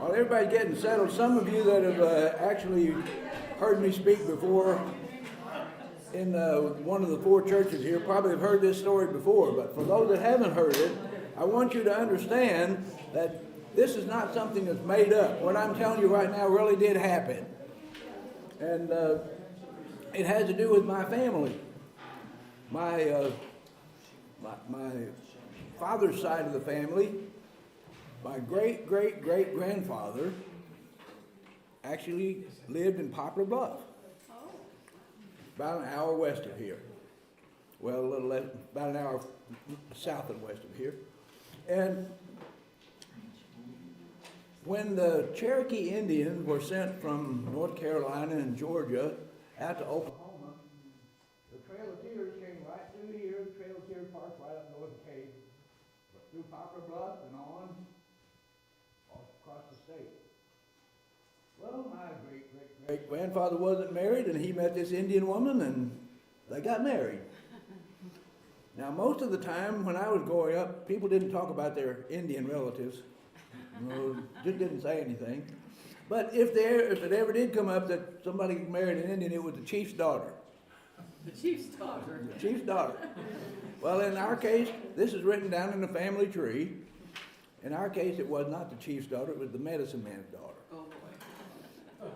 While everybody's getting settled, some of you that have actually heard me speak before in one of the four churches here probably have heard this story before, but for those that haven't heard it, I want you to understand that this is not something that's made up. What I'm telling you right now really did happen. And it has to do with my family. My father's side of the family, my great-great-great-grandfather actually lived in Poplar Bluff, about an hour west of here. Well, a little less, about an hour south and west of here. And when the Cherokee Indians were sent from North Carolina and Georgia out to Oklahoma, the Trail of Tears came right through here. The Trail of Tears parked right up North Cave, through Poplar Bluff and on across the state. Well, my great-great-great-grandfather wasn't married, and he met this Indian woman, and they got married. Now, most of the time when I was growing up, people didn't talk about their Indian relatives. Just didn't say anything. But if it ever did come up that somebody married an Indian, it was the chief's daughter. The chief's daughter. The chief's daughter. Well, in our case, this is written down in the family tree. In our case, it was not the chief's daughter, it was the medicine man's daughter. Oh, boy.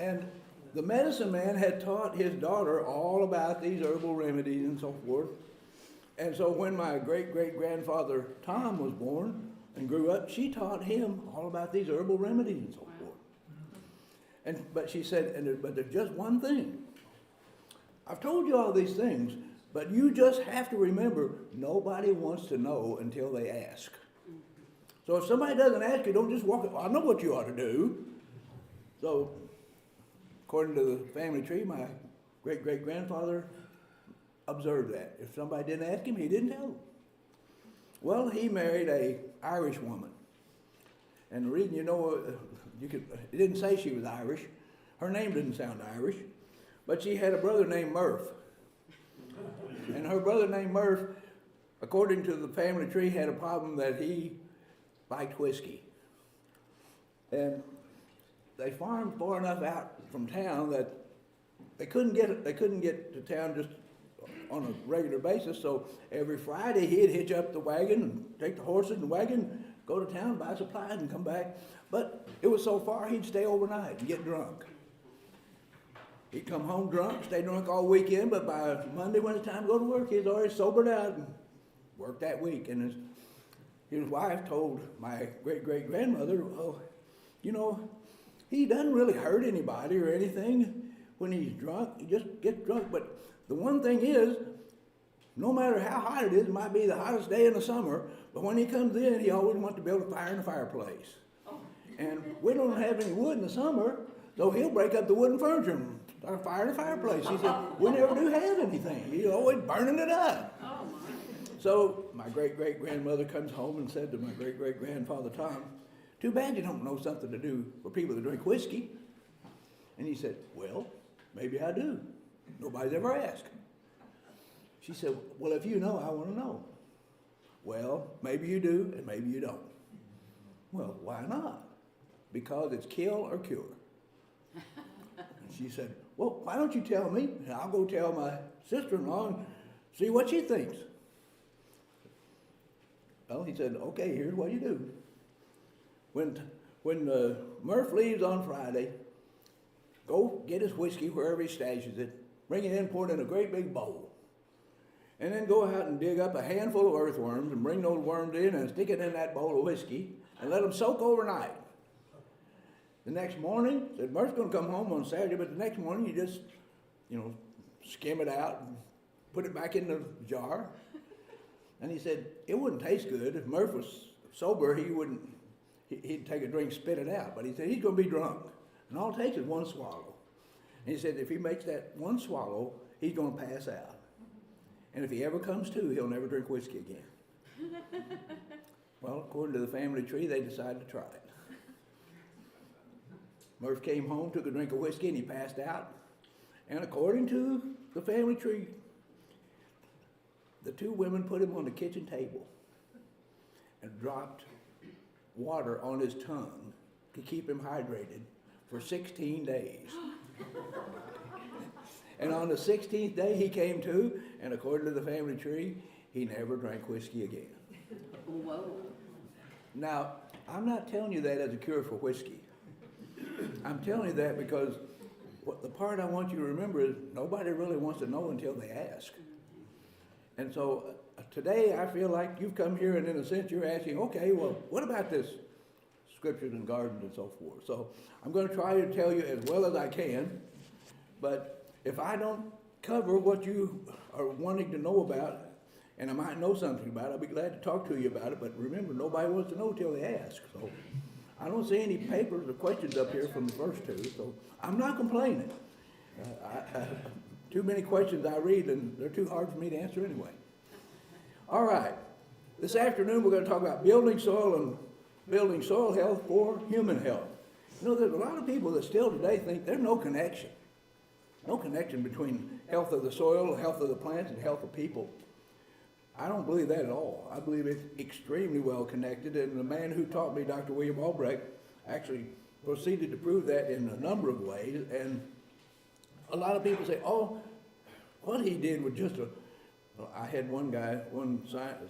And the medicine man had taught his daughter all about these herbal remedies and so forth. And so when my great-great-grandfather Tom was born and grew up, she taught him all about these herbal remedies and so forth. But she said, but there's just one thing. I've told you all these things, but you just have to remember, nobody wants to know until they ask. So if somebody doesn't ask you, don't just walk up, I know what you ought to do. So, according to the family tree, my great-great-grandfather observed that. If somebody didn't ask him, he didn't tell them. Well, he married an Irish woman. And the reason it didn't say she was Irish. Her name didn't sound Irish. But she had a brother named Murph. And her brother named Murph, according to the family tree, had a problem that he liked whiskey. And they farmed far enough out from town that they couldn't get to town just on a regular basis. So every Friday he'd hitch up the wagon and take the horses and the wagon, go to town, buy supplies and come back. But it was so far he'd stay overnight and get drunk. He'd come home drunk, stay drunk all weekend, but by Monday when it's time to go to work, he's already sobered out and worked that week. And his wife told my great-great-grandmother, oh, he doesn't really hurt anybody or anything when he's drunk. He just gets drunk. But the one thing is, no matter how hot it is, it might be the hottest day in the summer, but when he comes in, he always wants to build a fire in the fireplace. And we don't have any wood in the summer, so he'll break up the wooden furniture and start a fire in the fireplace. He said, we never do have anything. He's always burning it up. So my great-great-grandmother comes home and said to my great-great-grandfather Tom, too bad you don't know something to do for people that drink whiskey. And he said, well, maybe I do. Nobody's ever asked. She said, well, if you know, I want to know. Well, maybe you do and maybe you don't. Well, why not? Because it's kill or cure. And she said, well, why don't you tell me? And I'll go tell my sister-in-law and see what she thinks. Well, he said, okay, here's what you do. When Murph leaves on Friday, go get his whiskey wherever he stashes it, bring it in, pour it in a great big bowl. And then go out and dig up a handful of earthworms and bring those worms in and stick it in that bowl of whiskey and let them soak overnight. The next morning, said Murph's going to come home on Saturday, but the next morning you just, skim it out and put it back in the jar. And he said, it wouldn't taste good. If Murph was sober, he'd take a drink, spit it out. But he said, he's going to be drunk. And all it takes is one swallow. And he said, if he makes that one swallow, he's going to pass out. And if he ever comes to, he'll never drink whiskey again. Well, according to the family tree, they decided to try it. Murph came home, took a drink of whiskey, and he passed out. And according to the family tree, the two women put him on the kitchen table and dropped water on his tongue to keep him hydrated for 16 days. And on the 16th day he came to, and according to the family tree, he never drank whiskey again. Whoa. Now, I'm not telling you that as a cure for whiskey. I'm telling you that because the part I want you to remember is nobody really wants to know until they ask. And so today I feel like you've come here and in a sense you're asking, okay, well, what about this scriptures and gardens and so forth? So I'm going to try to tell you as well as I can, but if I don't cover what you are wanting to know about, and I might know something about it, I'll be glad to talk to you about it, but remember, nobody wants to know till they ask. So I don't see any papers or questions up here from the first two, so I'm not complaining. Too many questions I read, and they're too hard for me to answer anyway. All right, this afternoon we're going to talk about building soil health for human health. You know, there's a lot of people that still today think there's no connection between health of the soil, health of the plants, and health of people. I don't believe that at all. I believe it's extremely well connected, and the man who taught me, Dr. William Albrecht, actually proceeded to prove that in a number of ways. And a lot of people say, oh, what he did was just I had one guy,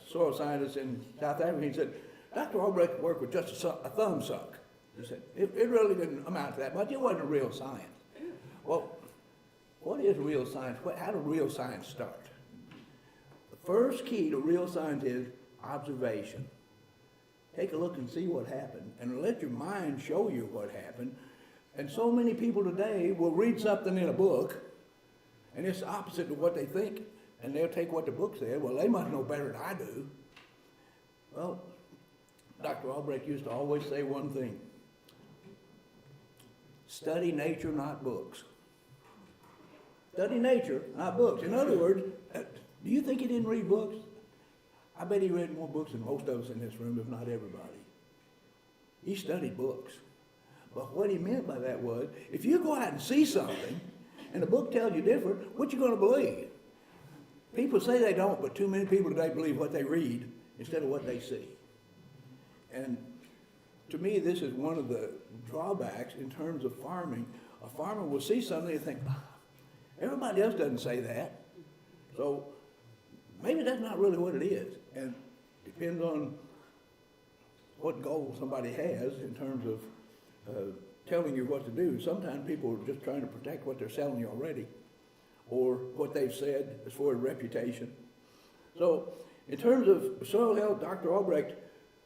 soil scientist in South Africa, he said, Dr. Albrecht's work was just a thumb suck. He said, it really didn't amount to that much. It wasn't real science. Well, what is real science? How does real science start? The first key to real science is observation. Take a look and see what happened, and let your mind show you what happened. And so many people today will read something in a book, and it's opposite of what they think, and they'll take what the book said. Well, they must know better than I do. Well, Dr. Albrecht used to always say one thing: study nature, not books. Study nature, not books. In other words, do you think he didn't read books? I bet he read more books than most of us in this room, if not everybody. He studied books. But what he meant by that was, if you go out and see something, and the book tells you different, what you going to believe? People say they don't, but too many people today believe what they read instead of what they see. And to me, this is one of the drawbacks in terms of farming. A farmer will see something and think, everybody else doesn't say that. So maybe that's not really what it is. And it depends on what goal somebody has in terms of telling you what to do. Sometimes people are just trying to protect what they're selling you already, or what they've said as far as reputation. So in terms of soil health, Dr. Albrecht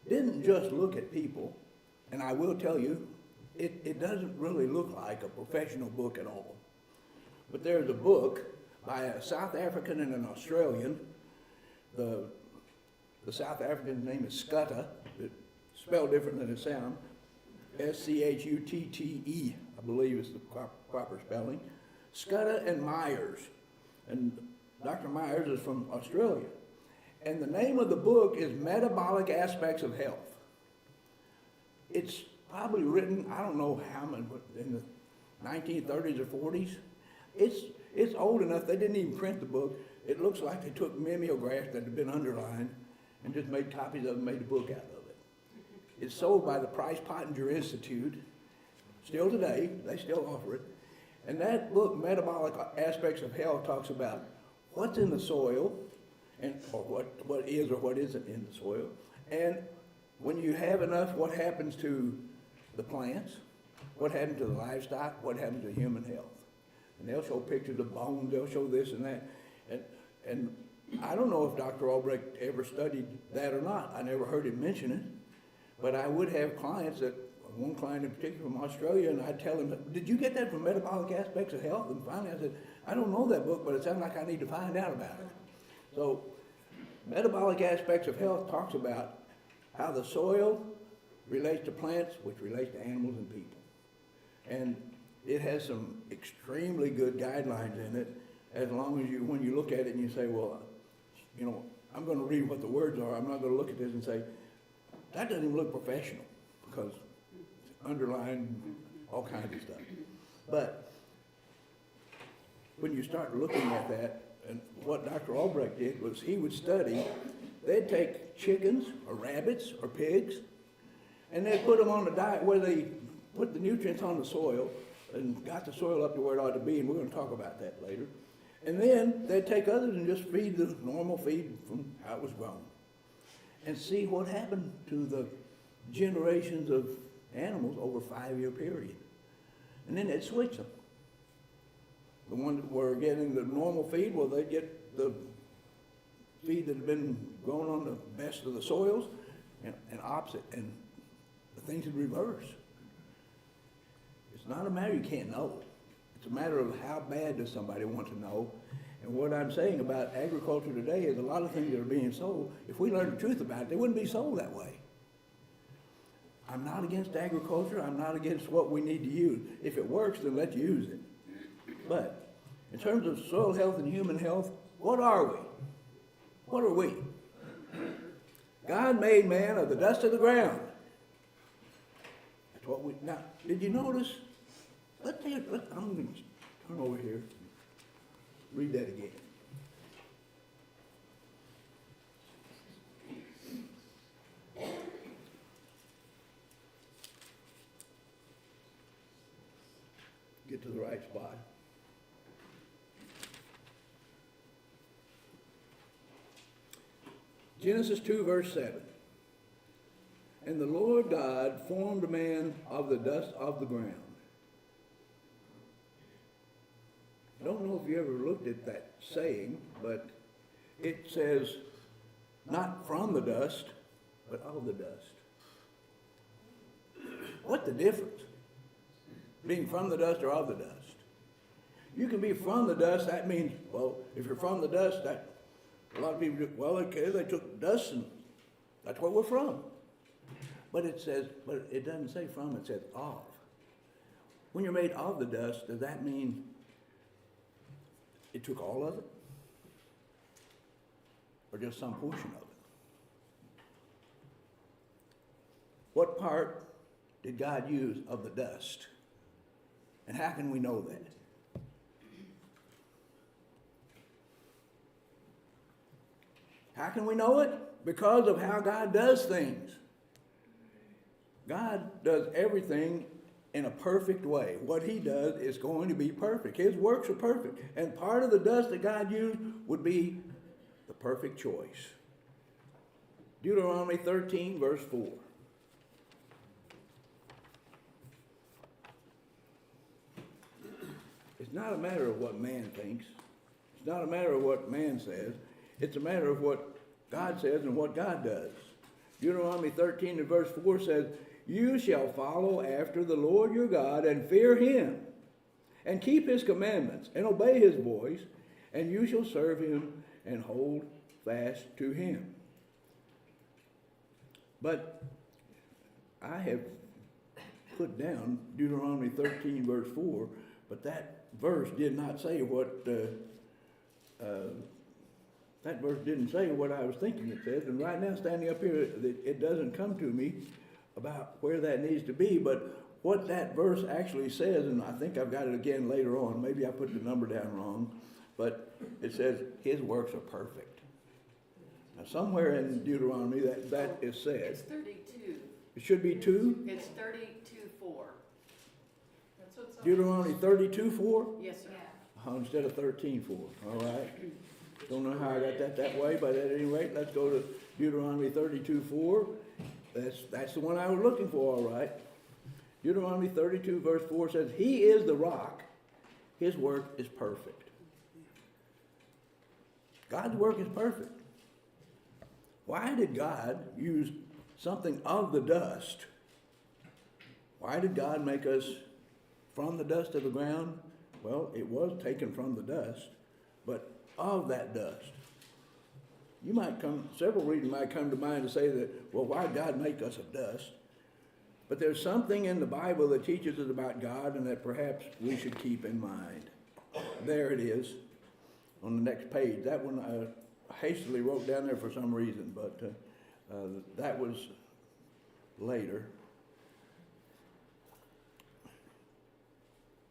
didn't just look at people, and I will tell you, it doesn't really look like a professional book at all. But there's a book by a South African and an Australian. The South African's name is Schutte. It's spelled different than it sounds. Schutte, I believe is the proper spelling. Schutte and Myers. And Dr. Myers is from Australia. And the name of the book is Metabolic Aspects of Health. It's probably written, I don't know how many, in the 1930s or 40s. It's old enough, they didn't even print the book. It looks like they took mimeographs that had been underlined and just made copies of it and made a book out of it. It's sold by the Price Pottinger Institute. Still today, they still offer it. And that book, Metabolic Aspects of Health, talks about what's in the soil, or what is or what isn't in the soil. And when you have enough, what happens to the plants, what happens to the livestock, what happens to human health. And they'll show pictures of bones, they'll show this and that. And I don't know if Dr. Albrecht ever studied that or not. I never heard him mention it. But I would have clients one client in particular from Australia, and I'd tell him, did you get that from Metabolic Aspects of Health? And finally I said, I don't know that book, but it sounds like I need to find out about it. So Metabolic Aspects of Health talks about how the soil relates to plants, which relates to animals and people. And it has some extremely good guidelines in it, as long as when you look at it and you say, well, you know, I'm going to read what the words are. I'm not going to look at this and say, that doesn't even look professional, because it's underlined, all kinds of stuff. But when you start looking at that, and what Dr. Albrecht did was he would study, they'd take chickens or rabbits or pigs, and they'd put them on a diet where they put the nutrients on the soil and got the soil up to where it ought to be, and we're going to talk about that later. And then they'd take others and just feed the normal feed from how it was grown. And see what happened to the generations of animals over a 5-year period. And then they'd switch them. The ones that were getting the normal feed, well, they'd get the feed that had been grown on the best of the soils, and opposite, and the things would reverse. It's not a matter you can't know. It's a matter of how bad does somebody want to know. And what I'm saying about agriculture today is a lot of things that are being sold, if we learned the truth about it, they wouldn't be sold that way. I'm not against agriculture. I'm not against what we need to use. If it works, then let's use it. But in terms of soil health and human health, what are we? What are we? God made man of the dust of the ground. That's what we, now, did you notice? I'm going to turn over here. Read that again. Get to the right spot. Genesis 2, verse 7. And the Lord God formed man of the dust of the ground. I don't know if you ever looked at that saying, but it says, not from the dust, but of the dust. What's the difference? Being from the dust or of the dust? You can be from the dust, that means, well, if you're from the dust, that a lot of people do, well, okay, they took dust and that's where we're from. But it says, but it doesn't say from, it says of. When you're made of the dust, does that mean it took all of it? Or just some portion of it? What part did God use of the dust? And how can we know that? How can we know it? Because of how God does things. God does everything in a perfect way. What he does is going to be perfect. His works are perfect. And part of the dust that God used would be the perfect choice. Deuteronomy 13, verse 4. It's not a matter of what man thinks. It's not a matter of what man says. It's a matter of what God says and what God does. Deuteronomy 13 and verse 4 says, you shall follow after the Lord your God and fear him and keep his commandments and obey his voice, and you shall serve him and hold fast to him. But I have put down Deuteronomy 13 verse 4, but that verse did not say what that verse didn't say what I was thinking it says. And right now, standing up here, it doesn't come to me about where that needs to be, but what that verse actually says, and I think I've got it again later on, maybe I put the number down wrong, but it says his works are perfect. Now somewhere in Deuteronomy that is said. It's 32. It should be 2? It's 32:4. That's what's on. Deuteronomy 32:4? Yes, sir. Instead of 13:4. All right. Don't know how I got that way, but at any rate, let's go to Deuteronomy 32:4. That's the one I was looking for, all right. Deuteronomy 32 verse 4 says, he is the rock. His work is perfect. God's work is perfect. Why did God use something of the dust? Why did God make us from the dust of the ground? Well, it was taken from the dust, but of that dust. Several reasons might come to mind to say that, well, why did God make us of dust? But there's something in the Bible that teaches us about God and that perhaps we should keep in mind. There it is on the next page. That one I hastily wrote down there for some reason, but that was later.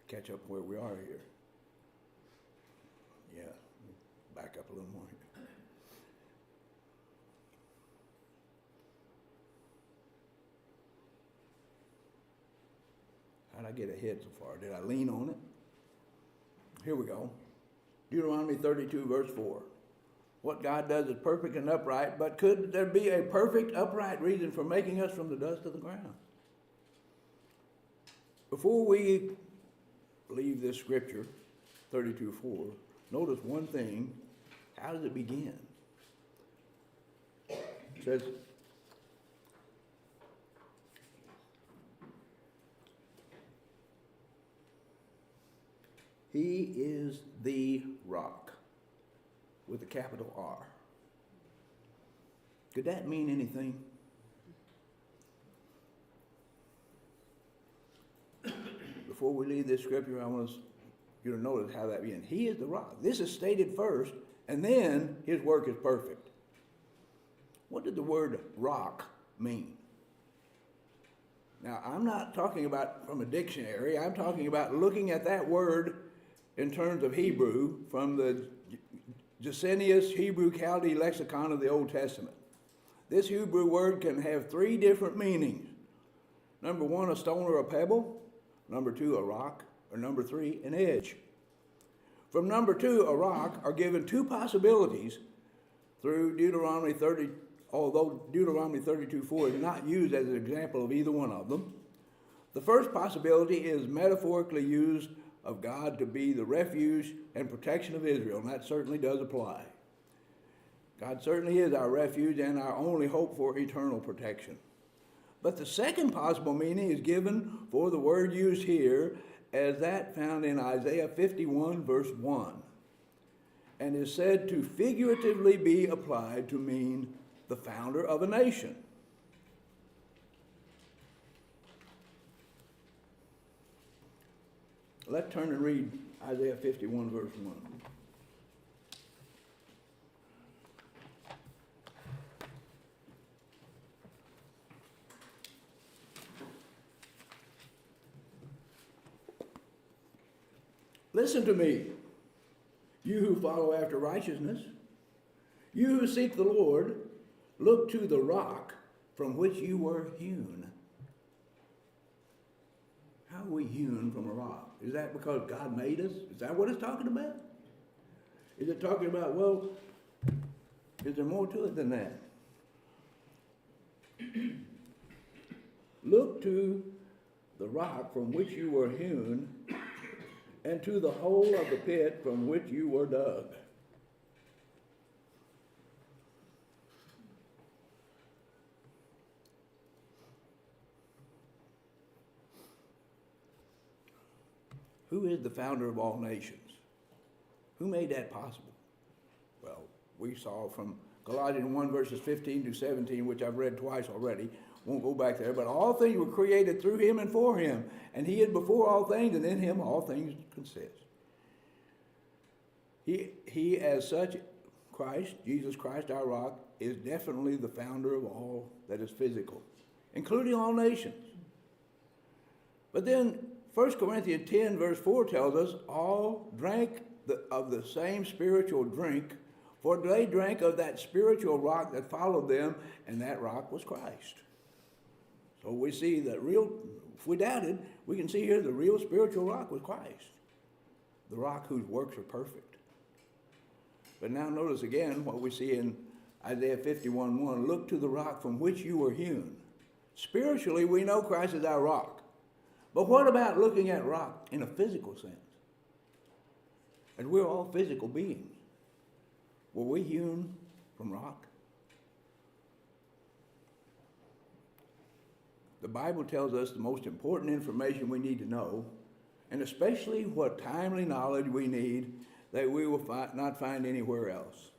Catch up where we are here. Yeah, back up a little more here. I get ahead so far? Did I lean on it? Here we go. Deuteronomy 32, verse 4. What God does is perfect and upright, but could there be a perfect, upright reason for making us from the dust of the ground? Before we leave this scripture, 32:4, notice one thing. How does it begin? It says, He is the rock, with a capital R. Could that mean anything? Before we leave this scripture, I want you to notice how that begins. He is the rock. This is stated first, and then his work is perfect. What did the word rock mean? Now, I'm not talking about from a dictionary. I'm talking about looking at that word in terms of Hebrew from the Gesenius Hebrew Chaldee lexicon of the Old Testament. This Hebrew word can have three different meanings. Number one, a stone or a pebble. Number two, a rock. Or number three, an edge. From number two, a rock, are given two possibilities through Deuteronomy 30, although Deuteronomy 32:4 is not used as an example of either one of them. The first possibility is metaphorically used of God to be the refuge and protection of Israel, and that certainly does apply. God certainly is our refuge and our only hope for eternal protection. But the second possible meaning is given for the word used here as that found in Isaiah 51, verse 1, and is said to figuratively be applied to mean the founder of a nation. Let's turn and read Isaiah 51, verse 1. Listen to me, you who follow after righteousness, you who seek the Lord, look to the rock from which you were hewn. How are we hewn from a rock? Is that because God made us? Is that what it's talking about? Is it talking about, well, is there more to it than that? Look to the rock from which you were hewn, and to the hole of the pit from which you were dug. Who is the founder of all nations? Who made that possible? Well, we saw from Colossians 1, verses 15 to 17, which I've read twice already. Won't go back there, but all things were created through him and for him, and he is before all things, and in him all things consist. He as such, Christ, Jesus Christ, our rock, is definitely the founder of all that is physical, including all nations. But then 1 Corinthians 10, verse 4 tells us all drank of the same spiritual drink, for they drank of that spiritual rock that followed them, and that rock was Christ. So we see that if we doubted, we can see here the real spiritual rock was Christ, the rock whose works are perfect. But now notice again what we see in Isaiah 51:1. Look to the rock from which you were hewn. Spiritually, we know Christ is our rock. But what about looking at rock in a physical sense? And we're all physical beings. Were we hewn from rock? The Bible tells us the most important information we need to know, and especially what timely knowledge we need that we will not find anywhere else.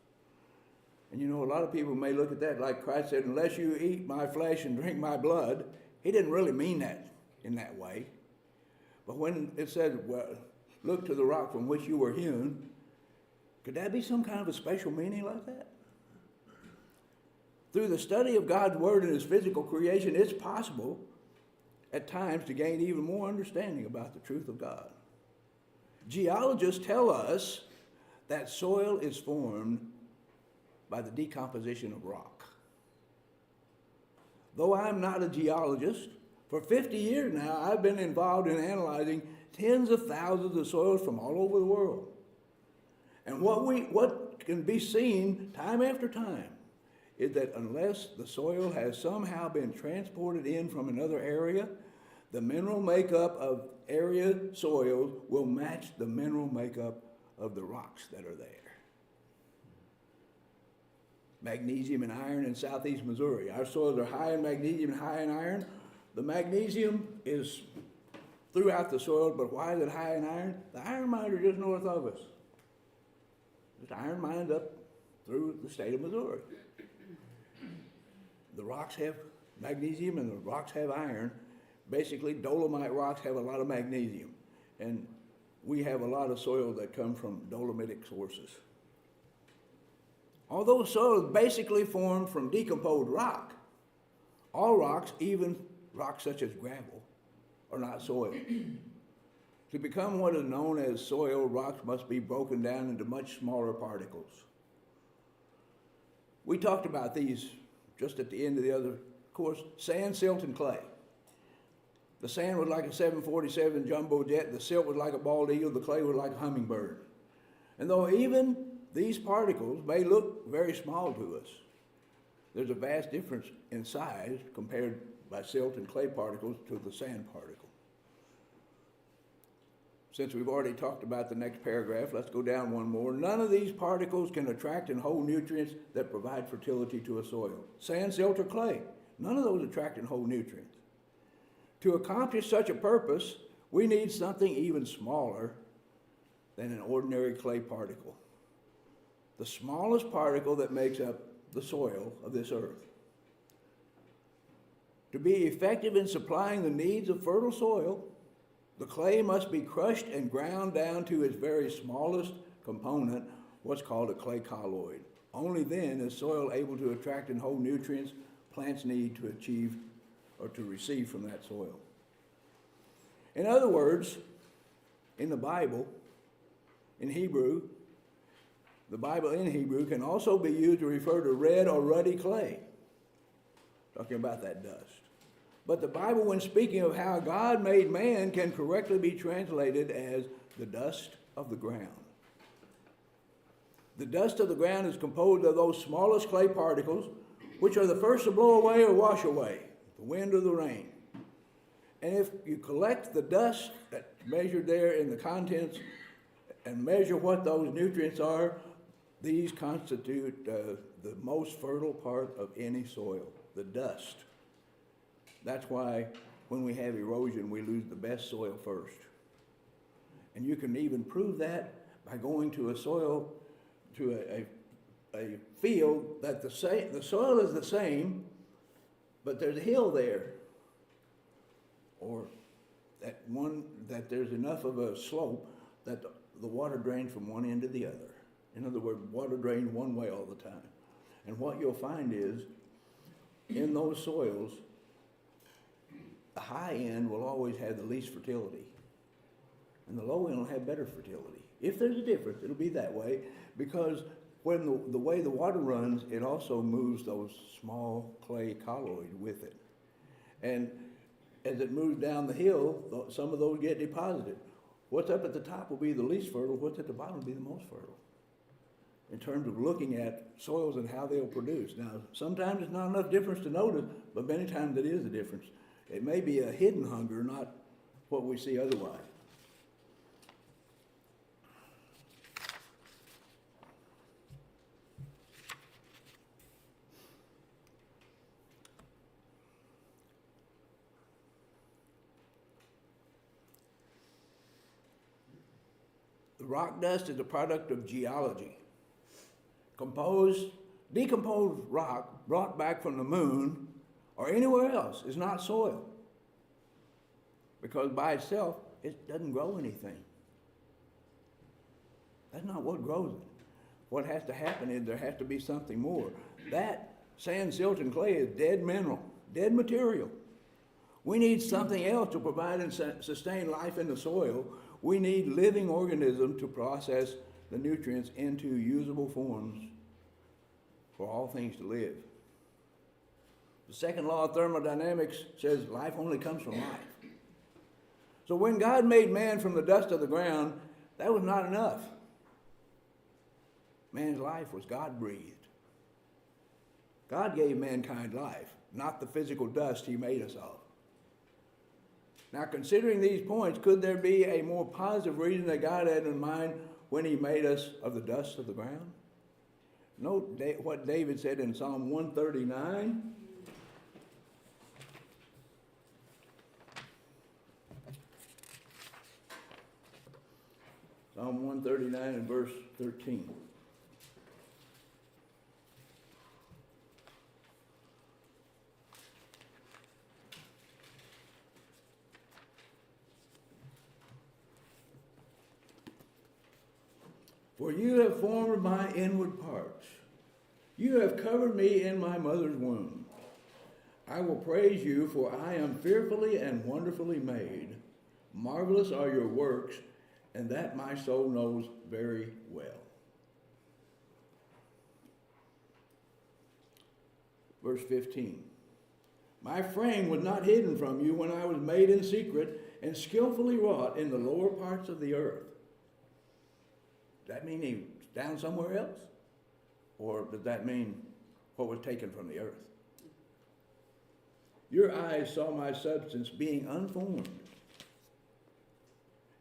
And you know, a lot of people may look at that like Christ said, unless you eat my flesh and drink my blood. He didn't really mean that in that way. But when it said, well, look to the rock from which you were hewn, could that be some kind of a special meaning like that? Through the study of God's Word and His physical creation, it's possible at times to gain even more understanding about the truth of God. Geologists tell us that soil is formed by the decomposition of rock. Though I'm not a geologist, For 50 years now, I've been involved in analyzing tens of thousands of soils from all over the world. And what can be seen time after time is that unless the soil has somehow been transported in from another area, the mineral makeup of area soils will match the mineral makeup of the rocks that are there. Magnesium and iron in southeast Missouri. Our soils are high in magnesium and high in iron. The magnesium is throughout the soil, but why is it high in iron? The iron mines are just north of us. There's iron mines up through the state of Missouri. The rocks have magnesium and the rocks have iron. Basically, dolomite rocks have a lot of magnesium. And we have a lot of soil that come from dolomitic sources. Although soil is basically formed from decomposed rock, all rocks, even rocks such as gravel, are not soil. To become what is known as soil, rocks must be broken down into much smaller particles. We talked about these just at the end of the other course: sand, silt, and clay. The sand was like a 747 jumbo jet, the silt was like a bald eagle, the clay was like a hummingbird. And though even these particles may look very small to us, there's a vast difference in size compared by silt and clay particles to the sand particle. Since we've already talked about the next paragraph, let's go down one more. None of these particles can attract and hold nutrients that provide fertility to a soil. Sand, silt, or clay, none of those attract and hold nutrients. To accomplish such a purpose, we need something even smaller than an ordinary clay particle. The smallest particle that makes up the soil of this earth. To be effective in supplying the needs of fertile soil, the clay must be crushed and ground down to its very smallest component, what's called a clay colloid. Only then is soil able to attract and hold nutrients plants need to achieve or to receive from that soil. In other words, in the Bible, in Hebrew, the Bible in Hebrew can also be used to refer to red or ruddy clay, talking about that dust. But the Bible, when speaking of how God made man, can correctly be translated as the dust of the ground. The dust of the ground is composed of those smallest clay particles, which are the first to blow away or wash away, the wind or the rain. And if you collect the dust that's measured there in the contents and measure what those nutrients are, these constitute the most fertile part of any soil, the dust. That's why when we have erosion, we lose the best soil first. And you can even prove that by going to a soil, to a field that the soil is the same, but there's a hill there. Or that there's enough of a slope that the water drains from one end to the other. In other words, water drains one way all the time. And what you'll find is, in those soils, the high end will always have the least fertility, and the low end will have better fertility. If there's a difference, it'll be that way, because when the way the water runs, it also moves those small clay colloids with it. And as it moves down the hill, some of those get deposited. What's up at the top will be the least fertile, what's at the bottom will be the most fertile, in terms of looking at soils and how they'll produce. Now, sometimes it's not enough difference to notice, but many times it is a difference. It may be a hidden hunger, not what we see otherwise. The rock dust is a product of geology. Decomposed rock brought back from the moon or anywhere else is not soil, because by itself it doesn't grow anything. That's not what grows it. What has to happen is there has to be something more. That sand, silt, and clay is dead mineral, dead material. We need something else to provide and sustain life in the soil. We need living organisms to process the nutrients into usable forms for all things to live. The second law of thermodynamics says life only comes from life. So when God made man from the dust of the ground, that was not enough. Man's life was God-breathed. God gave mankind life, not the physical dust he made us of. Now, considering these points, could there be a more positive reason that God had in mind when he made us of the dust of the ground? Note what David said in Psalm 139. Psalm 139 and verse 13. For you have formed my inward parts. You have covered me in my mother's womb. I will praise you, for I am fearfully and wonderfully made. Marvelous are your works, and that my soul knows very well. Verse 15. My frame was not hidden from you when I was made in secret and skillfully wrought in the lower parts of the earth. Does that mean he was down somewhere else? Or does that mean what was taken from the earth? Your eyes saw my substance being unformed.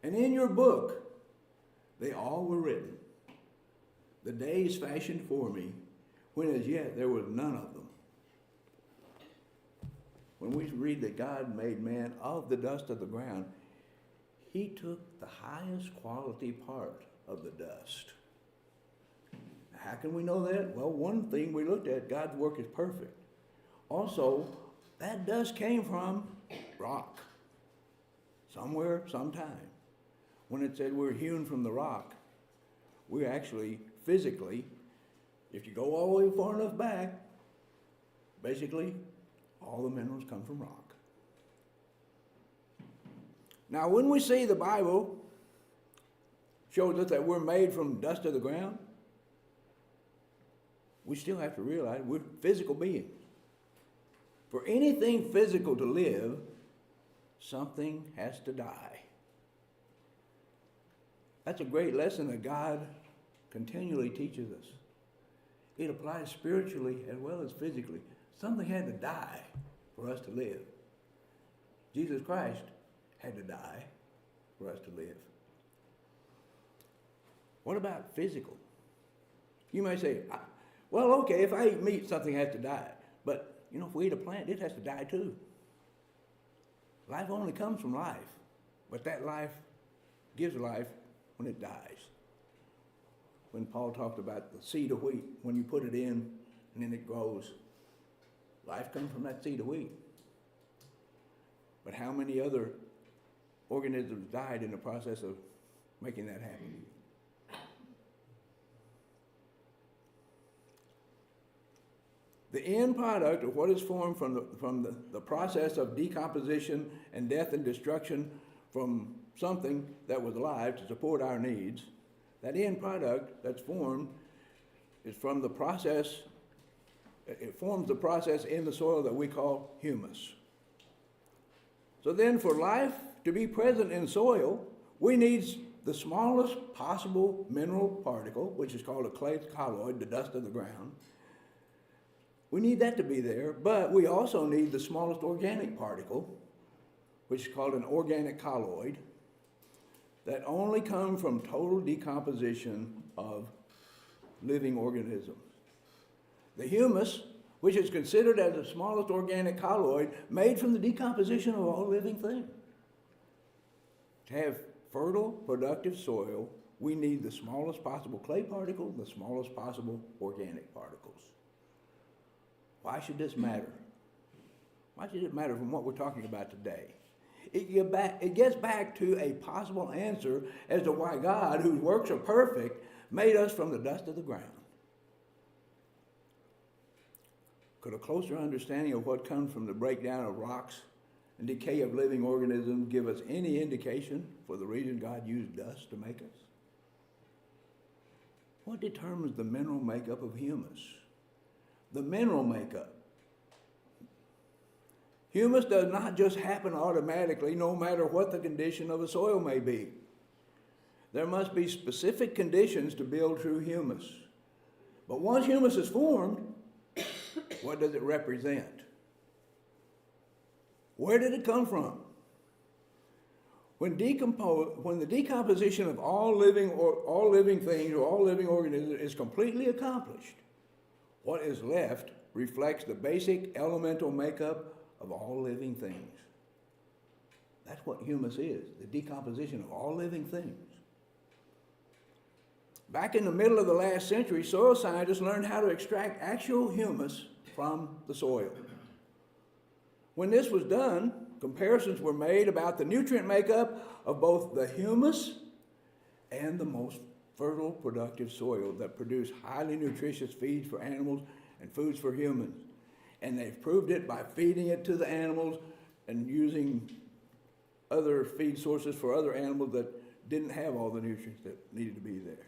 And in your book, they all were written. The days fashioned for me, when as yet there was none of them. When we read that God made man of the dust of the ground, he took the highest quality part of the dust. How can we know that? Well, one thing we looked at, God's work is perfect. Also, that dust came from rock. Somewhere, sometime. When it said we're hewn from the rock, we're actually physically, if you go all the way far enough back, basically, all the minerals come from rock. Now, when we see the Bible shows us that we're made from dust of the ground, we still have to realize we're physical beings. For anything physical to live, something has to die. That's a great lesson that God continually teaches us. It applies spiritually as well as physically. Something had to die for us to live. Jesus Christ had to die for us to live. What about physical? You may say, well, okay, if I eat meat, something has to die. But, if we eat a plant, it has to die too. Life only comes from life. But that life gives life when it dies. When Paul talked about the seed of wheat, when you put it in and then it grows, life comes from that seed of wheat. But how many other organisms died in the process of making that happen? The end product of what is formed from the process of decomposition and death and destruction from something that was alive to support our needs, that end product that's formed is from the process, it forms the process in the soil that we call humus. So then for life to be present in soil, we need the smallest possible mineral particle, which is called a clay colloid, the dust of the ground. We need that to be there, but we also need the smallest organic particle, which is called an organic colloid, that only come from total decomposition of living organisms. The humus, which is considered as the smallest organic colloid, made from the decomposition of all living things. To have fertile, productive soil, we need the smallest possible clay particle, the smallest possible organic particles. Why should this matter? Why should it matter from what we're talking about today? It gets back to a possible answer as to why God, whose works are perfect, made us from the dust of the ground. Could a closer understanding of what comes from the breakdown of rocks and decay of living organisms give us any indication for the reason God used dust to make us? What determines the mineral makeup of humus? The mineral makeup. Humus does not just happen automatically, no matter what the condition of the soil may be. There must be specific conditions to build true humus. But once humus is formed, what does it represent? Where did it come from? When the decomposition of all living things or all living organisms is completely accomplished, what is left reflects the basic elemental makeup of all living things. That's what humus is, the decomposition of all living things. Back in the middle of the last century, soil scientists learned how to extract actual humus from the soil. When this was done, comparisons were made about the nutrient makeup of both the humus and the most fertile, productive soil that produce highly nutritious feeds for animals and foods for humans. And they've proved it by feeding it to the animals and using other feed sources for other animals that didn't have all the nutrients that needed to be there.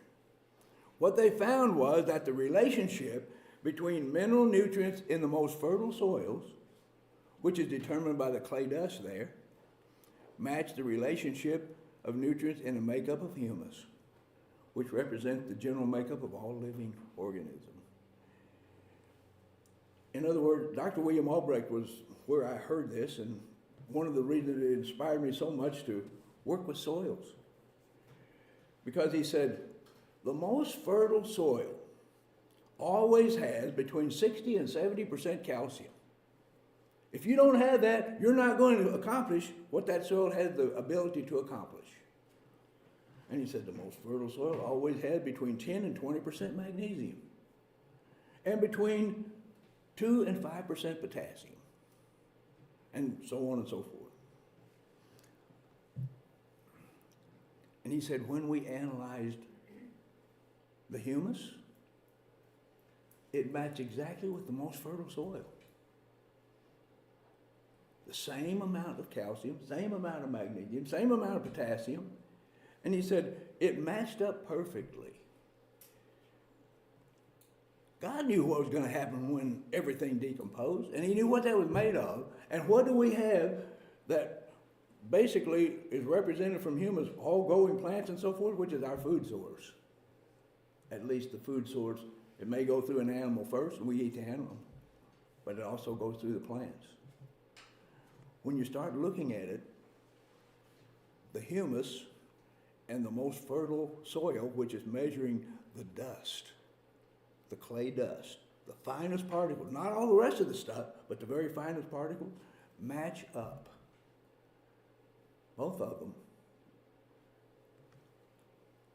What they found was that the relationship between mineral nutrients in the most fertile soils, which is determined by the clay dust there, matched the relationship of nutrients in the makeup of humus, which represents the general makeup of all living organisms. In other words, Dr. William Albrecht was where I heard this, and one of the reasons it inspired me so much to work with soils. Because he said, the most fertile soil always has between 60 and 70% calcium. If you don't have that, you're not going to accomplish what that soil has the ability to accomplish. And he said the most fertile soil always had between 10 and 20% magnesium, and between 2 and 5% potassium, and so on and so forth. And he said when we analyzed the humus, it matched exactly with the most fertile soil. The same amount of calcium, same amount of magnesium, same amount of potassium. And he said it matched up perfectly. God knew what was going to happen when everything decomposed, and he knew what that was made of. And what do we have that basically is represented from humus, all growing plants and so forth, which is our food source. At least the food source. It may go through an animal first, and we eat the animal, but it also goes through the plants. When you start looking at it, the humus and the most fertile soil, which is measuring the dust, the clay dust, the finest particles, not all the rest of the stuff, but the very finest particles, match up. Both of them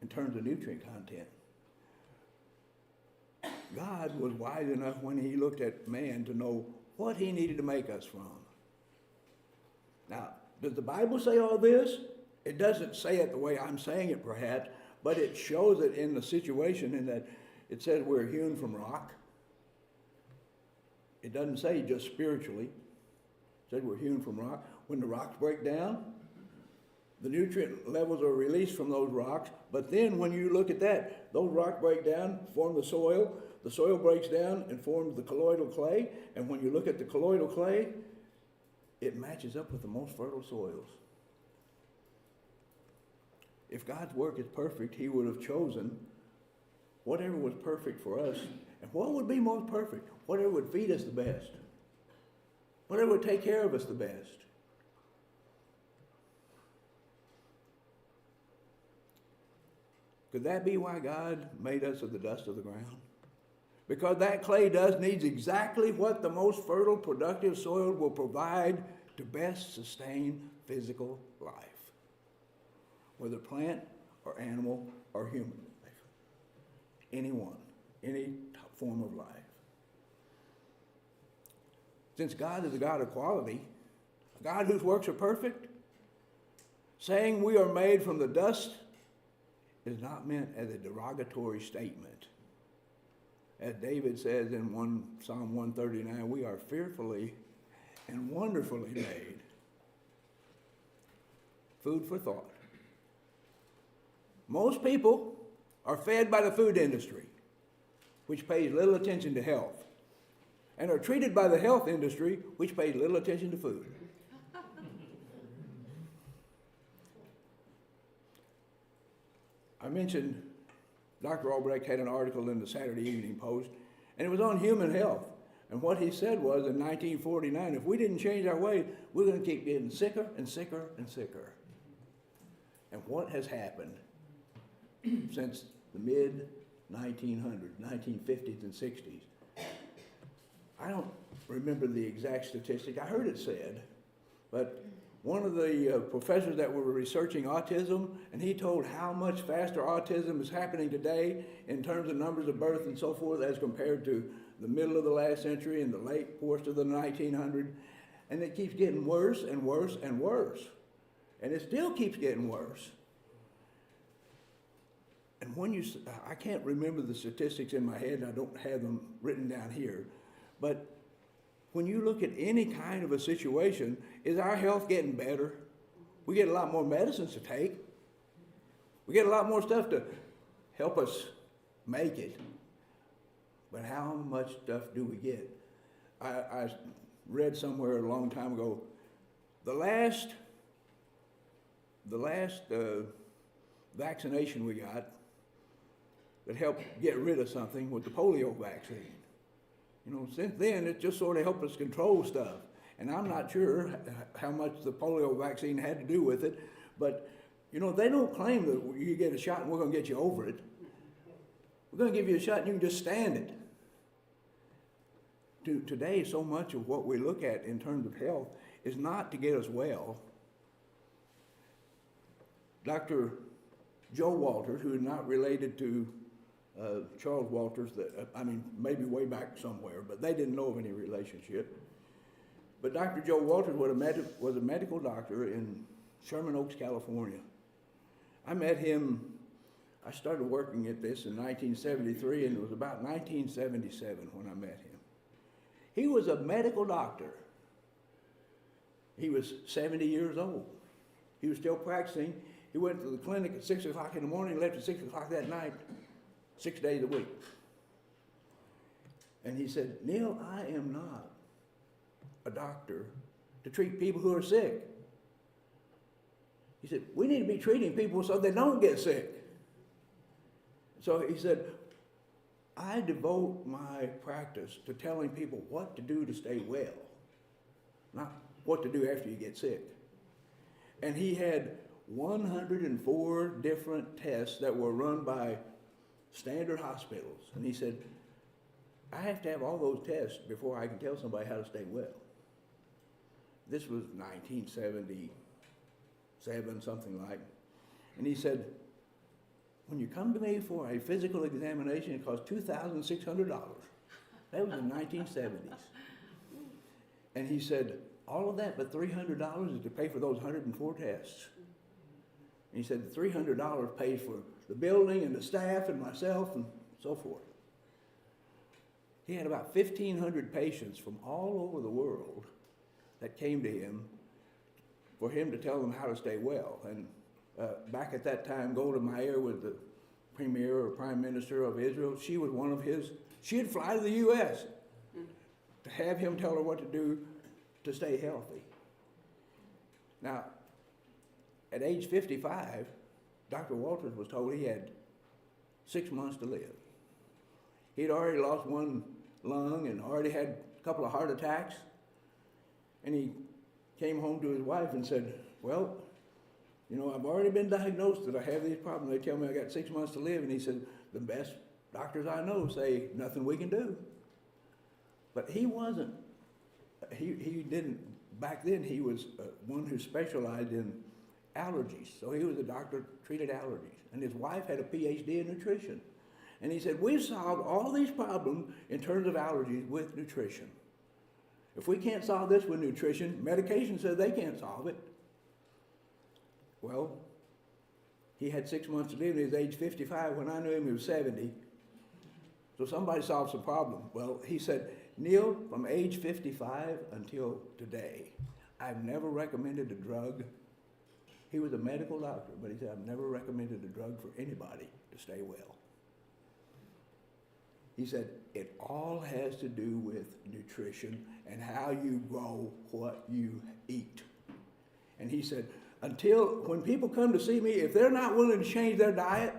in terms of nutrient content. God was wise enough when he looked at man to know what he needed to make us from. Now, does the Bible say all this? It doesn't say it the way I'm saying it perhaps, but it shows it in the situation in that it says we're hewn from rock. It doesn't say just spiritually. It says we're hewn from rock. When the rocks break down, the nutrient levels are released from those rocks, but then when you look at that, those rocks break down, form the soil breaks down and forms the colloidal clay, and when you look at the colloidal clay, it matches up with the most fertile soils. If God's work is perfect, he would have chosen whatever was perfect for us. And what would be most perfect? Whatever would feed us the best. Whatever would take care of us the best. Could that be why God made us of the dust of the ground? Because that clay dust needs exactly what the most fertile, productive soil will provide to best sustain physical life, whether plant or animal or human life. Anyone, any form of life. Since God is a God of quality, a God whose works are perfect, saying we are made from the dust is not meant as a derogatory statement. As David says in Psalm 139, we are fearfully and wonderfully made. Food for thought. Most people are fed by the food industry, which pays little attention to health. and are treated by the health industry, which pays little attention to food. I mentioned Dr. Albrecht had an article in the Saturday Evening Post, and it was on human health. And what he said was in 1949, if we didn't change our ways, we're going to keep getting sicker and sicker and sicker. And what has happened since the mid-1900s, 1950s and 60s? I don't remember the exact statistic. I heard it said, but one of the professors that were researching autism, and he told how much faster autism is happening today in terms of numbers of births and so forth as compared to the middle of the last century and the late portion of the 1900s. And it keeps getting worse and worse and worse. And it still keeps getting worse. And when you, I can't remember the statistics in my head, and I don't have them written down here, but when you look at any kind of a situation, is our health getting better? We get a lot more medicines to take. We get a lot more stuff to help us make it. But how much stuff do we get? I read somewhere a long time ago, the last vaccination we got that helped get rid of something was the polio vaccine. You know, since then, it just sort of helped us control stuff. And I'm not sure how much the polio vaccine had to do with it, but, you know, they don't claim that you get a shot and we're going to get you over it. We're going to give you a shot and you can just stand it. Today, so much of what we look at in terms of health is not to get us well. Dr. Joe Walters, who is not related to Charles Walters, maybe way back somewhere, but they didn't know of any relationship. But Dr. Joe Walters was a medical doctor in Sherman Oaks, California. I met him, I started working at this in 1973, and it was about 1977 when I met him. He was a medical doctor. He was 70 years old. He was still practicing. He went to the clinic at 6 o'clock in the morning, left at 6 o'clock that night, 6 days a week. And he said, Neil, I am not a doctor to treat people who are sick. He said, we need to be treating people so they don't get sick. So he said, I devote my practice to telling people what to do to stay well, not what to do after you get sick. And he had 104 different tests that were run by standard hospitals. And he said, I have to have all those tests before I can tell somebody how to stay well. This was 1977, something like. And he said, when you come to me for a physical examination, it costs $2,600. That was in the 1970s. And he said, all of that but $300 is to pay for those 104 tests. And he said the $300 pays for the building and the staff and myself and so forth. He had about 1,500 patients from all over the world that came to him for him to tell them how to stay well. And back at that time, Golda Meir was the premier or prime minister of Israel. She was one of his, she'd fly to the U.S. to have him tell her what to do to stay healthy. Now, at age 55, Dr. Walters was told he had 6 months to live. He'd already lost one lung and already had a couple of heart attacks. And he came home to his wife and said, well, you know, I've already been diagnosed that I have these problems. They tell me I got 6 months to live. And he said, the best doctors I know say nothing we can do. But he wasn't, he didn't, back then he was one who specialized in allergies. So he was a doctor who treated allergies. And his wife had a PhD in nutrition. And he said, we've solved all these problems in terms of allergies with nutrition. If we can't solve this with nutrition, medication says they can't solve it. Well, he had 6 months to live. He was age 55. When I knew him, he was 70. So somebody solved some problem. Well, he said, Neil, from age 55 until today, I've never recommended a drug. He was a medical doctor, but he said, I've never recommended a drug for anybody to stay well. He said, it all has to do with nutrition and how you grow what you eat. And he said, when people come to see me, if they're not willing to change their diet,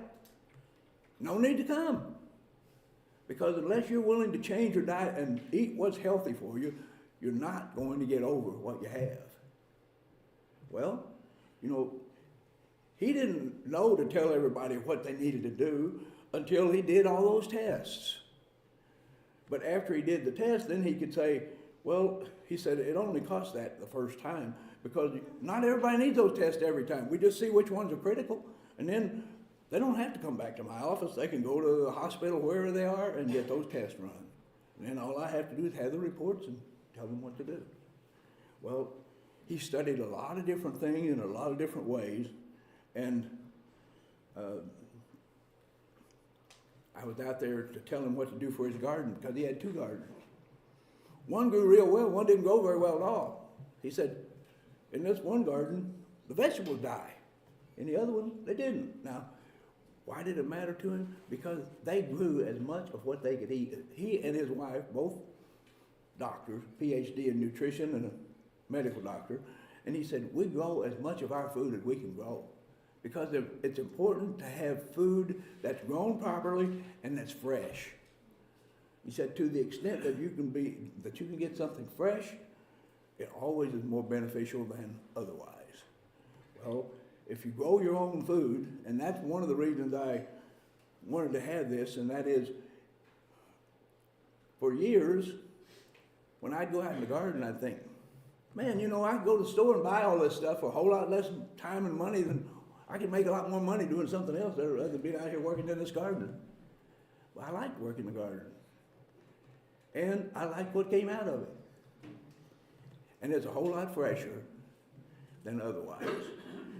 no need to come. Because unless you're willing to change your diet and eat what's healthy for you, you're not going to get over what you have. Well, he didn't know to tell everybody what they needed to do until he did all those tests. But after he did the test, then he could say, well, he said it only cost that the first time because not everybody needs those tests every time. We just see which ones are critical, and then they don't have to come back to my office. They can go to the hospital wherever they are and get those tests run. And then all I have to do is have the reports and tell them what to do. Well, he studied a lot of different things in a lot of different ways, and I was out there to tell him what to do for his garden because he had 2 gardens. One grew real well, one didn't grow very well at all. He said, in this one garden, the vegetables die. In the other one, they didn't. Now, why did it matter to him? Because they grew as much of what they could eat. He and his wife, both doctors, PhD in nutrition and a medical doctor, and he said, we grow as much of our food as we can grow. Because it's important to have food that's grown properly and that's fresh. He said, to the extent that you can get something fresh, it always is more beneficial than otherwise. Well, if you grow your own food, and that's one of the reasons I wanted to have this, and that is, for years, when I'd go out in the garden, I'd think, man, I could go to the store and buy all this stuff for a whole lot less time and money than I could make a lot more money doing something else rather than being out here working in this garden. Well, I liked working in the garden. And I liked what came out of it. And it's a whole lot fresher than otherwise.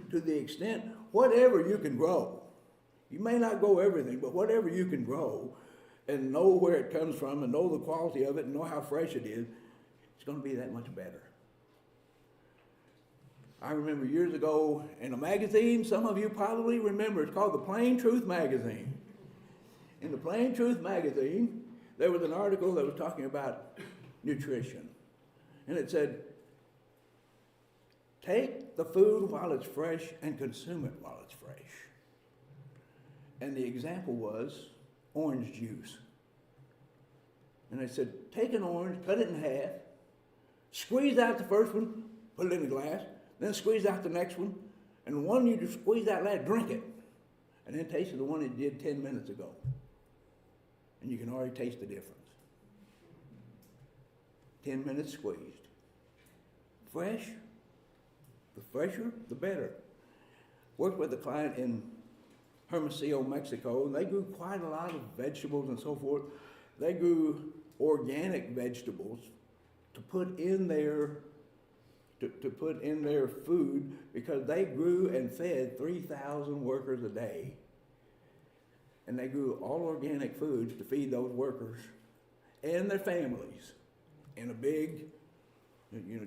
To the extent, whatever you can grow, you may not grow everything, but whatever you can grow and know where it comes from and know the quality of it and know how fresh it is, it's going to be that much better. I remember years ago in a magazine, some of you probably remember, it's called the Plain Truth Magazine. In the Plain Truth Magazine, there was an article that was talking about nutrition. And it said, take the food while it's fresh and consume it while it's fresh. And the example was orange juice. And they said, take an orange, cut it in half, squeeze out the first one, put it in a glass, then squeeze out the next one, and the one you just squeeze out last, drink it. And then taste the one it did 10 minutes ago. And you can already taste the difference. 10 minutes squeezed. Fresh, the fresher, the better. Worked with a client in Hermosillo, Mexico, and they grew quite a lot of vegetables and so forth. They grew organic vegetables to put in their food because they grew and fed 3,000 workers a day. And they grew all organic foods to feed those workers and their families in a big,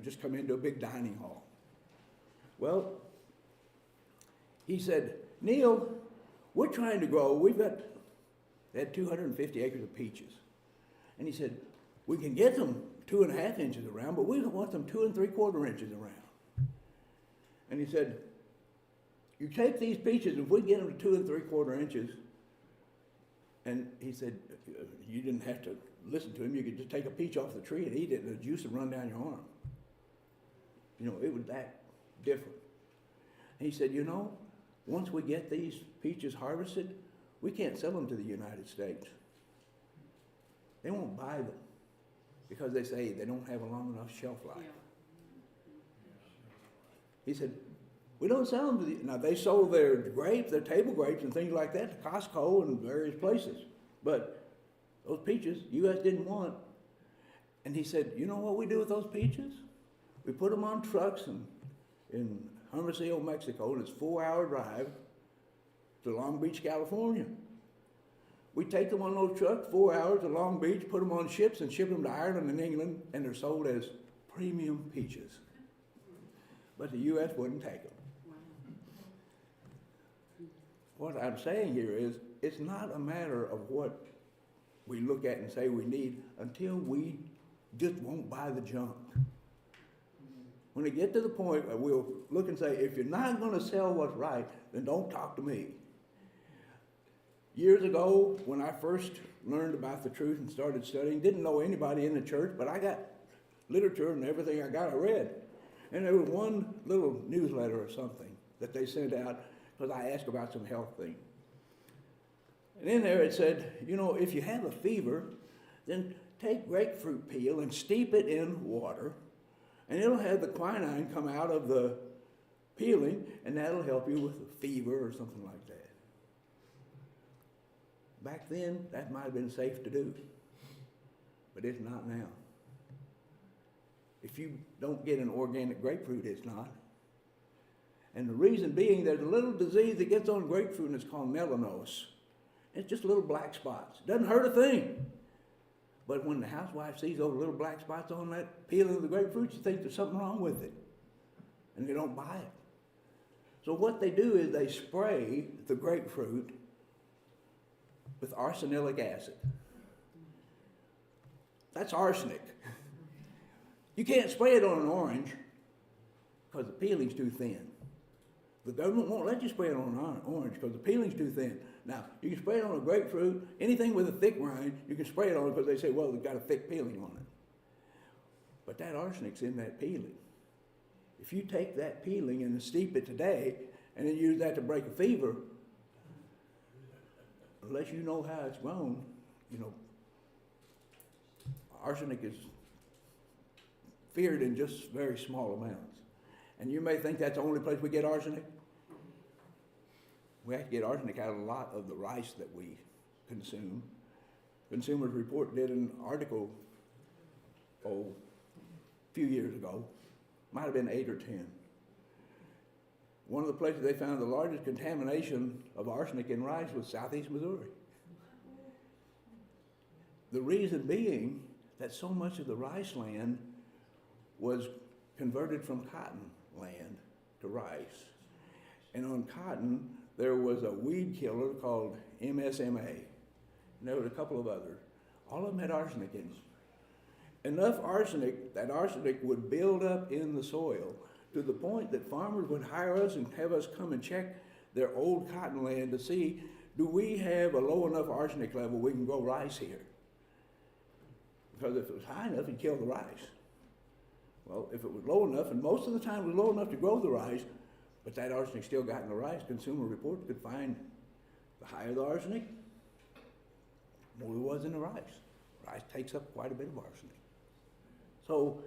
just come into a big dining hall. Well, he said, Neil, we're trying to grow, they had 250 acres of peaches. And he said, we can get them 2.5 inches around, but we don't want them 2 3/4 inches around. And he said, you take these peaches, if we get them to 2 3/4 inches, and he said, you didn't have to listen to him, you could just take a peach off the tree and eat it, and the juice would run down your arm. It was that different. And he said, once we get these peaches harvested, we can't sell them to the United States. They won't buy them because they say they don't have a long enough shelf life. Yeah. He said, we don't sell them to now they sold their grapes, their table grapes and things like that to Costco and various places. But those peaches, U.S. didn't want. And he said, you know what we do with those peaches? We put them on trucks in Hermosillo, Mexico, and it's a 4-hour drive to Long Beach, California. We take them on those trucks, 4 hours to Long Beach, put them on ships and ship them to Ireland and England, and they're sold as premium peaches. But the U.S. wouldn't take them. What I'm saying here is, it's not a matter of what we look at and say we need until we just won't buy the junk. When it get to the point where we'll look and say, if you're not going to sell what's right, then don't talk to me. Years ago, when I first learned about the truth and started studying, didn't know anybody in the church, but I got literature and everything I got, I read. And there was one little newsletter or something that they sent out because I asked about some health thing. And in there it said, you know, if you have a fever, then take grapefruit peel and steep it in water, and it'll have the quinine come out of the peeling, and that'll help you with a fever or something like that. Back then, that might have been safe to do, but it's not now. If you don't get an organic grapefruit, it's not. And the reason being, there's a little disease that gets on grapefruit, and it's called melanose. It's just little black spots. Doesn't hurt a thing. But when the housewife sees those little black spots on that peeling of the grapefruit, she thinks there's something wrong with it. And they don't buy it. So what they do is they spray the grapefruit with arsenic acid. That's arsenic. You can't spray it on an orange because the peeling's too thin. The government won't let you spray it on an orange because the peeling's too thin. Now, you can spray it on a grapefruit, anything with a thick rind, you can spray it on because they say, well, it's got a thick peeling on it. But that arsenic's in that peeling. If you take that peeling and steep it today and then use that to break a fever, unless you know how it's grown, you know, arsenic is feared in just very small amounts. And you may think that's the only place we get arsenic. We have to get arsenic out of a lot of the rice that we consume. Consumers Report did an article, a few years ago, might have been 8 or 10. One of the places they found the largest contamination of arsenic in rice was southeast Missouri. The reason being that so much of the rice land was converted from cotton land to rice. And on cotton, there was a weed killer called MSMA. And there was a couple of others. All of them had arsenic in them. Enough arsenic, that arsenic would build up in the soil to the point that farmers would hire us and have us come and check their old cotton land to see, do we have a low enough arsenic level we can grow rice here? Because if it was high enough, it'd kill the rice. Well, if it was low enough, and most of the time it was low enough to grow the rice, but that arsenic still got in the rice, Consumer Reports could find the higher the arsenic, the more there was in the rice. Rice takes up quite a bit of arsenic. So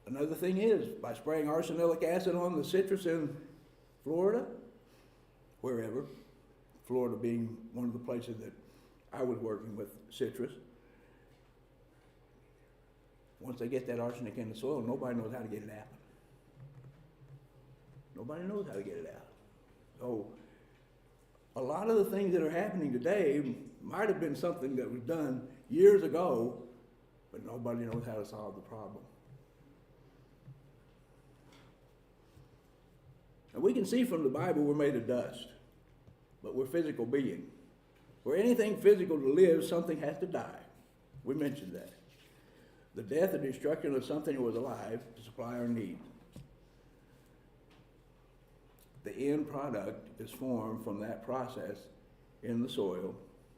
another thing is, by spraying arsenic acid on the citrus in Florida, wherever, Florida being one of the places that I was working with citrus, once they get that arsenic in the soil, nobody knows how to get it out. Nobody knows how to get it out. So a lot of the things that are happening today might have been something that was done years ago, but nobody knows how to solve the problem. And we can see from the Bible we're made of dust, but we're physical beings. For anything physical to live, something has to die. We mentioned that. The death or destruction of something that was alive to supply our needs. The end product is formed from that process in the soil.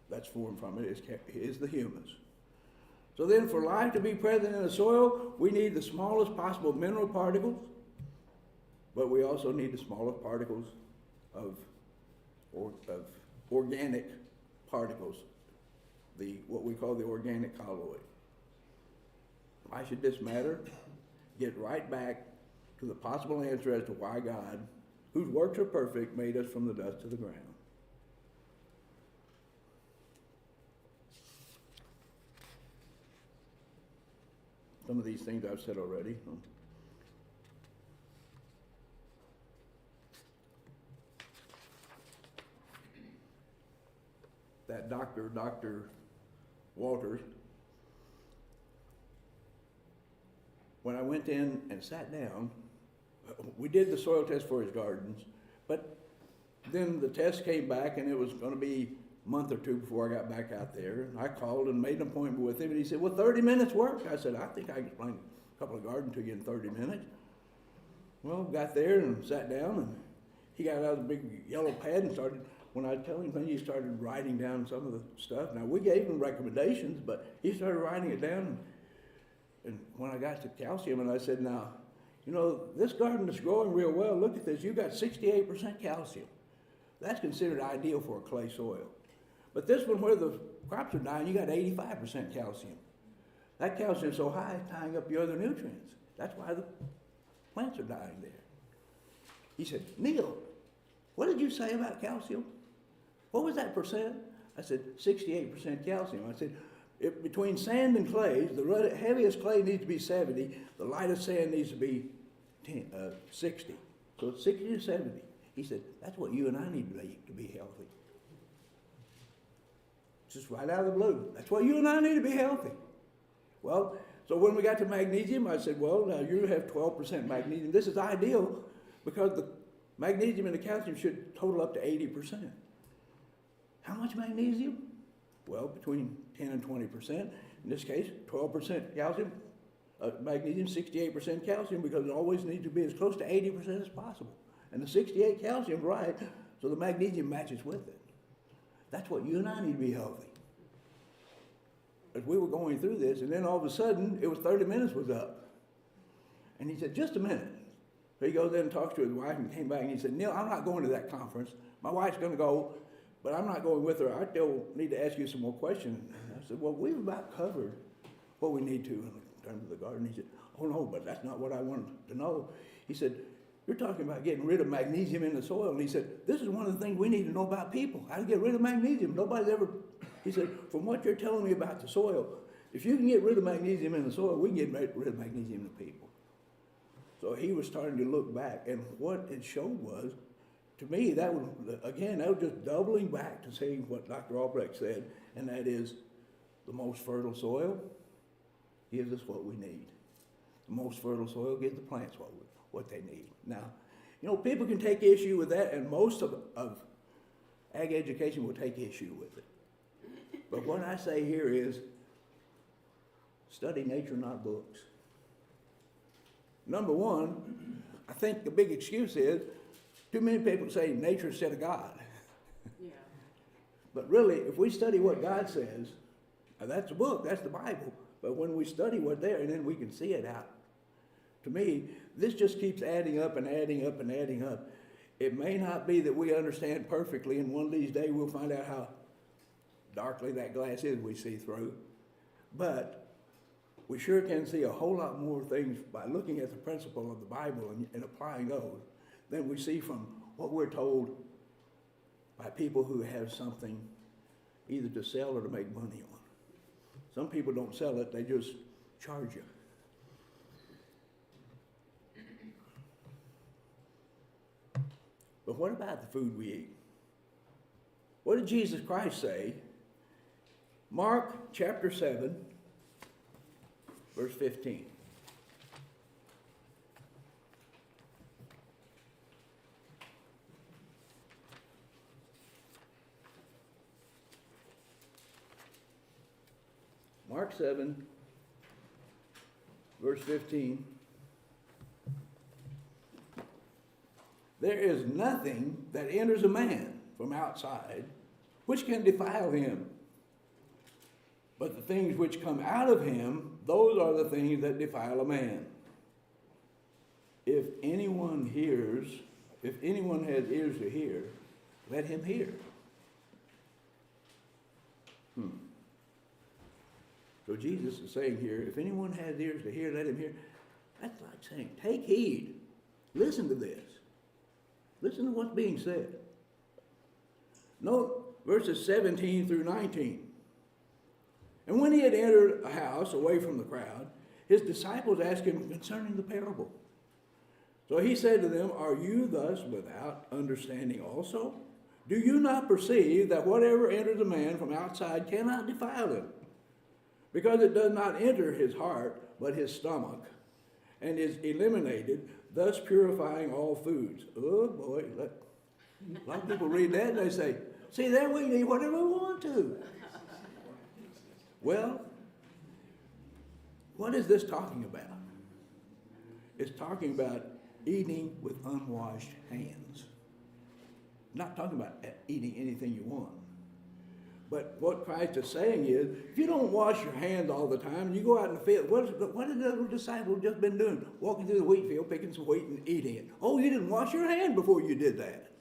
That's formed from it is the humus. So then for life to be present in the soil, we need the smallest possible mineral particles, but we also need the smallest particles of organic particles, what we call the organic colloid. Why should this matter? Get right back to the possible answer as to why God, whose works are perfect, made us from the dust of the ground. Some of these things I've said already. That Dr. Walters, when I went in and sat down, we did the soil test for his gardens, but then the test came back and it was going to be month or two before I got back out there. And I called and made an appointment with him, and he said, well, 30 minutes work? I said, I think I can explain a couple of gardens to you in 30 minutes. Well, got there and sat down, and he got out a big yellow pad and started, when I tell him things, he started writing down some of the stuff. Now, we gave him recommendations, but he started writing it down. And when I got to calcium, and I said, now, you know, this garden is growing real well. Look at this. You got 68% calcium. That's considered ideal for a clay soil. But this one where the crops are dying, you got 85% calcium. That calcium is so high, it's tying up your other nutrients. That's why the plants are dying there. He said, Neil, what did you say about calcium? What was that percent? I said, 68% calcium. I said, between sand and clays, the heaviest clay needs to be 70, the lightest sand needs to be 60. So it's 60 to 70. He said, that's what you and I need to be healthy. Just right out of the blue. That's what you and I need to be healthy. Well, so when we got to magnesium, I said, well, now you have 12% magnesium. This is ideal because the magnesium and the calcium should total up to 80%. How much magnesium? Well, between 10 and 20%. In this case, 12% calcium, magnesium, 68% calcium, because it always needs to be as close to 80% as possible. And the 68 calcium, right, so the magnesium matches with it. That's what you and I need to be healthy. As we were going through this, and then all of a sudden, it was 30 minutes was up. And he said, just a minute. So he goes in and talks to his wife and came back and he said, Neil, I'm not going to that conference. My wife's going to go, but I'm not going with her. I still need to ask you some more questions. And I said, well, we've about covered what we need to in terms of the garden. He said, oh no, but that's not what I wanted to know. He said, you're talking about getting rid of magnesium in the soil. And he said, this is one of the things we need to know about people, how to get rid of magnesium. Nobody's ever, he said, from what you're telling me about the soil, if you can get rid of magnesium in the soil, we can get rid of magnesium in people. So he was starting to look back, and what it showed was, to me, that was, again, that was just doubling back to saying what Dr. Albrecht said, and that is the most fertile soil gives us what we need. The most fertile soil gives the plants what they need. Now, you know, people can take issue with that, and most of ag education will take issue with it. But what I say here is, study nature, not books. Number one, I think the big excuse is, too many people say nature instead of God. Yeah. But really, if we study what God says, now that's the book, that's the Bible, but when we study what's there, and then we can see it out. To me, this just keeps adding up and adding up and adding up. It may not be that we understand perfectly, and one of these days we'll find out how darkly that glass is we see through. But we sure can see a whole lot more things by looking at the principle of the Bible and applying those than we see from what we're told by people who have something either to sell or to make money on. Some people don't sell it, they just charge you. But what about the food we eat? What did Jesus Christ say? Mark chapter 7, verse 15. Mark 7, verse 15. There is nothing that enters a man from outside which can defile him. But the things which come out of him, those are the things that defile a man. If anyone has ears to hear, let him hear. So Jesus is saying here, if anyone has ears to hear, let him hear. That's like saying, take heed. Listen to this. Listen to what's being said. Note verses 17 through 19. And when he had entered a house away from the crowd, his disciples asked him concerning the parable. So he said to them, are you thus without understanding also? Do you not perceive that whatever enters a man from outside cannot defile him? Because it does not enter his heart, but his stomach, and is eliminated, thus purifying all foods. Oh boy, A lot of people read that and they say, see, there we can eat whatever we want to. Well, what is this talking about? It's talking about eating with unwashed hands. Not talking about eating anything you want. But what Christ is saying is, if you don't wash your hands all the time, and you go out in the field, what have the little disciples just been doing? Walking through the wheat field, picking some wheat and eating it. Oh, you didn't wash your hand before you did that.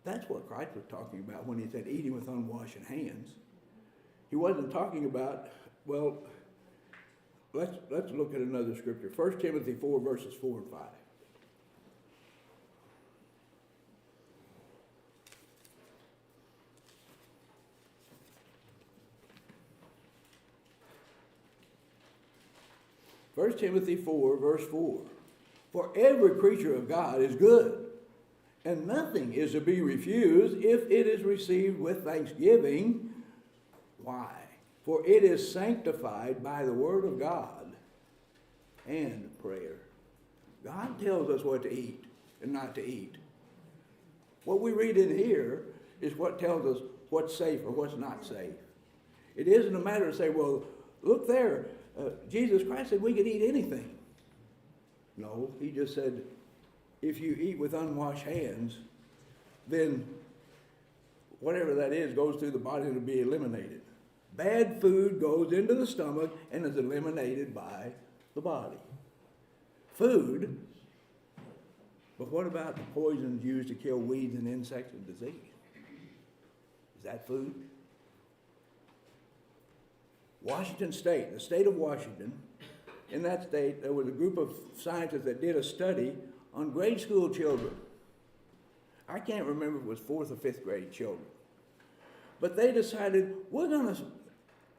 That's what Christ was talking about when he said eating with unwashed hands. He wasn't talking about, well, let's look at another scripture. 1 Timothy 4, verses 4 and 5. 1 Timothy 4, verse 4. For every creature of God is good, and nothing is to be refused if it is received with thanksgiving. Why? For it is sanctified by the word of God and prayer. God tells us what to eat and not to eat. What we read in here is what tells us what's safe or what's not safe. It isn't a matter of saying, well, look there, Jesus Christ said we could eat anything. No, he just said, if you eat with unwashed hands, then whatever that is goes through the body to be eliminated. Bad food goes into the stomach and is eliminated by the body. Food, but what about the poisons used to kill weeds and insects and disease? Is that food? Washington State, the state of Washington, in that state, there was a group of scientists that did a study on grade school children. I can't remember if it was 4th or 5th grade children. But they decided, we're going to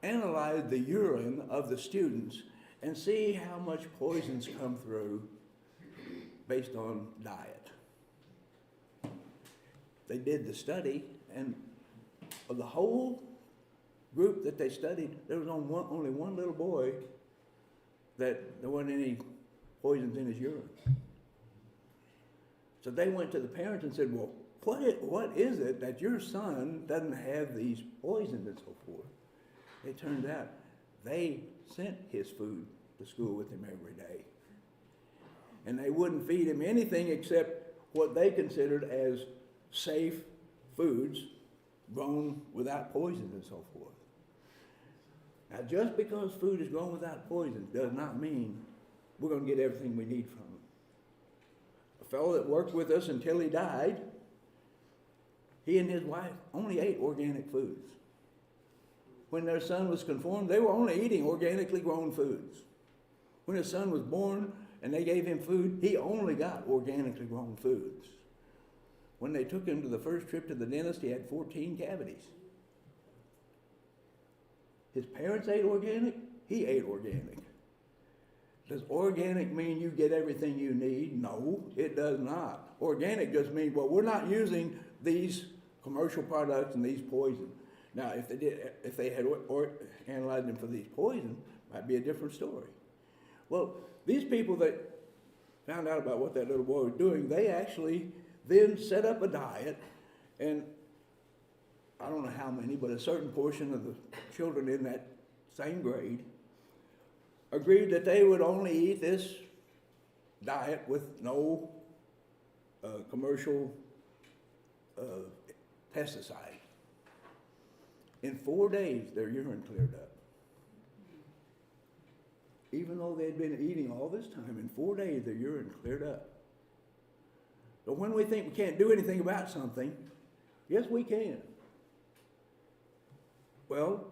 analyze the urine of the students and see how much poisons come through based on diet. They did the study, and of the whole group that they studied, there was only one little boy that there wasn't any poisons in his urine. So they went to the parents and said, well, what is it that your son doesn't have these poisons and so forth? It turns out they sent his food to school with him every day. And they wouldn't feed him anything except what they considered as safe foods grown without poison and so forth. Now, just because food is grown without poison does not mean we're going to get everything we need from it. A fellow that worked with us until he died, he and his wife only ate organic foods. When their son was conformed, they were only eating organically grown foods. When his son was born and they gave him food, he only got organically grown foods. When they took him to the first trip to the dentist, he had 14 cavities. His parents ate organic, he ate organic. Does organic mean you get everything you need? No, it does not. Organic just means, well, we're not using these commercial products and these poisons. Now, if they had analyzed them for these poisons, might be a different story. Well, these people that found out about what that little boy was doing, they actually then set up a diet, and I don't know how many, but a certain portion of the children in that same grade agreed that they would only eat this diet with no commercial pesticide. In 4 days, their urine cleared up. Even though they'd been eating all this time, in 4 days, their urine cleared up. But when we think we can't do anything about something, yes, we can. Well,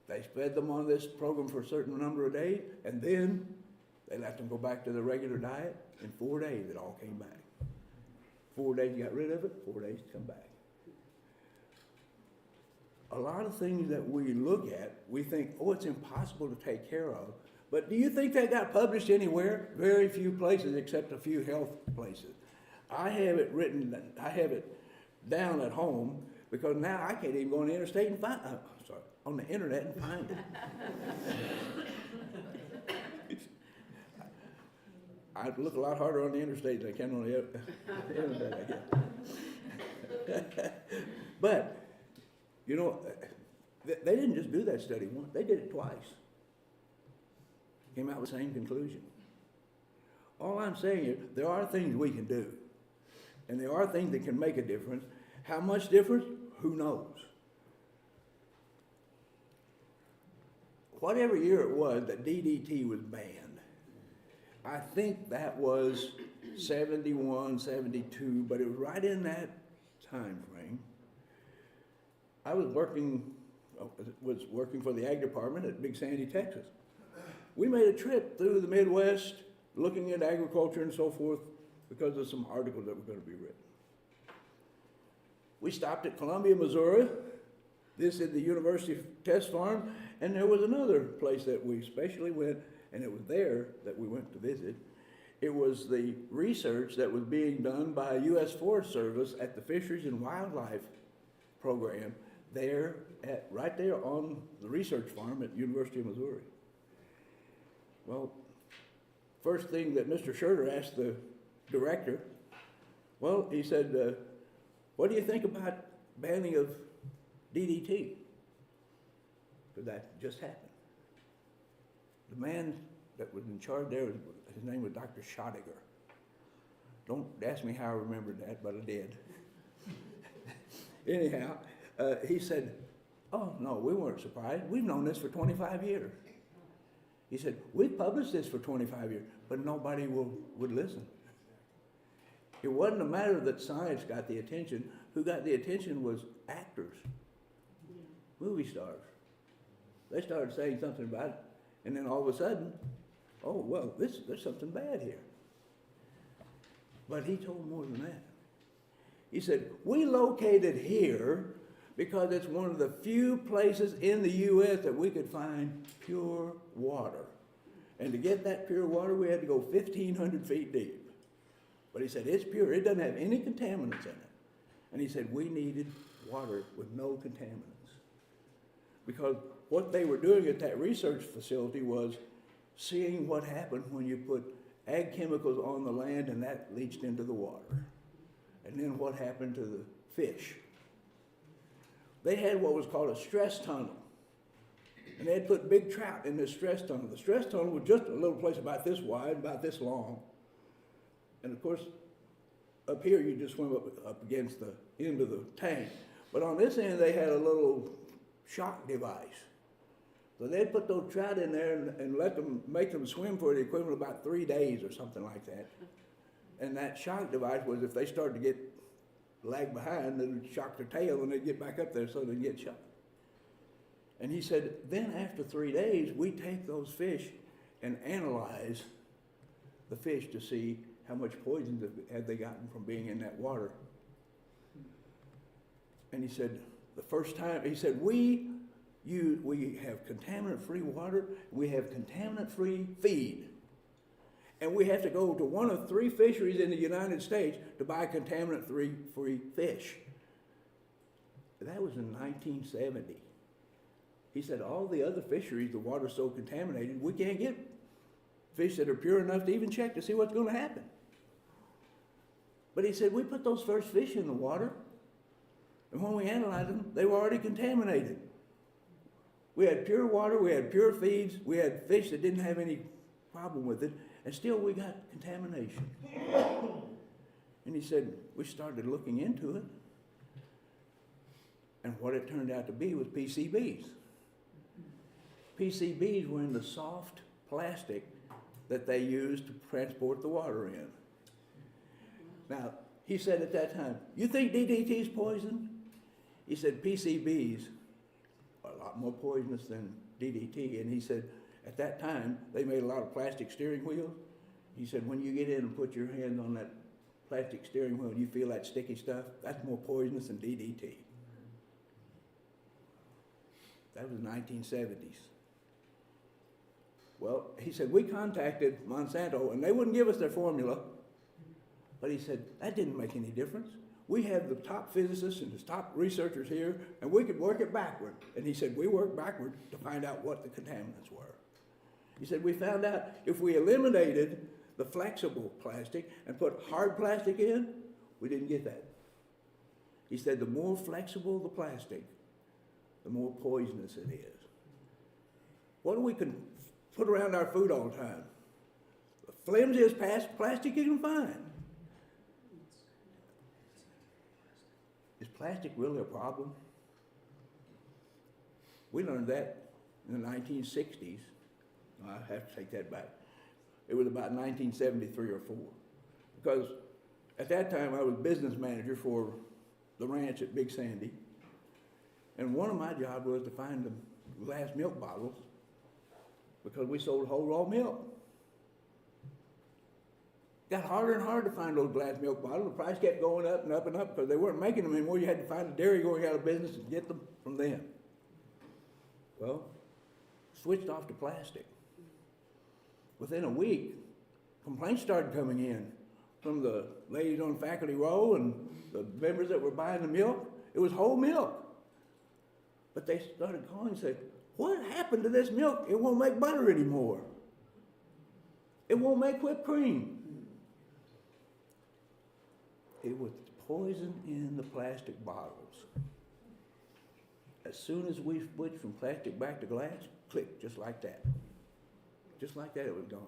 they fed them on this program for a certain number of days, and then they let them go back to the regular diet. In 4 days, it all came back. 4 days, you got rid of it, 4 days to come back. A lot of things that we look at, we think, oh, it's impossible to take care of. But do you think that got published anywhere? Very few places, except a few health places. I have it down at home, because now I can't even go on the interstate and find, on the internet and find it. I look a lot harder on the interstate than I can on the internet, I guess. But, you know, they didn't just do that study once, they did it twice. Came out with the same conclusion. All I'm saying is, there are things we can do, and there are things that can make a difference. How much difference? Who knows? Whatever year it was that DDT was banned, I think that was 71, 72, but it was right in that time frame. I was working for the Ag Department at Big Sandy, Texas. We made a trip through the Midwest looking at agriculture and so forth because of some articles that were going to be written. We stopped at Columbia, Missouri. This is the University Test Farm, and there was another place that we especially went, and it was there that we went to visit. It was the research that was being done by U.S. Forest Service at the Fisheries and Wildlife Program there, right there on the research farm at University of Missouri. Well, first thing that Mr. Schurter asked the director, well, he said, what do you think about banning of DDT? Because that just happened. The man that was in charge there, his name was Dr. Schottiger. Don't ask me how I remembered that, but I did. Anyhow, he said, oh, no, we weren't surprised. We've known this for 25 years. He said, we've published this for 25 years, but nobody would listen. It wasn't a matter that science got the attention. Who got the attention was actors, movie stars. They started saying something about it, and then all of a sudden, oh, well, there's something bad here. But he told more than that. He said, we located here because it's one of the few places in the U.S. that we could find pure water. And to get that pure water, we had to go 1,500 feet deep. But he said, it's pure. It doesn't have any contaminants in it. And he said, we needed water with no contaminants. Because what they were doing at that research facility was seeing what happened when you put ag chemicals on the land and that leached into the water. And then what happened to the fish. They had what was called a stress tunnel. And they had put big trout in this stress tunnel. The stress tunnel was just a little place about this wide, about this long. And of course, up here you just swim up against the end of the tank. But on this end they had a little shock device. So they'd put those trout in there and make them swim for the equivalent of about 3 days or something like that. And that shock device was if they started to get lag behind, they'd shock their tail and they'd get back up there so they'd get shot. And he said, then after 3 days, we take those fish and analyze the fish to see how much poison had they gotten from being in that water. And he said, the first time, he said, we have contaminant-free water, we have contaminant-free feed. And we have to go to one of 3 fisheries in the United States to buy contaminant-free fish. That was in 1970. He said, all the other fisheries, the water's so contaminated, we can't get fish that are pure enough to even check to see what's going to happen. But he said, we put those first fish in the water, and when we analyzed them, they were already contaminated. We had pure water, we had pure feeds, we had fish that didn't have any problem with it, and still we got contamination. And he said, we started looking into it, and what it turned out to be was PCBs. PCBs were in the soft plastic that they used to transport the water in. Now, he said at that time, you think DDT is poison? He said PCBs are a lot more poisonous than DDT, and he said at that time they made a lot of plastic steering wheels. He said when you get in and put your hand on that plastic steering wheel and you feel that sticky stuff, that's more poisonous than DDT. That was the 1970s. Well, he said, we contacted Monsanto, and they wouldn't give us their formula. But he said, that didn't make any difference. We have the top physicists and the top researchers here, and we could work it backward. And he said, we worked backward to find out what the contaminants were. He said, we found out if we eliminated the flexible plastic and put hard plastic in, we didn't get that. He said the more flexible the plastic, the more poisonous it is. What do we can put around our food all the time? The flimsiest plastic you can find. Is plastic really a problem? We learned that in the 1960s. I have to take that back. It was about 1973 or 4. Because at that time I was business manager for the ranch at Big Sandy. And one of my jobs was to find the glass milk bottles because we sold whole raw milk. Got harder and harder to find those glass milk bottles. The price kept going up and up and up because they weren't making them anymore. You had to find a dairy going out of business and get them from them. Well, switched off to plastic. Within a week, complaints started coming in from the ladies on faculty row and the members that were buying the milk. It was whole milk. But they started calling and saying, what happened to this milk? It won't make butter anymore. It won't make whipped cream. It was poison in the plastic bottles. As soon as we switched from plastic back to glass, click, just like that. Just like that, it was gone.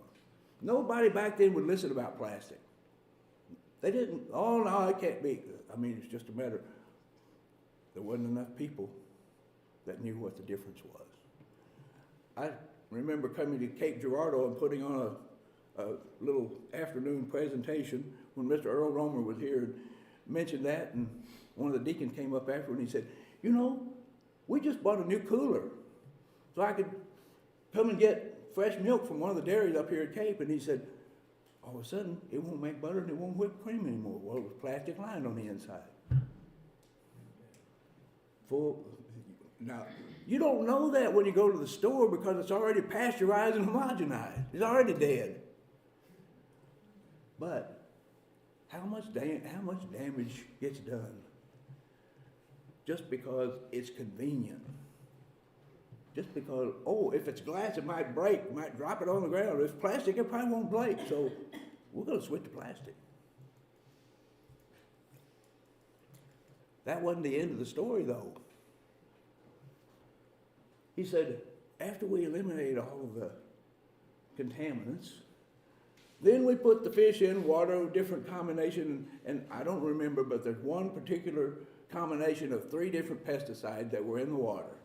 Nobody back then would listen about plastic. They didn't, oh no, it can't be. I mean, it's just a matter, there wasn't enough people that knew what the difference was. I remember coming to Cape Girardeau and putting on a little afternoon presentation when Mr. Earl Romer was here and mentioned that, and one of the deacons came up after and he said, you know, we just bought a new cooler so I could come and get fresh milk from one of the dairies up here at Cape. And he said, all of a sudden, it won't make butter and it won't whip cream anymore. Well, it was plastic lined on the inside. Now, you don't know that when you go to the store because it's already pasteurized and homogenized. It's already dead. But how much damage gets done just because it's convenient? Just because, oh, if it's glass, it might break, might drop it on the ground. If it's plastic, it probably won't break. So we're going to switch to plastic. That wasn't the end of the story, though. He said, after we eliminated all of the contaminants, then we put the fish in water, different combination, and I don't remember, but there's one particular combination of 3 different pesticides that were in the water.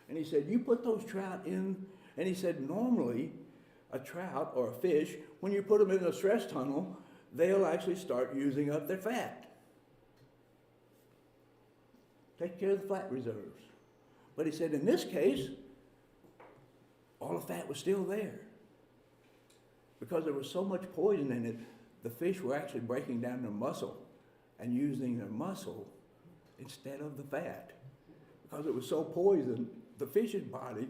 And he said, you put those trout in, and he said, normally a trout or a fish, when you put them in a stress tunnel, they'll actually start using up their fat. Take care of the fat reserves. But he said, in this case, all the fat was still there. Because there was so much poison in it, the fish were actually breaking down their muscle and using their muscle instead of the fat. Because it was so poisoned, the fish's body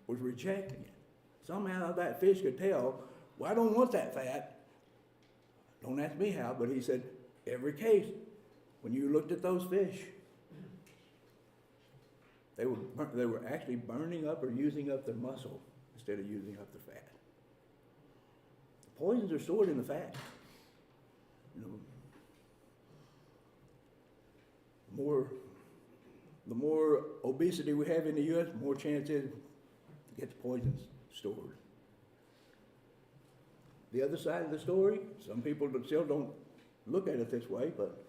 was rejecting it. Somehow that fish could tell, well, I don't want that fat. Don't ask me how, but he said, every case, when you looked at those fish, they were actually burning up or using up their muscle instead of using up their fat. The poisons are stored in the fat. You know, the more obesity we have in the U.S., the more chance is to get the poisons stored. The other side of the story, some people still don't look at it this way, but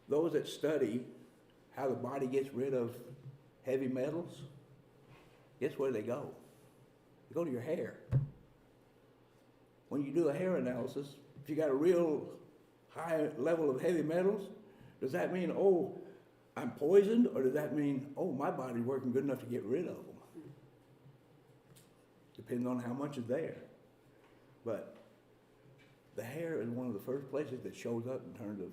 those that study how the body gets rid of heavy metals, guess where they go? They go to your hair. When you do a hair analysis, if you got a real high level of heavy metals, does that mean, oh, I'm poisoned, or does that mean, oh, my body's working good enough to get rid of them? Depends on how much is there. But the hair is one of the first places that shows up in terms of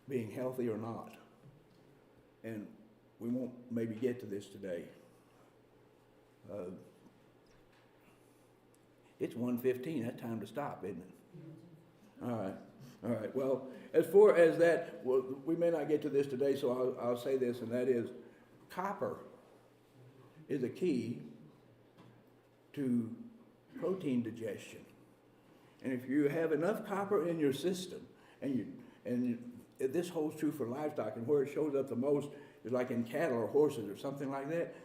being healthy or not. And we won't maybe get to this today. It's 1:15, that's time to stop, isn't it? All right, well, as far as that, well, we may not get to this today, so I'll say this, and that is, copper is a key to protein digestion. And if you have enough copper in your system, this holds true for livestock, and where it shows up the most is like in cattle or horses or something like that.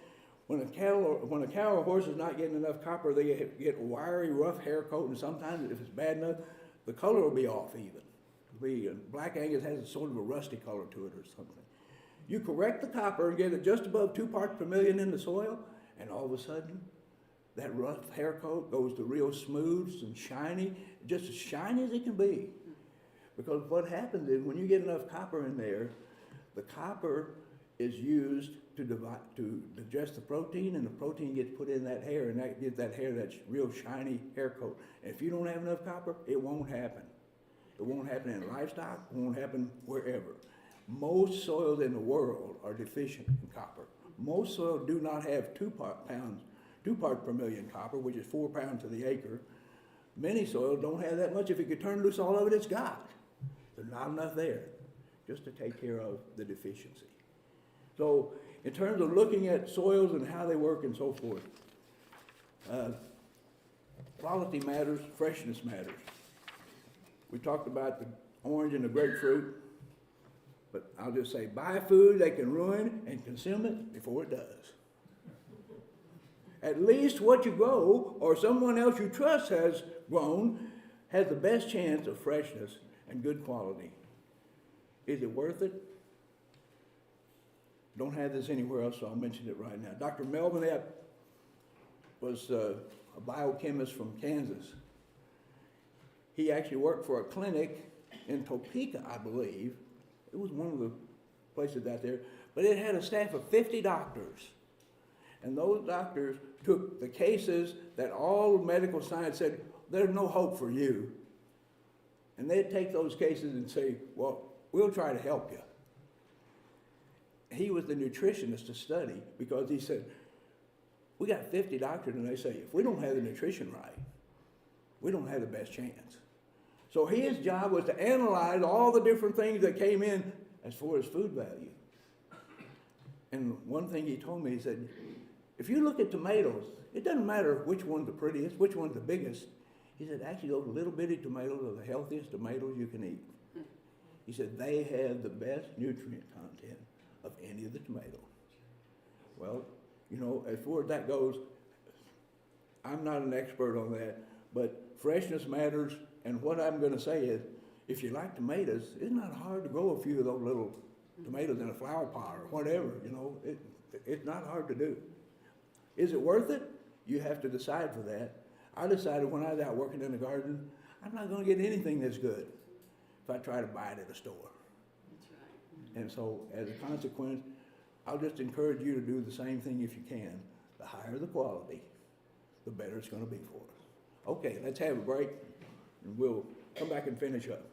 When a cow or horse is not getting enough copper, they get wiry, rough hair coat, and sometimes if it's bad enough, the color will be off even. Black Angus has a sort of a rusty color to it or something. You correct the copper and get it just above 2 parts per million in the soil, and all of a sudden, that rough hair coat goes to real smooth and shiny, just as shiny as it can be. Because what happens is when you get enough copper in there, the copper is used to digest the protein, and the protein gets put in that hair, and that gives that hair that real shiny hair coat. And if you don't have enough copper, it won't happen. It won't happen in livestock, it won't happen wherever. Most soils in the world are deficient in copper. Most soils do not have 2 parts per million copper, which is 4 pounds to the acre. Many soils don't have that much. If you could turn loose all of it, it's got. There's not enough there just to take care of the deficiency. So in terms of looking at soils and how they work and so forth, quality matters, freshness matters. We talked about the orange and the grapefruit, but I'll just say buy food that can ruin and consume it before it does. At least what you grow or someone else you trust has grown has the best chance of freshness and good quality. Is it worth it? Don't have this anywhere else, so I'll mention it right now. Dr. Melvin Epp was a biochemist from Kansas. He actually worked for a clinic in Topeka, I believe. It was one of the places out there, but it had a staff of 50 doctors. And those doctors took the cases that all medical science said, there's no hope for you. And they'd take those cases and say, well, we'll try to help you. He was the nutritionist to study because he said, we got 50 doctors and they say, if we don't have the nutrition right, we don't have the best chance. So his job was to analyze all the different things that came in as far as food value. And one thing he told me, he said, if you look at tomatoes, it doesn't matter which one's the prettiest, which one's the biggest. He said, actually those little bitty tomatoes are the healthiest tomatoes you can eat. He said, they have the best nutrient content of any of the tomatoes. Well, you know, as far as that goes, I'm not an expert on that, but freshness matters, and what I'm going to say is, if you like tomatoes, it's not hard to grow a few of those little tomatoes in a flower pot or whatever, you know, it's not hard to do. Is it worth it? You have to decide for that. I decided when I was out working in the garden, I'm not going to get anything that's good if I try to buy it at a store. That's right. And so as a consequence, I'll just encourage you to do the same thing if you can. The higher the quality, the better it's going to be for us. Okay, let's have a break, and we'll come back and finish up.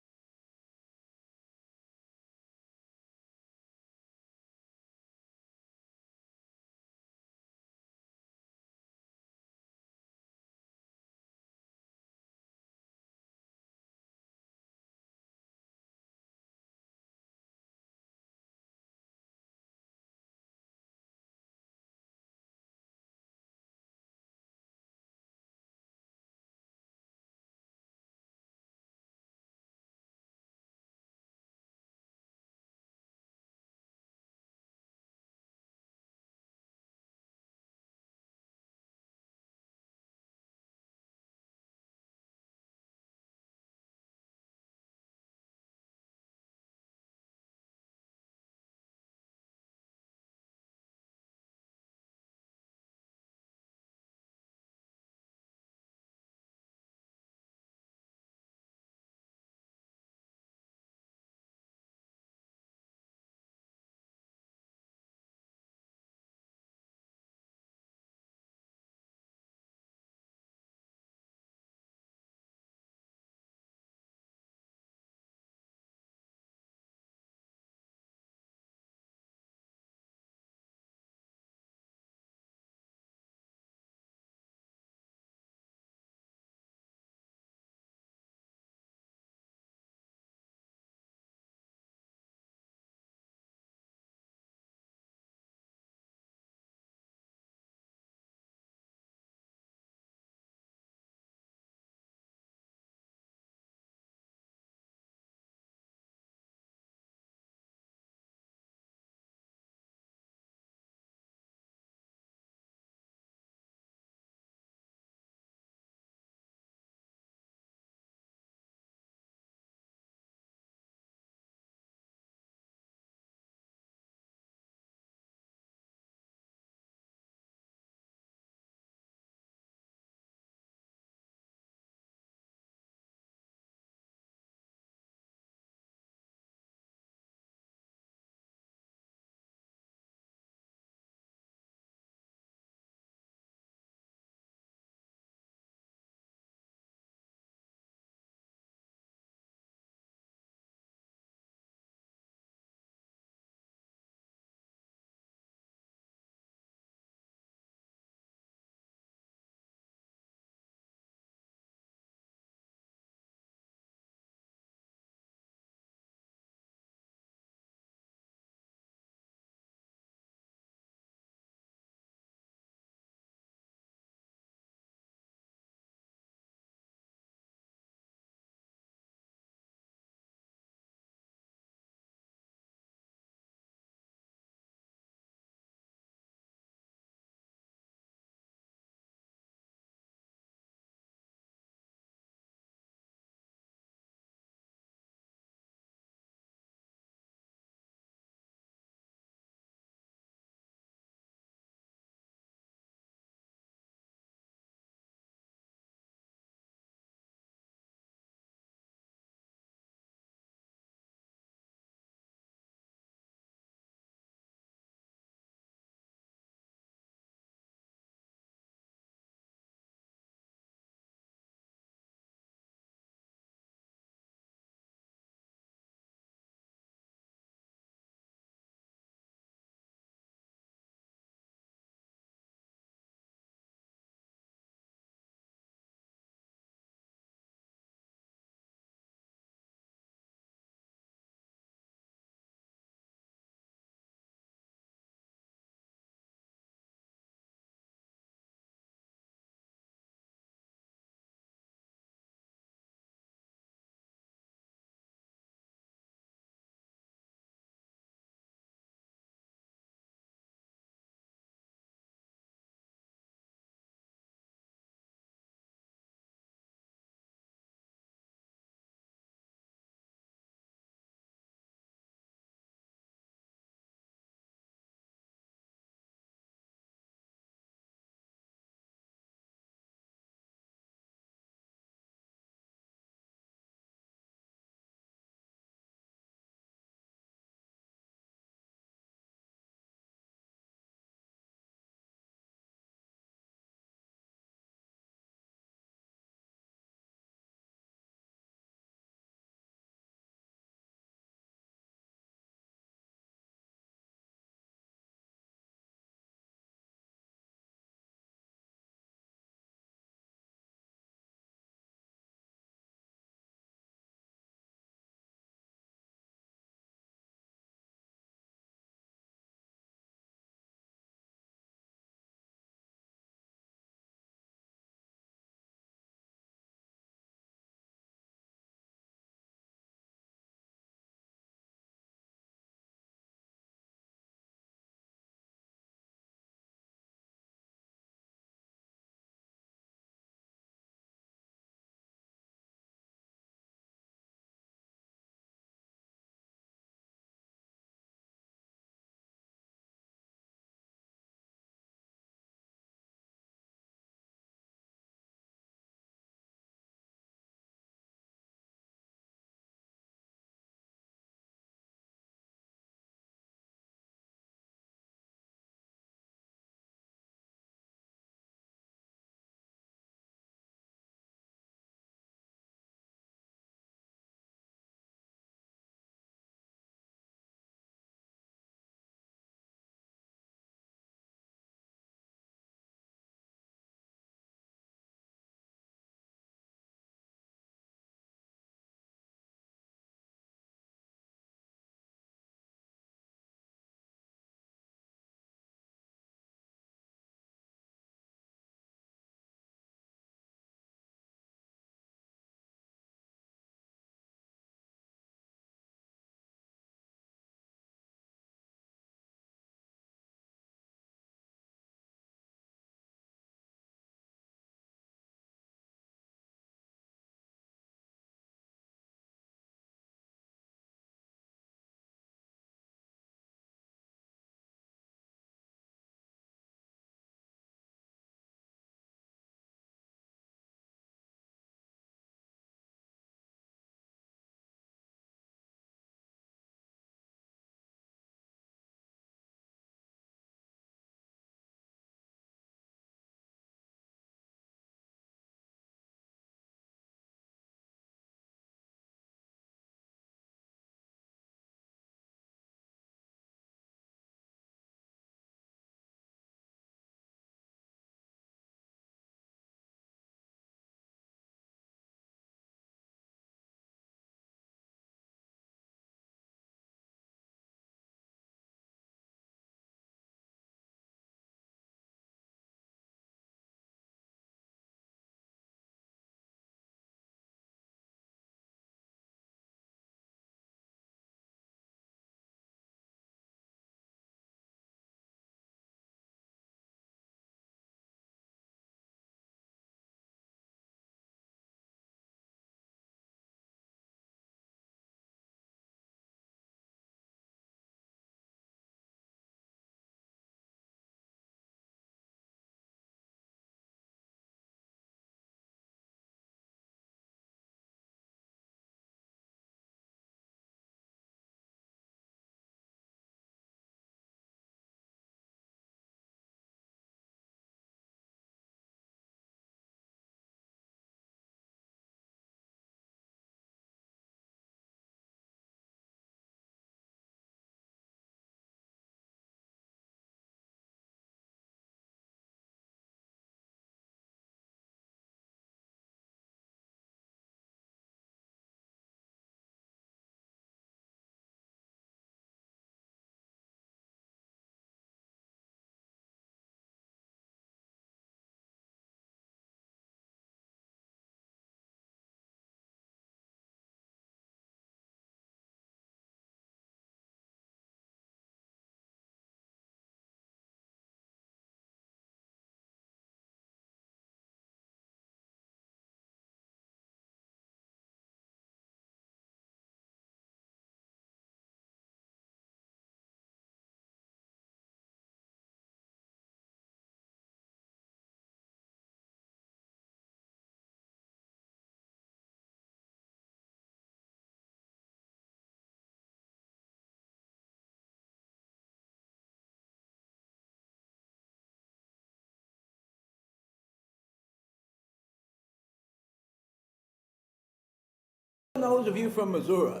Those of you from Missouri,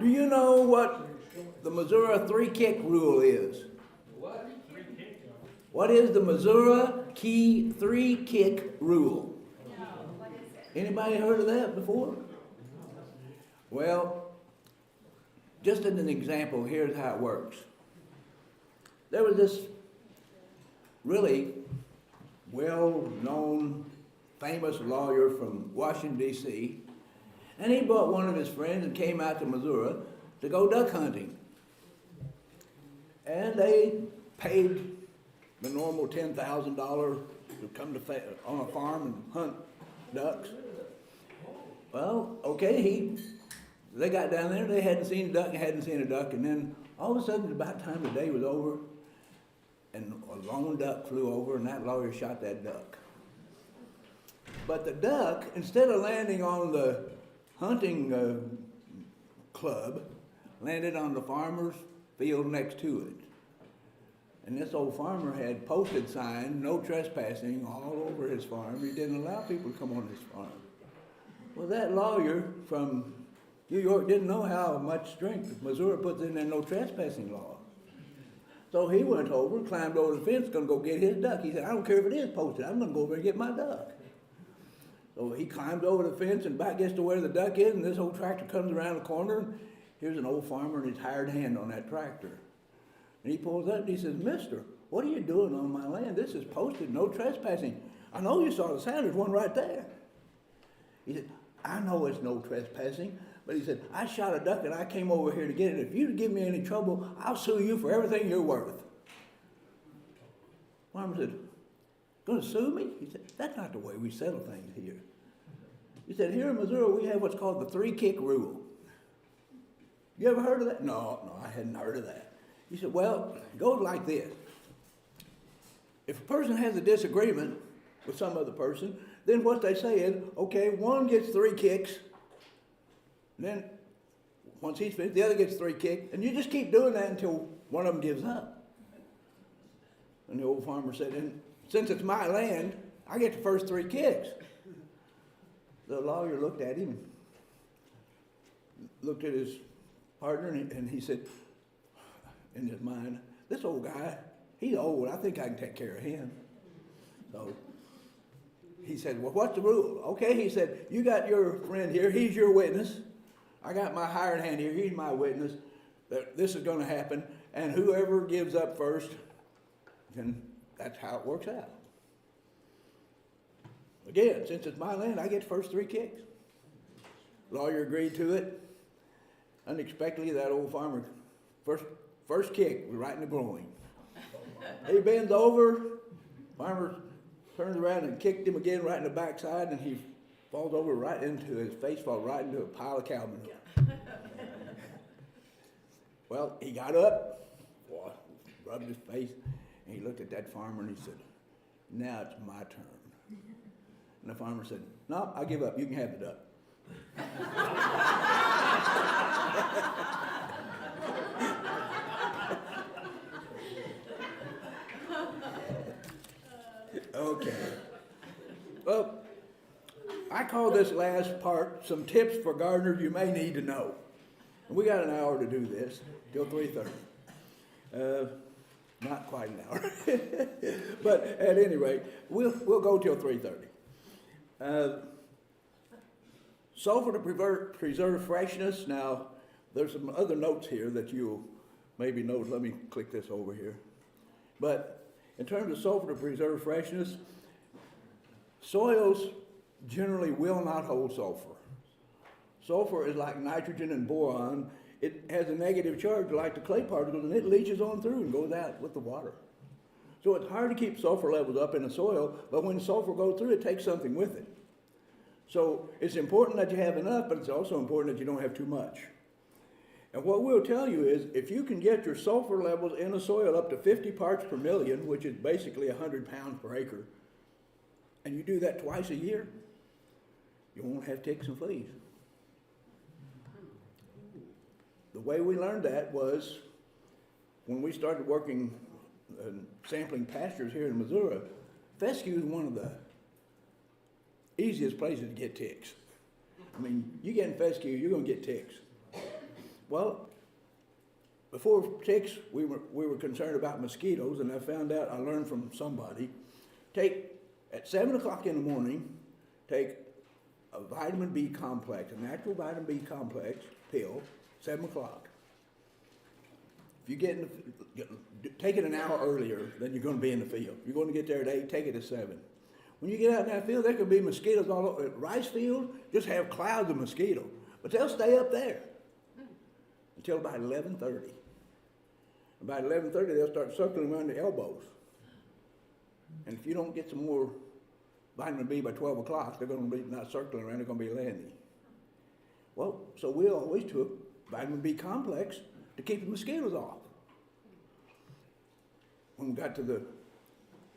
do you know what the Missouri 3-kick rule is? What is the Missouri key 3-kick rule? Anybody heard of that before? Well, just as an example, here's how it works. There was this really well-known, famous lawyer from Washington, D.C., and he brought one of his friends and came out to Missouri to go duck hunting. And they paid the normal $10,000 to come on a farm and hunt ducks. Well, okay, they got down there, they hadn't seen a duck, and then all of a sudden, about time the day was over, and a lone duck flew over, and that lawyer shot that duck. But the duck, instead of landing on the hunting club, landed on the farmer's field next to it. And this old farmer had posted signs, no trespassing, all over his farm. He didn't allow people to come on his farm. Well, that lawyer from New York didn't know how much strength Missouri puts in their no trespassing law. So he went over, climbed over the fence, gonna go get his duck. He said, I don't care if it is posted, I'm gonna go over and get my duck. So he climbs over the fence and back gets to where the duck is, and this old tractor comes around the corner, and here's an old farmer and his hired hand on that tractor. And he pulls up and he says, Mister, what are you doing on my land? This is posted, no trespassing. I know you saw the sign, there's one right there. He said, I know it's no trespassing, but he said, I shot a duck and I came over here to get it. If you give me any trouble, I'll sue you for everything you're worth. Farmer said, gonna sue me? He said, that's not the way we settle things here. He said, here in Missouri, we have what's called the 3-kick rule. You ever heard of that? No, I hadn't heard of that. He said, well, it goes like this. If a person has a disagreement with some other person, then what they say is, okay, one gets 3 kicks, then once he's finished, the other gets 3 kicks, and you just keep doing that until one of them gives up. And the old farmer said, and since it's my land, I get the first 3 kicks. The lawyer looked at him, looked at his partner, and he said, in his mind, this old guy, he's old, I think I can take care of him. So he said, well, what's the rule? Okay, he said, you got your friend here, he's your witness. I got my hired hand here, he's my witness. This is going to happen, and whoever gives up first, then that's how it works out. Again, since it's my land, I get the first 3 kicks. Lawyer agreed to it. Unexpectedly, that old farmer, first kick was right in the groin. He bends over, farmer turns around and kicked him again right in the backside, and he falls over right into his face, falls right into a pile of cow manure. Well, he got up, rubbed his face, and he looked at that farmer and he said, now it's my turn. And the farmer said, no, I give up, you can have the duck. Okay. Well, I call this last part some tips for gardeners you may need to know. And we got an hour to do this, till 3:30. Not quite an hour. But at any rate, we'll go till 3:30. Sulfur to preserve freshness. Now, there's some other notes here that you'll maybe note. Let me click this over here. But in terms of sulfur to preserve freshness, soils generally will not hold sulfur. Sulfur is like nitrogen and boron. It has a negative charge like the clay particles, and it leaches on through and goes out with the water. So it's hard to keep sulfur levels up in the soil, but when sulfur goes through, it takes something with it. So it's important that you have enough, but it's also important that you don't have too much. And what we'll tell you is, if you can get your sulfur levels in the soil up to 50 parts per million, which is basically 100 pounds per acre, and you do that twice a year, you won't have ticks and fleas. The way we learned that was when we started working sampling pastures here in Missouri. Fescue is one of the easiest places to get ticks. I mean, you get in fescue, you're gonna get ticks. Well, before ticks, we were concerned about mosquitoes, and I learned from somebody, at 7 o'clock in the morning, take a vitamin B complex, a natural vitamin B complex pill, 7 o'clock. If you take it an hour earlier, then you're gonna be in the field. You're gonna get there at 8, take it at 7. When you get out in that field, there could be mosquitoes all over. Rice field just have clouds of mosquitoes, but they'll stay up there until about 11:30. About 11:30, they'll start circling around the elbows. And if you don't get some more vitamin B by 12 o'clock, they're going to be not circling around, they're going to be landing. Well, so we always took vitamin B complex to keep the mosquitoes off. When we got to the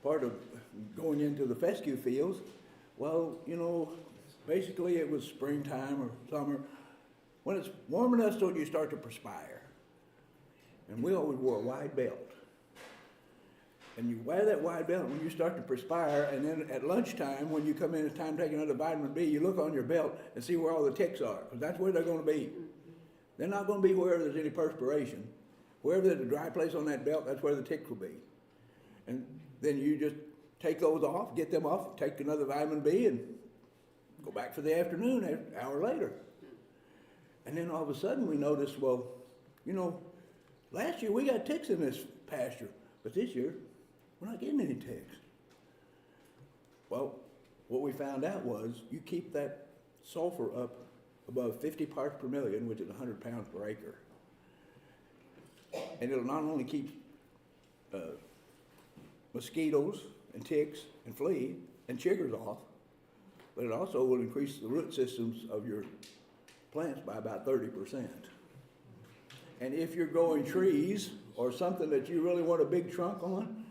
part of going into the fescue fields, well, basically it was springtime or summer. When it's warm enough so you start to perspire. And we always wore a wide belt. And you wear that wide belt when you start to perspire, and then at lunchtime, when you come in, it's time to take another vitamin B, you look on your belt and see where all the ticks are, because that's where they're going to be. They're not going to be wherever there's any perspiration. Wherever there's a dry place on that belt, that's where the ticks will be. And then you just take those off, get them off, take another vitamin B, and go back for the afternoon an hour later. And then all of a sudden we noticed, well, last year we got ticks in this pasture, but this year we're not getting any ticks. Well, what we found out was you keep that sulfur up above 50 parts per million, which is 100 pounds per acre. And it'll not only keep mosquitoes and ticks and flea and chiggers off, but it also will increase the root systems of your plants by about 30%. And if you're growing trees or something that you really want a big trunk on,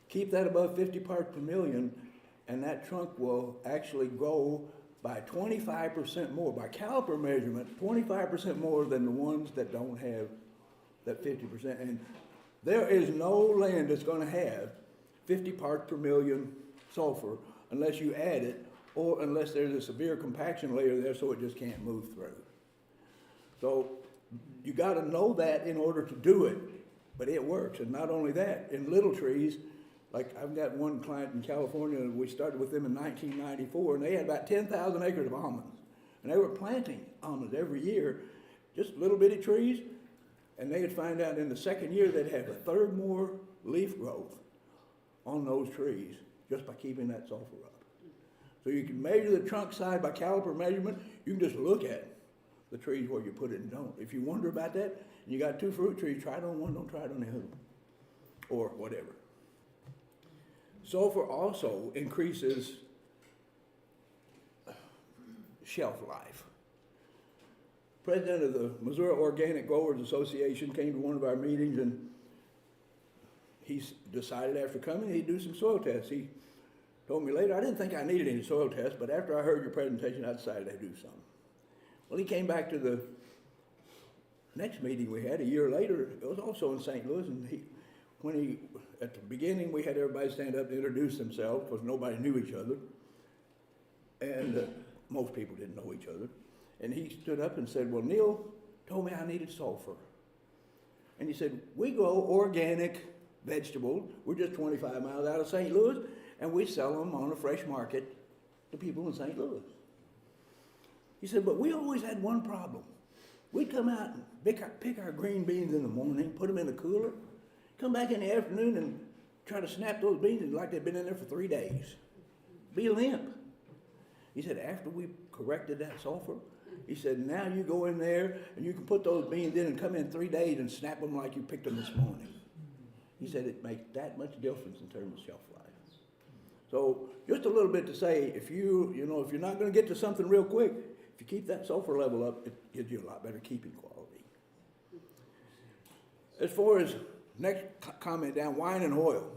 keep that above 50 parts per million, and that trunk will actually grow by 25% more, by caliper measurement, 25% more than the ones that don't have that 50%. And there is no land that's going to have 50 parts per million sulfur unless you add it, or unless there's a severe compaction layer there so it just can't move through. So you got to know that in order to do it, but it works. And not only that, in little trees, like I've got one client in California, and we started with them in 1994, and they had about 10,000 acres of almonds. And they were planting almonds every year, just little bitty trees, and they'd find out in the second year they'd have a third more leaf growth on those trees just by keeping that sulfur up. So you can measure the trunk size by caliper measurement. You can just look at the trees where you put it and don't. If you wonder about that, and you got 2 fruit trees, try it on one, don't try it on the other, or whatever. Sulfur also increases shelf life. President of the Missouri Organic Growers Association came to one of our meetings, and he decided after coming he'd do some soil tests. He told me later, I didn't think I needed any soil tests, but after I heard your presentation, I decided I'd do some. Well, he came back to the next meeting we had a year later. It was also in St. Louis, and at the beginning, we had everybody stand up and introduce themselves because nobody knew each other, and most people didn't know each other. And he stood up and said, well, Neil told me I needed sulfur. And he said, we grow organic vegetables. We're just 25 miles out of St. Louis, and we sell them on a fresh market to people in St. Louis. He said, but we always had one problem. We'd come out and pick our green beans in the morning, put them in the cooler, come back in the afternoon and try to snap those beans like they'd been in there for 3 days. Be limp. He said, after we corrected that sulfur, he said, now you go in there and you can put those beans in and come in 3 days and snap them like you picked them this morning. He said it makes that much difference in terms of shelf life. So just a little bit to say, if you're not going to get to something real quick, if you keep that sulfur level up, it gives you a lot better keeping quality. As far as next comment down, wine and oil.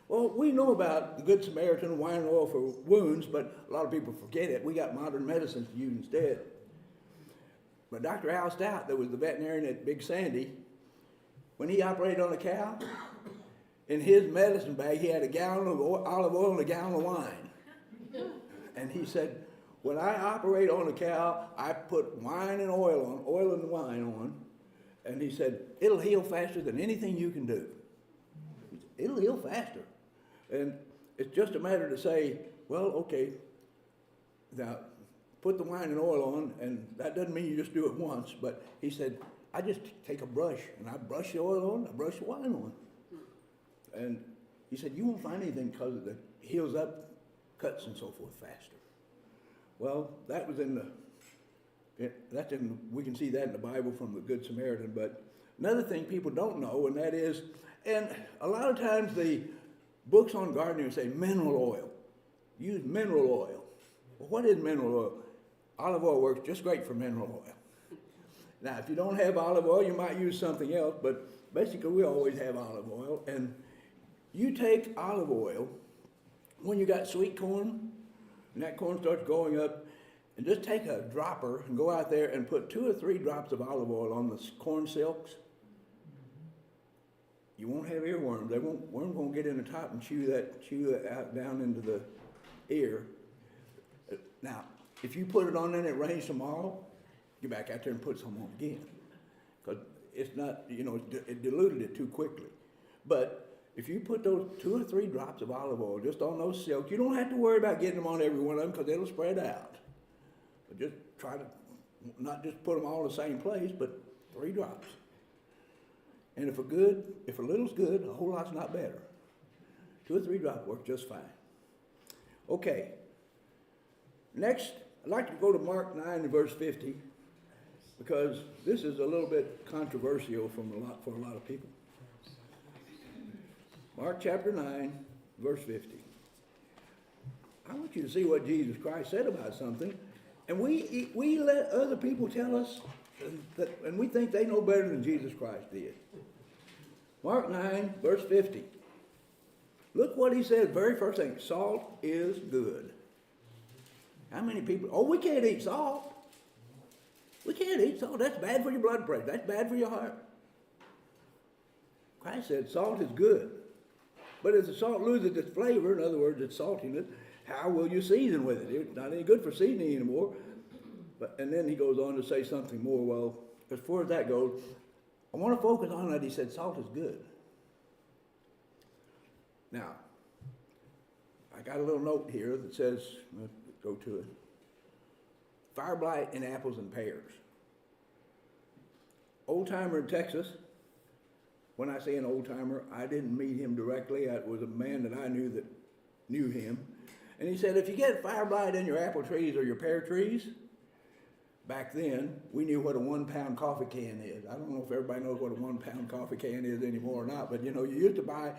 Well, we know about the Good Samaritan, wine and oil for wounds, but a lot of people forget it. We got modern medicines to use instead. But Dr. Al Stout, that was the veterinarian at Big Sandy, when he operated on a cow, in his medicine bag, he had a gallon of olive oil and a gallon of wine. And he said, when I operate on a cow, I put wine and oil on, oil and wine on, and he said, it'll heal faster than anything you can do. It'll heal faster. And it's just a matter to say, well, okay, now put the wine and oil on, and that doesn't mean you just do it once, but he said, I just take a brush, and I brush the oil on, I brush the wine on. And he said, you won't find anything because it heals up cuts and so forth faster. Well, that was we can see that in the Bible from the Good Samaritan, but another thing people don't know, and that is, and a lot of times the books on gardening say mineral oil. Use mineral oil. Well, what is mineral oil? Olive oil works just great for mineral oil. Now, if you don't have olive oil, you might use something else, but basically we always have olive oil. And you take olive oil when you got sweet corn, and that corn starts going up, and just take a dropper and go out there and put 2 or 3 drops of olive oil on the corn silks. You won't have earworms. Worms won't get in the top and chew that out down into the ear. Now, if you put it on and it rains tomorrow, get back out there and put some on again. Because it's not, it diluted it too quickly. But if you put those 2 or 3 drops of olive oil just on those silks, you don't have to worry about getting them on every one of them because it'll spread out. But just try to not just put them all in the same place, but 3 drops. And if a little's good, a whole lot's not better. 2 or 3 drops work just fine. Okay. Next, I'd like to go to Mark 9 and verse 50, because this is a little bit controversial for a lot of people. Mark chapter 9, verse 50. I want you to see what Jesus Christ said about something, and we let other people tell us that, and we think they know better than Jesus Christ did. Mark 9, verse 50. Look what he says, very first thing, salt is good. How many people, we can't eat salt. We can't eat salt. That's bad for your blood pressure. That's bad for your heart. Christ said salt is good. But if the salt loses its flavor, in other words, its saltiness, how will you season with it? It's not any good for seasoning anymore. And then he goes on to say something more. Well, as far as that goes, I want to focus on that. He said salt is good. Now, I got a little note here that says, let's go to it. Fire blight in apples and pears. Old timer in Texas. When I say an old timer, I didn't meet him directly. It was a man that I knew that knew him. And he said, if you get fire blight in your apple trees or your pear trees, back then, we knew what a 1-pound coffee can is. I don't know if everybody knows what a 1-pound coffee can is anymore or not, but you used to buy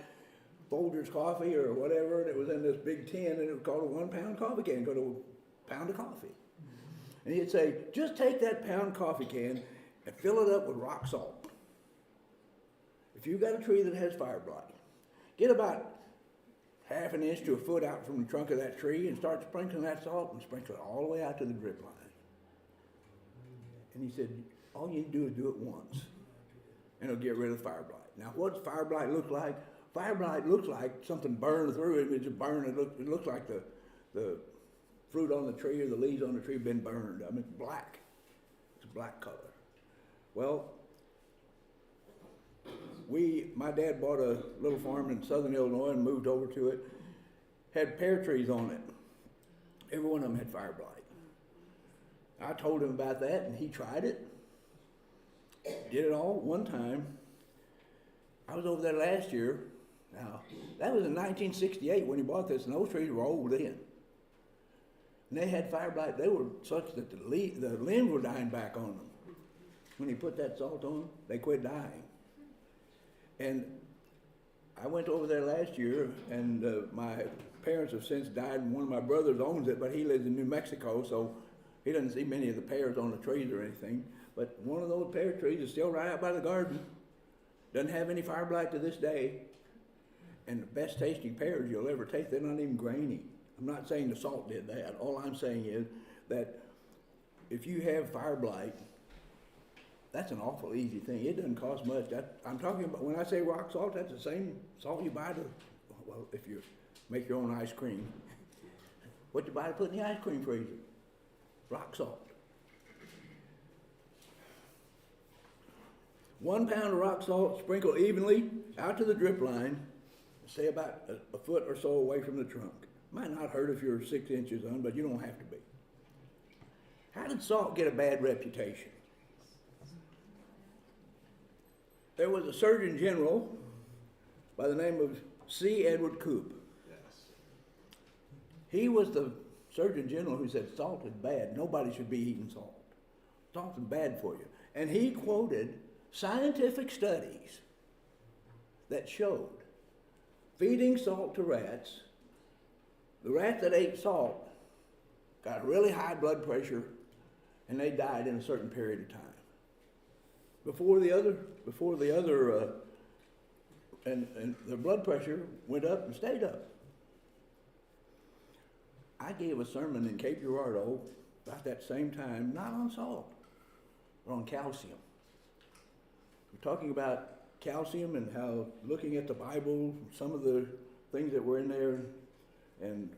Folgers coffee or whatever, and it was in this big tin, and it was called a 1-pound coffee can, got a pound of coffee. And he'd say, just take that pound coffee can and fill it up with rock salt. If you've got a tree that has fire blight, get about half an inch to a foot out from the trunk of that tree and start sprinkling that salt and sprinkle it all the way out to the drip line. And he said, all you need to do is do it once, and it'll get rid of fire blight. Now, what does fire blight look like? Fire blight looks like something burned through it. It's just burned. It looks like the fruit on the tree or the leaves on the tree have been burned. I mean, it's black. It's a black color. Well, my dad bought a little farm in southern Illinois and moved over to it. Had pear trees on it. Every one of them had fire blight. I told him about that, and he tried it. Did it all one time. I was over there last year. Now, that was in 1968 when he bought this, and those trees were old then. And they had fire blight. They were such that the limbs were dying back on them. When he put that salt on them, they quit dying. And I went over there last year, and my parents have since died, and one of my brothers owns it, but he lives in New Mexico, so he doesn't see many of the pears on the trees or anything. But one of those pear trees is still right out by the garden. Doesn't have any fire blight to this day. And the best tasting pears you'll ever taste, they're not even grainy. I'm not saying the salt did that. All I'm saying is that if you have fire blight, that's an awful easy thing. It doesn't cost much. I'm talking about, when I say rock salt, that's the same salt you buy if you make your own ice cream. What you buy to put in the ice cream freezer. rock salt. 1 pound of rock salt sprinkled evenly out to the drip line, stay about a foot or so away from the trunk. Might not hurt if you're 6 inches on, but you don't have to be. How did salt get a bad reputation? There was a Surgeon General by the name of C. Edward Koop. He was the Surgeon General who said salt is bad. Nobody should be eating salt. Salt is bad for you. And he quoted scientific studies that showed feeding salt to rats, the rats that ate salt got really high blood pressure and they died in a certain period of time. And their blood pressure went up and stayed up. I gave a sermon in Cape Girardeau about that same time, not on salt, but on calcium. We're talking about calcium and how looking at the Bible, some of the things that were in there, and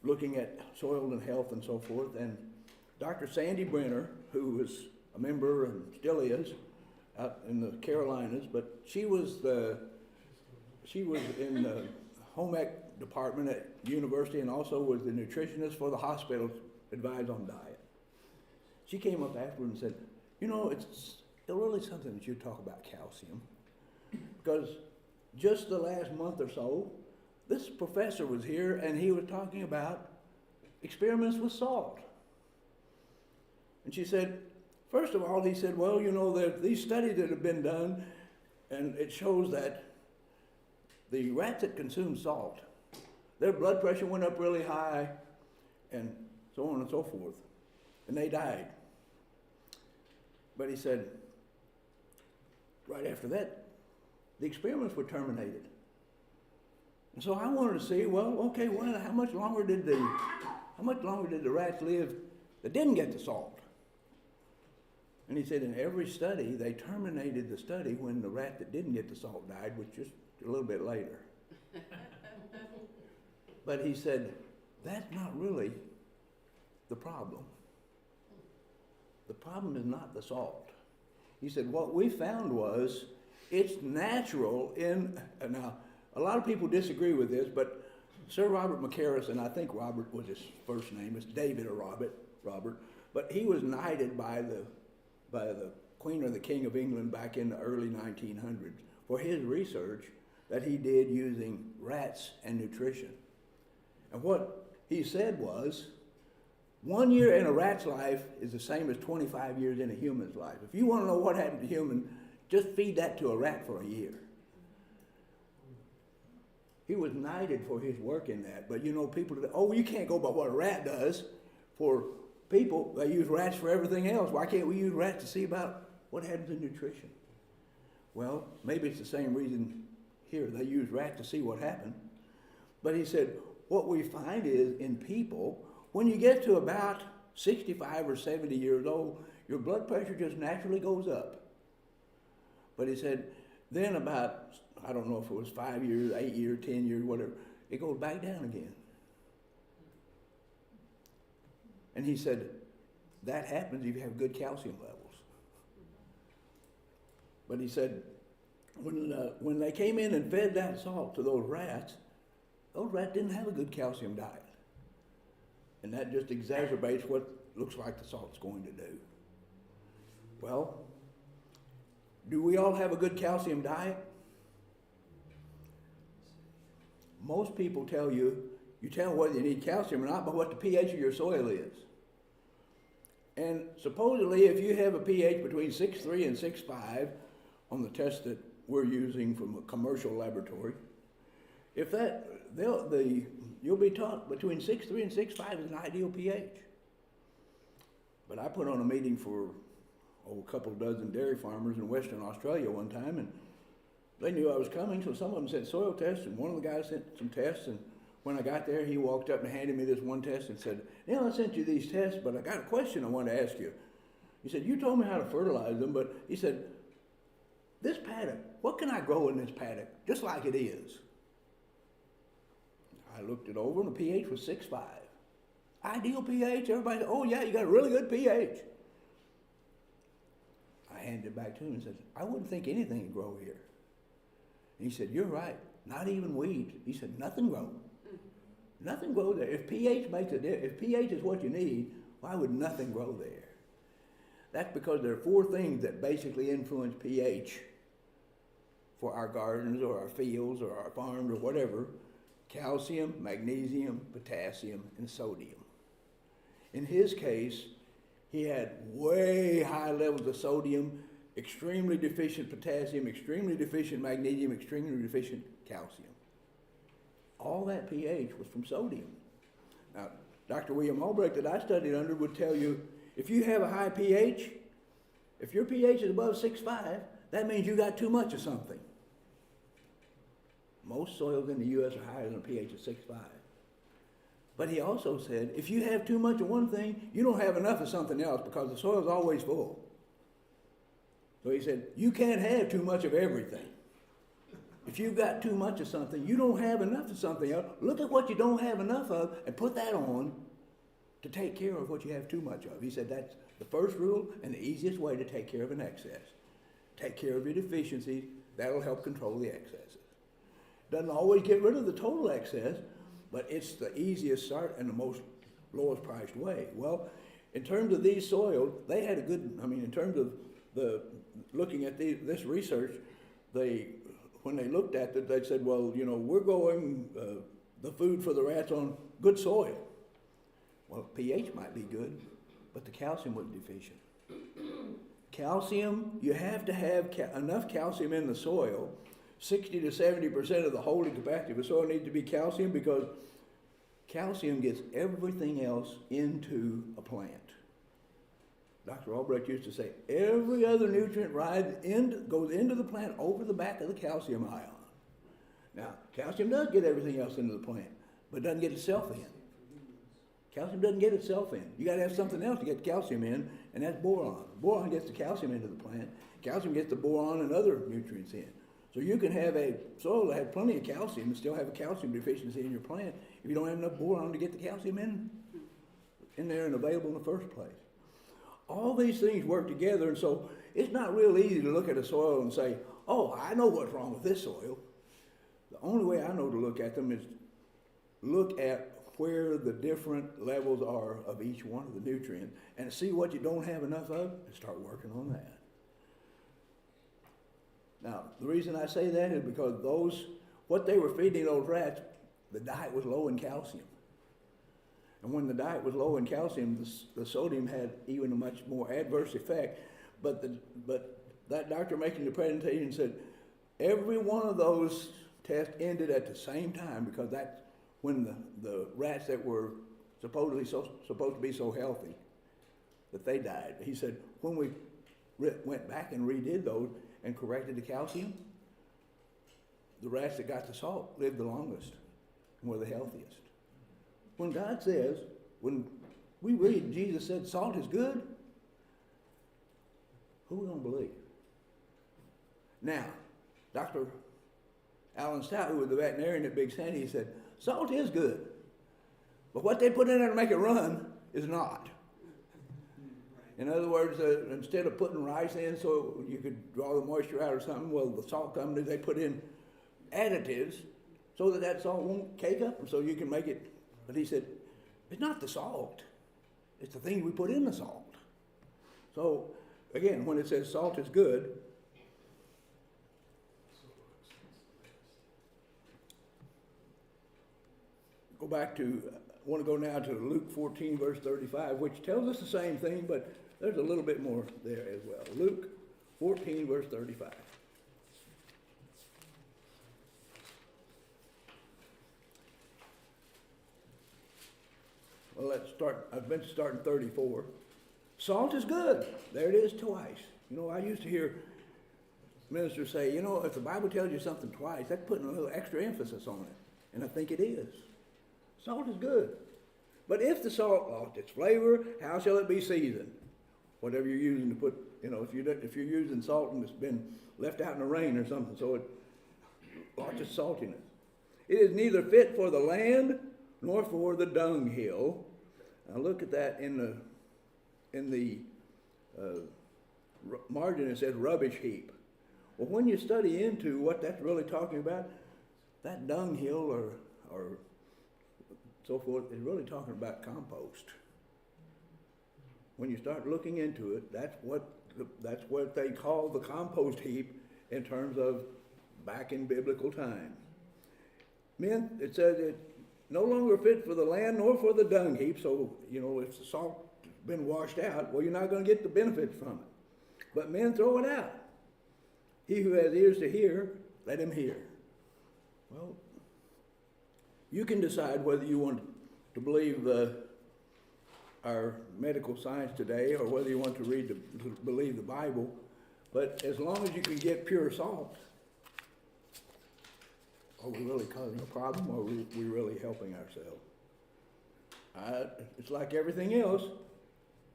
looking at soil and health and so forth. And Dr. Sandy Brenner, who was a member and still is out in the Carolinas, but she was in the home ec department at university and also was the nutritionist for the hospital, advised on diet. She came up afterward and said, you know, it's really something that you talk about calcium, because just the last month or so, this professor was here and he was talking about experiments with salt. And she said, first of all, he said, well, you know, there are these studies that have been done and it shows that the rats that consume salt, their blood pressure went up really high and so on and so forth, and they died. But he said, right after that, the experiments were terminated. And so I wanted to see, well, okay, well, how much longer did the rats live that didn't get the salt? And he said, in every study, they terminated the study when the rat that didn't get the salt died, which just a little bit later. But he said, that's not really the problem. The problem is not the salt. He said, what we found was it's natural in, now, a lot of people disagree with this, but Sir Robert McCarris, and I think Robert was his first name, it's David or Robert, but he was knighted by the Queen or the King of England back in the early 1900s for his research that he did using rats and nutrition. And what he said was, 1 year in a rat's life is the same as 25 years in a human's life. If you want to know what happened to a human, just feed that to a rat for a year. He was knighted for his work in that. But you know, people, oh, you can't go by what a rat does. For people, they use rats for everything else. Why can't we use rats to see about what happens in nutrition? Well, maybe it's the same reason here. They use rats to see what happened. But he said, what we find is in people, when you get to about 65 or 70 years old, your blood pressure just naturally goes up. But he said, then about, I don't know if it was 5 years, 8 years, 10 years, whatever, it goes back down again. And he said, that happens if you have good calcium levels. But he said, when they came in and fed that salt to those rats didn't have a good calcium diet. And that just exacerbates what looks like the salt's going to do. Well, do we all have a good calcium diet? Most people tell you tell whether you need calcium or not by what the pH of your soil is. And supposedly if you have a pH between 6.3 and 6.5 on the test that we're using from a commercial laboratory, if that, you'll be taught between 6.3 and 6.5 is an ideal pH. But I put on a meeting for a couple dozen dairy farmers in Western Australia one time, and they knew I was coming, so some of them said soil tests, and one of the guys sent some tests, and when I got there, he walked up and handed me this one test and said, "Neil, I sent you these tests, but I got a question I want to ask you." He said, "You told me how to fertilize them, but," he said, "this paddock, what can I grow in this paddock, just like it is?" I looked it over, and the pH was 6.5. Ideal pH, everybody, oh yeah, you got a really good pH. I handed it back to him and said, I wouldn't think anything would grow here. And he said, you're right, not even weeds. He said, nothing grows. Nothing grows there. If pH makes a difference, if pH is what you need, why would nothing grow there? That's because there are 4 things that basically influence pH for our gardens or our fields or our farms or whatever: calcium, magnesium, potassium, and sodium. In his case, he had way high levels of sodium, extremely deficient potassium, extremely deficient magnesium, extremely deficient calcium. All that pH was from sodium. Now, Dr. William Albrecht that I studied under would tell you, if you have a high pH, if your pH is above 6.5, that means you got too much of something. Most soils in the U.S. are higher than a pH of 6.5. But he also said, if you have too much of one thing, you don't have enough of something else because the soil's always full. So he said, you can't have too much of everything. If you've got too much of something, you don't have enough of something else. Look at what you don't have enough of and put that on to take care of what you have too much of. He said that's the first rule and the easiest way to take care of an excess. Take care of your deficiencies. That'll help control the excesses. Doesn't always get rid of the total excess, but it's the easiest start and the most lowest priced way. Well, in terms of these soils, they had a good, in terms of looking at this research, when they looked at it, they said, well, we're going the food for the rats on good soil. Well, pH might be good, but the calcium was deficient. Calcium, you have to have enough calcium in the soil. 60 to 70% of the holding capacity of the soil needs to be calcium because calcium gets everything else into a plant. Dr. Albrecht used to say, every other nutrient goes into the plant over the back of the calcium ion. Now, calcium does get everything else into the plant, but doesn't get itself in. Calcium doesn't get itself in. You got to have something else to get the calcium in, and that's boron. Boron gets the calcium into the plant. Calcium gets the boron and other nutrients in. So you can have a soil that has plenty of calcium and still have a calcium deficiency in your plant if you don't have enough boron to get the calcium in there and available in the first place. All these things work together, and so it's not real easy to look at a soil and say, oh, I know what's wrong with this soil. The only way I know to look at them is look at where the different levels are of each one of the nutrients and see what you don't have enough of and start working on that. Now, the reason I say that is because what they were feeding those rats, the diet was low in calcium. And when the diet was low in calcium, the sodium had even a much more adverse effect. But that doctor making the presentation said every one of those tests ended at the same time because that's when the rats that were supposed to be so healthy that they died. He said when we went back and redid those and corrected the calcium, the rats that got the salt lived the longest and were the healthiest. When God says, when we read, Jesus said, salt is good, who are we going to believe? Now, Dr. Alan Stout, who was the veterinarian at Big Sandy, he said, salt is good, but what they put in there to make it run is not. In other words, instead of putting rice in so you could draw the moisture out or something, well, the salt company, they put in additives so that salt won't cake up so you can make it. But he said, it's not the salt. It's the things we put in the salt. So, again, when it says salt is good, I want to go now to Luke 14, verse 35, which tells us the same thing, but there's a little bit more there as well. Luke 14, verse 35. Well, let's start. I've been starting 34. Salt is good. There it is twice. I used to hear ministers say, if the Bible tells you something twice, that's putting a little extra emphasis on it. And I think it is. Salt is good. But if the salt lost its flavor, how shall it be seasoned? Whatever you're using to put, if you're using salt and it's been left out in the rain or something, so it lost its saltiness. It is neither fit for the land nor for the dunghill, Now look at that in the margin. It says rubbish heap. Well, when you study into what that's really talking about, that dunghill or so forth is really talking about compost. When you start looking into it, that's what they call the compost heap in terms of back in biblical times. Men, it says it no longer fit for the land nor for the dung heap. So, if the salt's been washed out, well, you're not going to get the benefit from it. But men, throw it out. He who has ears to hear, let him hear. Well, you can decide whether you want to believe our medical science today or whether you want to believe the Bible. But as long as you can get pure salt, are we really causing a problem, or are we really helping ourselves? It's like everything else.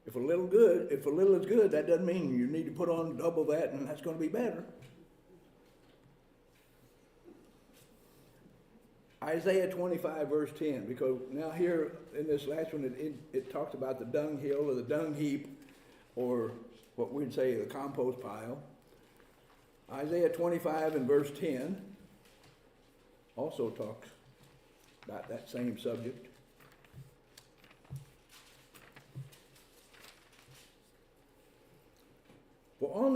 If a little is good, that doesn't mean you need to put on double that and that's going to be better. Isaiah 25 verse 10, because now here in this last one it talks about the dunghill or the dung heap, or what we'd say the compost pile. Isaiah 25 and verse 10 also talks about that same subject. For on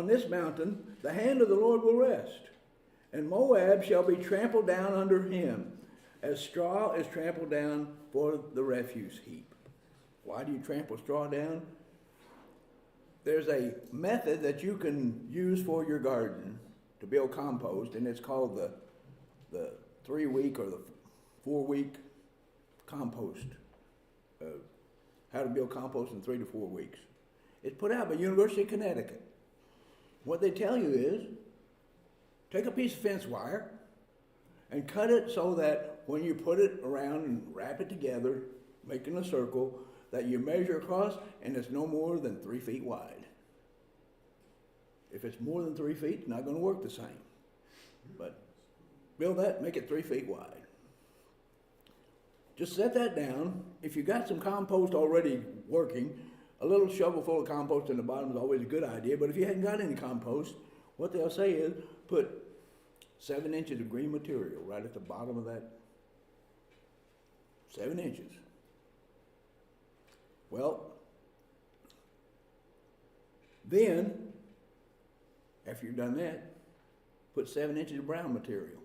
this mountain, the hand of the Lord will rest, and Moab shall be trampled down under him, as straw is trampled down for the refuse heap. Why do you trample straw down? There's a method that you can use for your garden to build compost, and it's called the 3-week or the 4-week compost. How to build compost in 3 to 4 weeks. It's put out by University of Connecticut. What they tell you is, take a piece of fence wire and cut it so that when you put it around and wrap it together, making a circle, that you measure across and it's no more than 3 feet wide. If it's more than 3 feet, it's not going to work the same. But build that, make it 3 feet wide. Just set that down. If you got some compost already working, a little shovel full of compost in the bottom is always a good idea. But if you hadn't got any compost, what they'll say is put 7 inches of green material right at the bottom of that. 7 inches. Well, then, after you've done that, put 7 inches of brown material,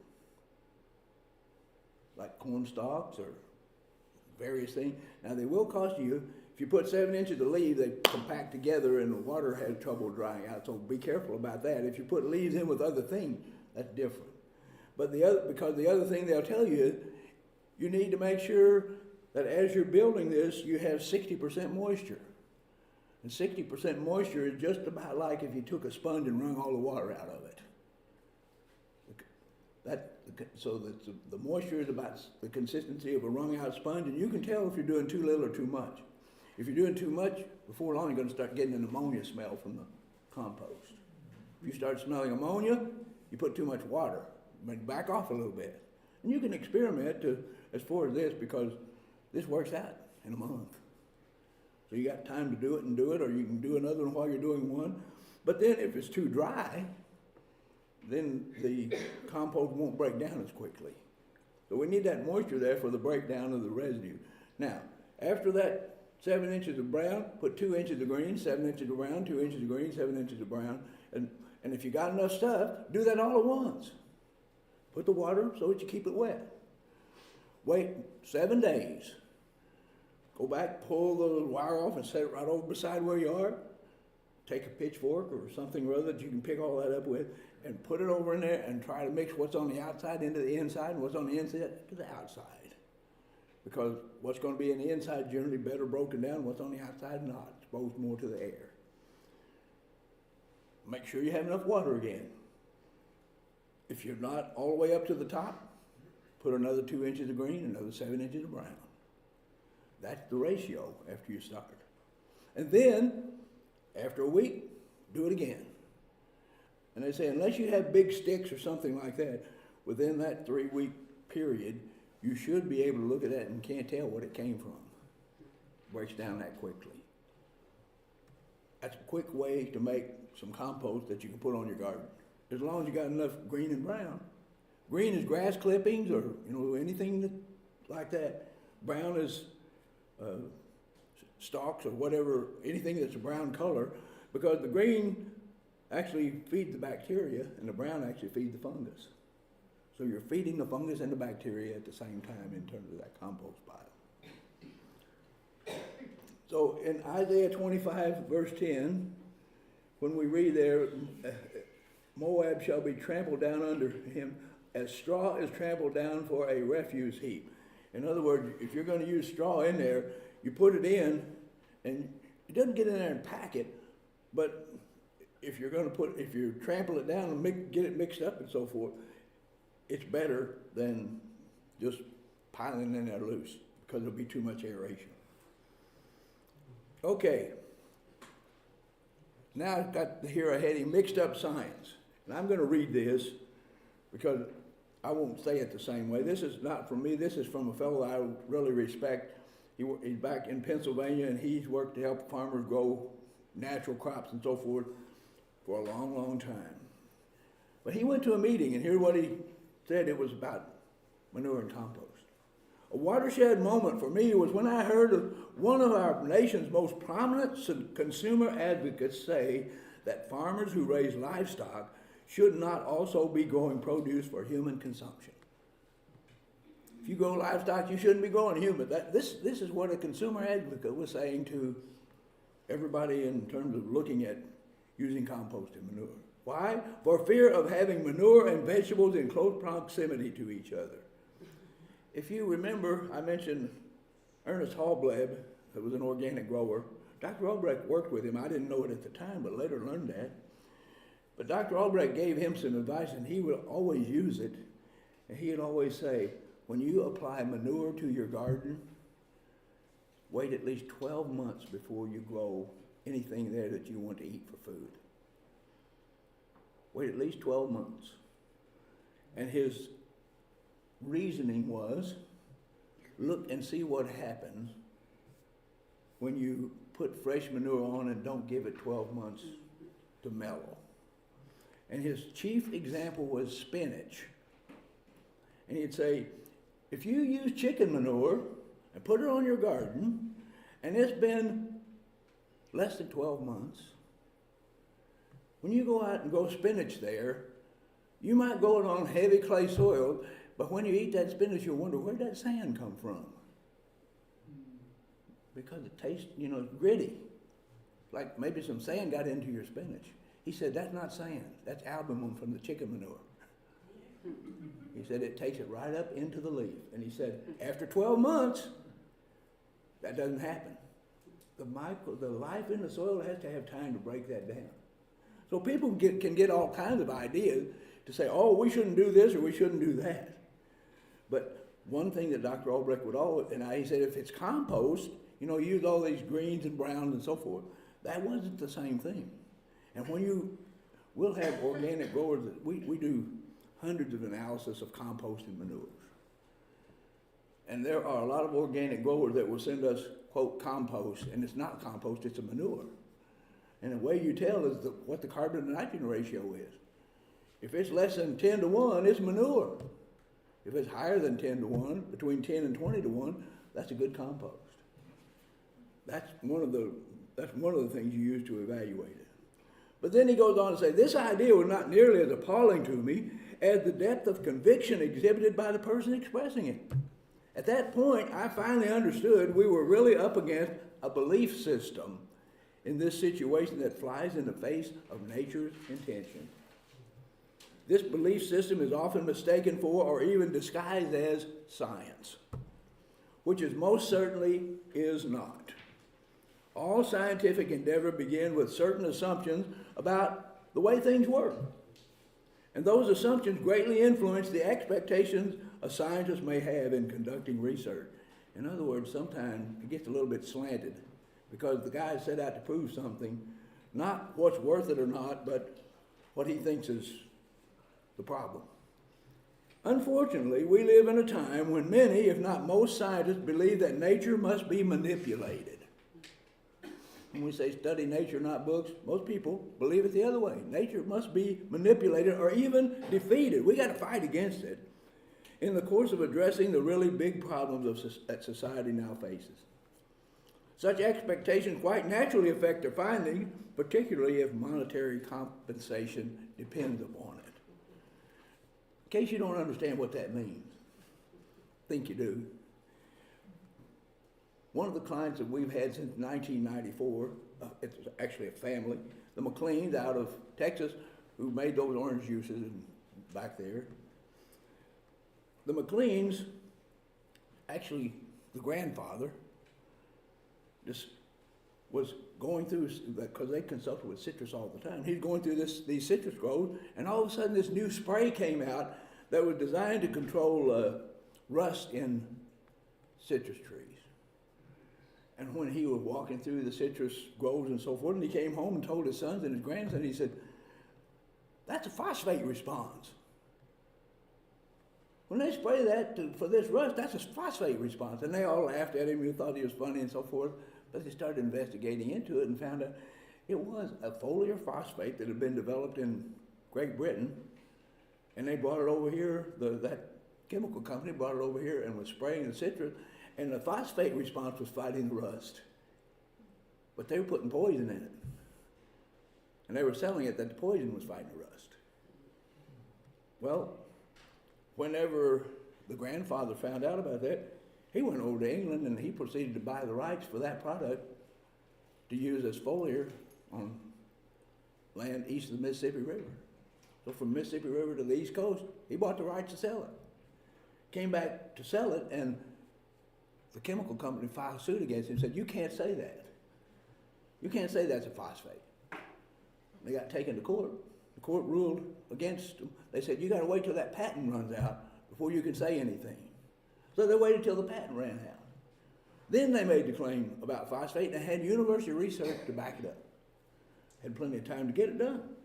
like corn stalks or various things. Now, they will cost you, if you put 7 inches of leaves, they compact together and the water has trouble drying out, so be careful about that. If you put leaves in with other things, that's different. But because the other thing they'll tell you is, you need to make sure that as you're building this, you have 60% moisture. And 60% moisture is just about like if you took a sponge and wrung all the water out of it. So that the moisture is about the consistency of a wrung out sponge, and you can tell if you're doing too little or too much. If you're doing too much, before long you're going to start getting an ammonia smell from the compost. If you start smelling ammonia, you put too much water. Back off a little bit. And you can experiment as far as this, because this works out in a month. So you got time to do it, or you can do another one while you're doing one. But then if it's too dry, then the compost won't break down as quickly. So we need that moisture there for the breakdown of the residue. Now, after that 7 inches of brown, put 2 inches of green, 7 inches of brown, 2 inches of green, 7 inches of brown. And if you got enough stuff, do that all at once. Put the water so that you keep it wet. Wait 7 days. Go back, pull the wire off and set it right over beside where you are. Take a pitchfork or something or other that you can pick all that up with and put it over in there and try to mix what's on the outside into the inside and what's on the inside to the outside. Because what's going to be in the inside is generally better broken down, what's on the outside not, exposed more to the air. Make sure you have enough water again. If you're not all the way up to the top, put another 2 inches of green, another 7 inches of brown. That's the ratio after you start. And then, after a week, do it again. And they say, unless you have big sticks or something like that, within that 3-week period, you should be able to look at that and can't tell what it came from. Breaks down that quickly. That's a quick way to make some compost that you can put on your garden, as long as you got enough green and brown. Green is grass clippings or anything like that. Brown is stalks or whatever, anything that's a brown color, because the green actually feeds the bacteria and the brown actually feeds the fungus. So you're feeding the fungus and the bacteria at the same time in terms of that compost pile. So in Isaiah 25 verse 10, when we read there, Moab shall be trampled down under him as straw is trampled down for a refuse heap. In other words, if you're going to use straw in there, you put it in, and it doesn't get in there and pack it, but if you trample it down and get it mixed up and so forth, it's better than just piling in there loose, because there'll be too much aeration. Okay. Now I've got here a heading, Mixed Up Science. And I'm going to read this because I won't say it the same way. This is not from me. This is from a fellow I really respect. He's back in Pennsylvania, and he's worked to help farmers grow natural crops and so forth for a long, long time. But he went to a meeting, and here's what he said. It was about manure and compost. A watershed moment for me was when I heard of one of our nation's most prominent consumer advocates say that farmers who raise livestock should not also be growing produce for human consumption. If you grow livestock, you shouldn't be growing human. This is what a consumer advocate was saying to everybody in terms of looking at using compost and manure. Why? For fear of having manure and vegetables in close proximity to each other. If you remember, I mentioned Ernest Hallblad, who was an organic grower. Dr. Albrecht worked with him. I didn't know it at the time, but later learned that. But Dr. Albrecht gave him some advice, and he would always use it. And he would always say, when you apply manure to your garden, wait at least 12 months before you grow anything there that you want to eat for food. Wait at least 12 months. And his reasoning was, look and see what happens when you put fresh manure on and don't give it 12 months to mellow. And his chief example was spinach. And he'd say, if you use chicken manure and put it on your garden, and it's been less than 12 months, when you go out and grow spinach there, you might grow it on heavy clay soil, but when you eat that spinach, you'll wonder, where'd that sand come from? Because it tastes, gritty. Like maybe some sand got into your spinach. He said, that's not sand. That's albumin from the chicken manure. He said, it takes it right up into the leaf. And he said, after 12 months, that doesn't happen. The life in the soil has to have time to break that down. So people can get all kinds of ideas to say, oh, we shouldn't do this or we shouldn't do that. But one thing that Dr. Albrecht would always, he said, if it's compost, use all these greens and browns and so forth. That wasn't the same thing. And we'll have organic growers that we do hundreds of analysis of compost and manures. And there are a lot of organic growers that will send us, quote, compost, and it's not compost, it's a manure. And the way you tell is what the carbon to nitrogen ratio is. If it's less than 10 to 1, it's manure. If it's higher than 10 to 1, between 10 and 20 to 1, that's a good compost. That's one of the things you use to evaluate it. But then he goes on to say, this idea was not nearly as appalling to me as the depth of conviction exhibited by the person expressing it. At that point, I finally understood we were really up against a belief system in this situation that flies in the face of nature's intention. This belief system is often mistaken for or even disguised as science, which it most certainly is not. All scientific endeavor begins with certain assumptions about the way things work. And those assumptions greatly influence the expectations a scientist may have in conducting research. In other words, sometimes it gets a little bit slanted because the guy set out to prove something, not what's worth it or not, but what he thinks is the problem. Unfortunately, we live in a time when many, if not most scientists, believe that nature must be manipulated. When we say study nature, not books, most people believe it the other way. Nature must be manipulated or even defeated. We got to fight against it in the course of addressing the really big problems that society now faces. Such expectations quite naturally affect their findings, particularly if monetary compensation depends upon it. In case you don't understand what that means, I think you do. One of the clients that we've had since 1994, it's actually a family, the McLeans out of Texas, who made those orange juices back there. The McLeans, actually the grandfather, just was going through, because they consulted with citrus all the time, he's going through these citrus groves, and all of a sudden this new spray came out that was designed to control rust in citrus trees. And when he was walking through the citrus groves and so forth, and he came home and told his sons and his grandsons, he said, "That's a phosphate response. When they spray that for this rust, that's a phosphate response." And they all laughed at him and thought he was funny and so forth. But they started investigating into it and found out it was a foliar phosphate that had been developed in Great Britain. And they brought it over here, that chemical company brought it over here and was spraying the citrus. And the phosphate response was fighting the rust. But they were putting poison in it. And they were selling it that the poison was fighting the rust. Well, whenever the grandfather found out about that, he went over to England and he proceeded to buy the rights for that product to use as foliar on land east of the Mississippi River. So from Mississippi River to the East Coast, he bought the rights to sell it. Came back to sell it, and the chemical company filed suit against him and said, "You can't say that. You can't say that's a phosphate." They got taken to court. The court ruled against them. They said, "You got to wait till that patent runs out before you can say anything." So they waited till the patent ran out. Then they made the claim about phosphate and had university research to back it up. Had plenty of time to get it done.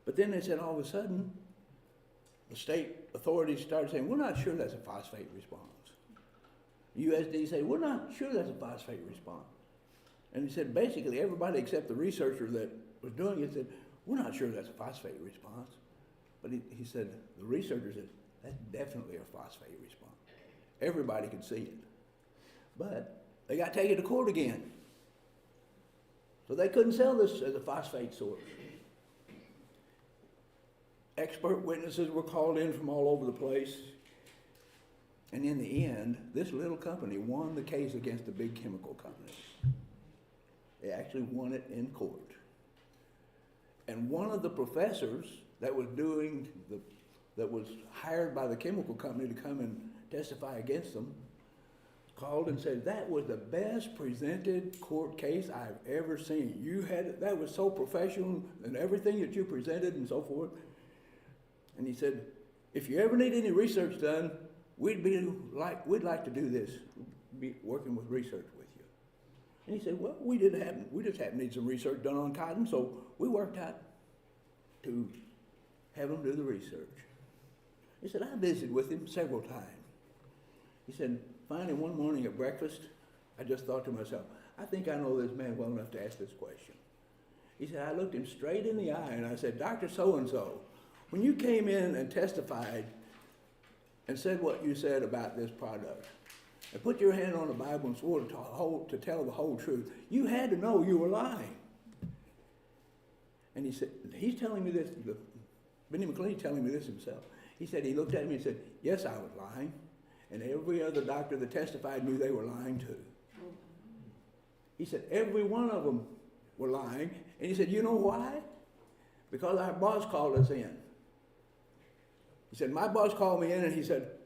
But then they said all of a sudden, the state authorities started saying, "We're not sure that's a phosphate response." The USD said, "We're not sure that's a phosphate response." And he said, basically, everybody except the researcher that was doing it said, "We're not sure that's a phosphate response." But he said, the researcher said, "That's definitely a phosphate response." Everybody could see it. But they got taken to court again. So they couldn't sell this as a phosphate source. Expert witnesses were called in from all over the place. And in the end, this little company won the case against the big chemical companies. They actually won it in court. And one of the professors that was hired by the chemical company to come and testify against them called and said, "That was the best presented court case I've ever seen. That was so professional and everything that you presented and so forth." And he said, "If you ever need any research done, we'd like to do this, be working with research with you." And he said, "Well, we just happen to need some research done on cotton, so we worked out to have him do the research." He said, "I visited with him several times." He said, "Finally, one morning at breakfast, I just thought to myself, I think I know this man well enough to ask this question." He said, "I looked him straight in the eye and I said, 'Dr. So-and-so, when you came in and testified and said what you said about this product, and put your hand on the Bible and swore to tell the whole truth, you had to know you were lying." And he said, he's telling me this, Benny McLean telling me this himself. He said, he looked at me and said, "Yes, I was lying. And every other doctor that testified knew they were lying too." He said, every one of them were lying. And he said, "You know why? Because our boss called us in." He said, "My boss called me in and he said,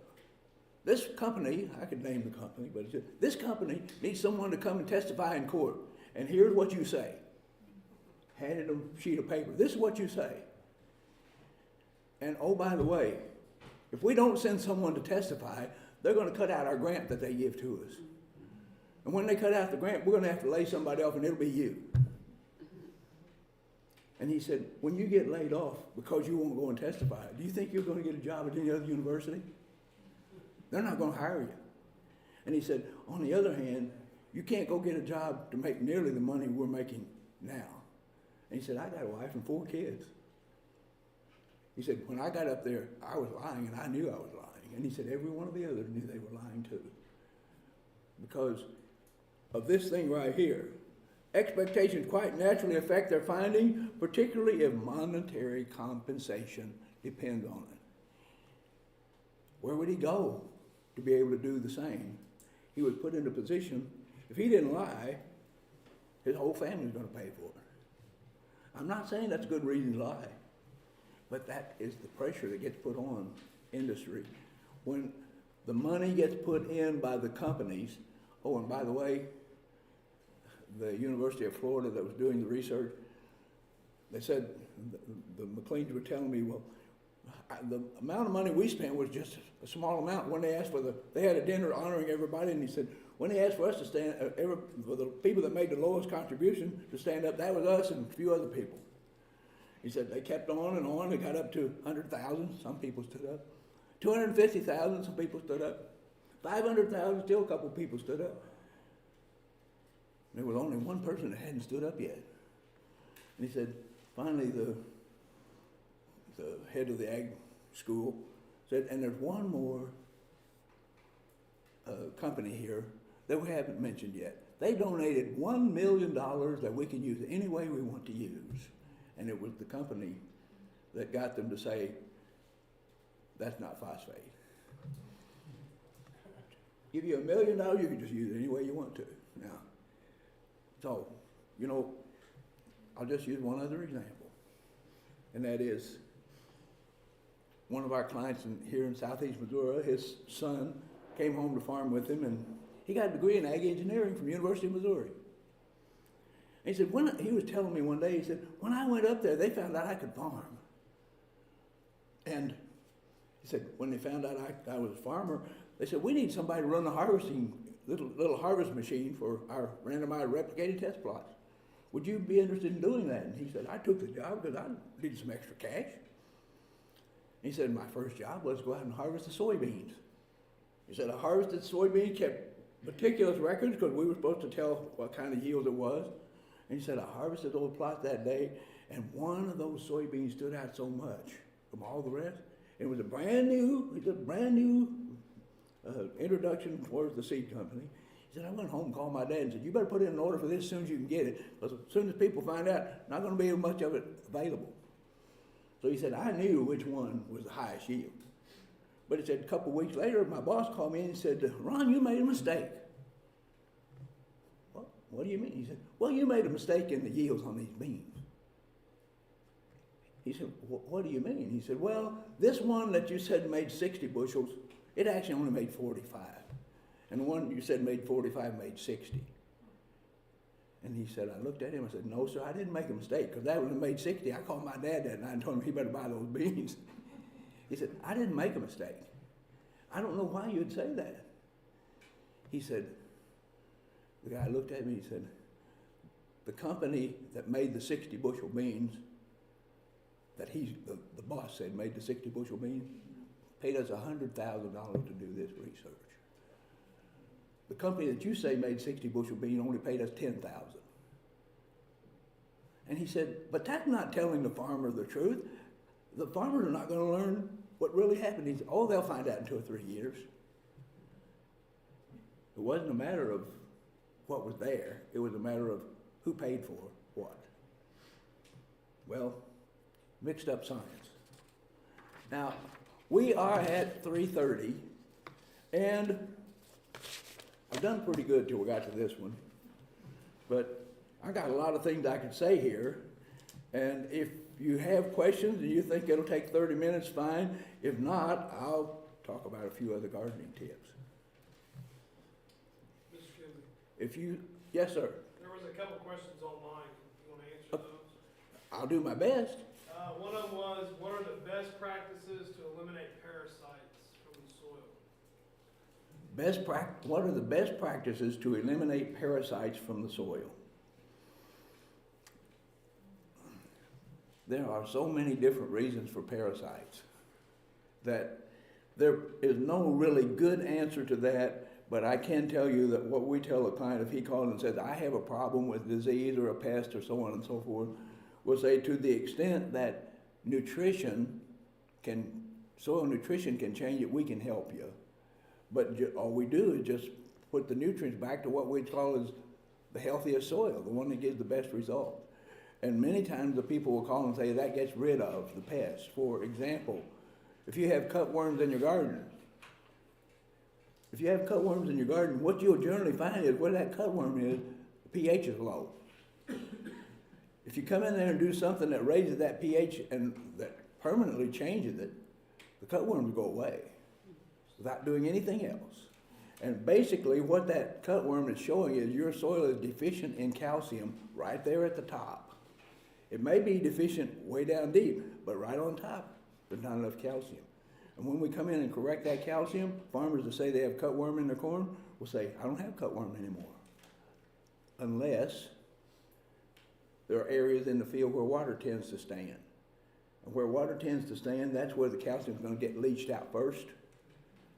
'This company,'" I could name the company, but he said, "'This company needs someone to come and testify in court. And here's what you say.'" Handed him a sheet of paper. "This is what you say. And oh, by the way, if we don't send someone to testify, they're going to cut out our grant that they give to us. And when they cut out the grant, we're going to have to lay somebody off and it'll be you." And he said, when you get laid off because you won't go and testify, do you think you're going to get a job at any other university? They're not going to hire you. And he said, on the other hand, you can't go get a job to make nearly the money we're making now. And he said, I got a wife and 4 kids. He said, when I got up there, I was lying, and I knew I was lying. And he said, every one of the others knew they were lying too. Because of this thing right here. Expectations quite naturally affect their finding, particularly if monetary compensation depends on it. Where would he go to be able to do the same? He was put in a position, if he didn't lie, his whole family was going to pay for it. I'm not saying that's a good reason to lie, but that is the pressure that gets put on industry. When the money gets put in by the companies, oh, and by the way, the University of Florida that was doing the research, they said, the McLeans were telling me, well, the amount of money we spent was just a small amount. When they asked for they had a dinner honoring everybody, and he said, when they asked for us to stand, for the people that made the lowest contribution to stand up, that was us and a few other people. He said they kept on and on. They got up to 100,000. Some people stood up. 250,000. Some people stood up. 500,000. Still a couple people stood up. There was only one person that hadn't stood up yet. And he said, finally, the head of the ag school said, and there's one more company here that we haven't mentioned yet. They donated $1 million that we can use any way we want to use. And it was the company that got them to say, that's not phosphate. Give you $1 million, you can just use it any way you want to. Now, so, you know, I'll just use one other example. And that is, one of our clients here in southeast Missouri, his son came home to farm with him, and he got a degree in ag engineering from the University of Missouri. And he said, he was telling me one day, he said, when I went up there, they found out I could farm. And he said, when they found out I was a farmer, they said, we need somebody to run the harvesting, little harvest machine for our randomized replicated test plots. Would you be interested in doing that? And he said, I took the job because I needed some extra cash. He said, my first job was to go out and harvest the soybeans. He said, I harvested soybeans, kept meticulous records because we were supposed to tell what kind of yield it was. And he said, I harvested those plots that day, and one of those soybeans stood out so much from all the rest. It was a brand new introduction towards the seed company. He said, I went home and called my dad and said, you better put in an order for this as soon as you can get it, because as soon as people find out, not going to be much of it available. So he said, I knew which one was the highest yield. But he said, a couple of weeks later, my boss called me and said, Ron, you made a mistake. What do you mean? He said, well, you made a mistake in the yields on these beans. He said, what do you mean? He said, well, this one that you said made 60 bushels, it actually only made 45. And the one you said made 45 made 60. And he said, I looked at him and said, no, sir, I didn't make a mistake, because that one made 60. I called my dad that night and told him he better buy those beans. He said, I didn't make a mistake. I don't know why you'd say that. He said, the guy looked at me and he said, the company that made the 60 bushel beans, that the boss said made the 60 bushel beans, paid us $100,000 to do this research. The company that you say made 60 bushel beans only paid us $10,000. And he said, but that's not telling the farmer the truth. The farmers are not going to learn what really happened. He said, oh, they'll find out in 2 or 3 years. It wasn't a matter of what was there. It was a matter of who paid for what. Well, mixed up science. Now, we are at 3:30, and I've done pretty good till we got to this one, but I got a lot of things I could say here, and if you have questions and you think it'll take 30 minutes, fine. If not, I'll talk about a few other gardening tips. Mr. Kinsey, Yes, sir. there was a couple questions online. You want to answer those? I'll do my best. One of them was, what are the best practices to eliminate parasites from the soil? What are the best practices to eliminate parasites from the soil? there are so many different reasons for parasites that there is no really good answer to that, but I can tell you that what we tell a client, if he calls and says, I have a problem with disease or a pest or so on and so forth, we'll say to the extent that soil nutrition can change it, we can help you. But all we do is just put the nutrients back to what we call as the healthiest soil, the one that gives the best result. And many times the people will call and say that gets rid of the pests. For example, if you have cutworms in your garden, what you'll generally find is where that cutworm is, the pH is low. If you come in there and do something that raises that pH and that permanently changes it, the cutworms go away without doing anything else. And basically what that cutworm is showing is your soil is deficient in calcium right there at the top. It may be deficient way down deep, but right on top, there's not enough calcium. And when we come in and correct that calcium, farmers that say they have cutworm in their corn will say, I don't have cutworm anymore. Unless there are areas in the field where water tends to stand. And where water tends to stand, that's where the calcium is going to get leached out first.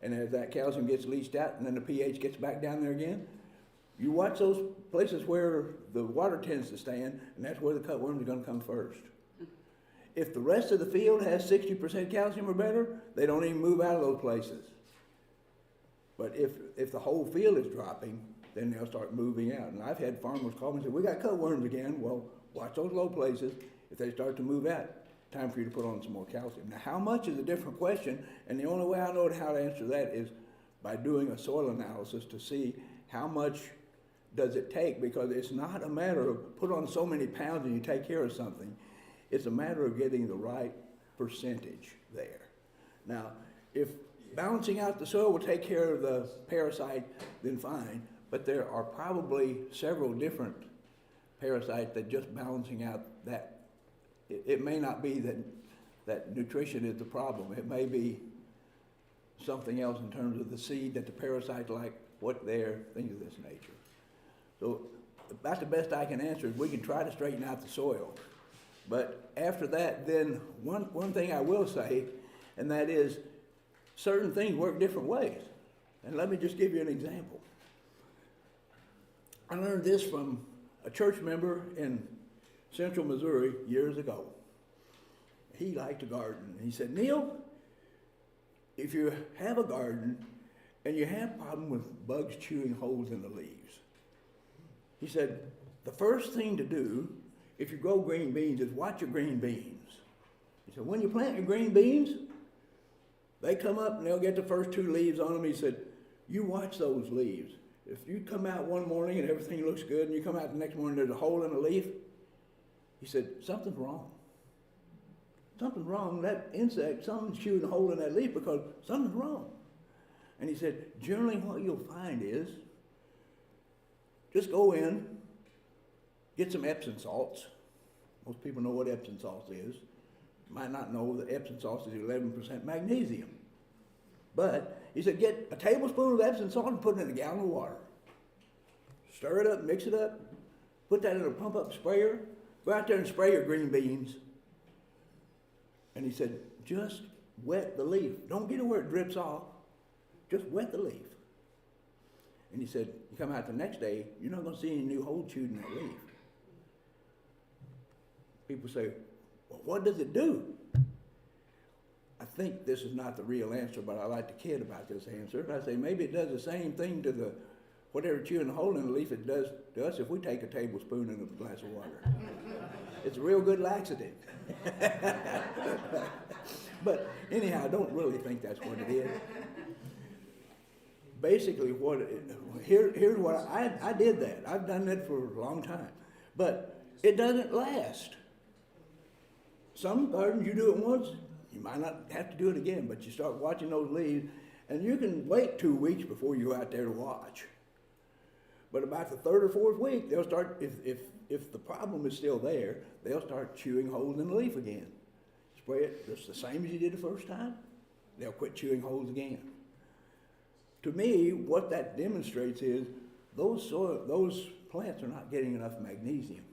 And as that calcium gets leached out and then the pH gets back down there again, you watch those places where the water tends to stand, and that's where the cutworms are going to come first. If the rest of the field has 60% calcium or better, they don't even move out of those places. But if the whole field is dropping, then they'll start moving out. And I've had farmers call me and say, we got cutworms again. Well, watch those low places. If they start to move out, time for you to put on some more calcium. Now, how much is a different question, and the only way I know how to answer that is by doing a soil analysis to see how much does it take, because it's not a matter of put on so many pounds and you take care of something. It's a matter of getting the right percentage there. Now, if balancing out the soil will take care of the parasite, then fine, but there are probably several different parasites that just balancing out that. It may not be that nutrition is the problem. It may be something else in terms of the seed that the parasites like, what they're, things of this nature. So about the best I can answer is we can try to straighten out the soil. But after that, then one thing I will say, and that is certain things work different ways. And let me just give you an example. I learned this from a church member in Central Missouri years ago. He liked to garden. He said, Neil, if you have a garden and you have a problem with bugs chewing holes in the leaves, he said, the first thing to do if you grow green beans is watch your green beans. He said, when you plant your green beans, they come up and they'll get the first 2 leaves on them. He said, you watch those leaves. If you come out one morning and everything looks good and you come out the next morning and there's a hole in the leaf, he said, something's wrong. Something's wrong. That insect, something's chewing a hole in that leaf because something's wrong. And he said, generally what you'll find is just go in, get some Epsom salts. Most people know what Epsom salts is. You might not know that Epsom salts is 11% magnesium. But he said, get a tablespoon of Epsom salt and put it in a gallon of water. Stir it up, mix it up, put that in a pump-up sprayer, go out there and spray your green beans. And he said, just wet the leaf. Don't get it where it drips off. Just wet the leaf. And he said, you come out the next day, you're not going to see any new hole chewed in that leaf. People say, well, what does it do? I think this is not the real answer, but I like to kid about this answer. I say maybe it does the same thing to the whatever chewing a hole in the leaf it does to us if we take a tablespoon in a glass of water. It's a real good laxative. But anyhow, I don't really think that's what it is. Basically, here's what I did that. I've done that for a long time. But it doesn't last. Some gardens you do it once, you might not have to do it again, but you start watching those leaves, and you can wait 2 weeks before you go out there to watch. But about the 3rd or 4th week, they'll start, if the problem is still there, they'll start chewing holes in the leaf again. Spray it just the same as you did the first time, they'll quit chewing holes again. To me, what that demonstrates is those plants are not getting enough magnesium.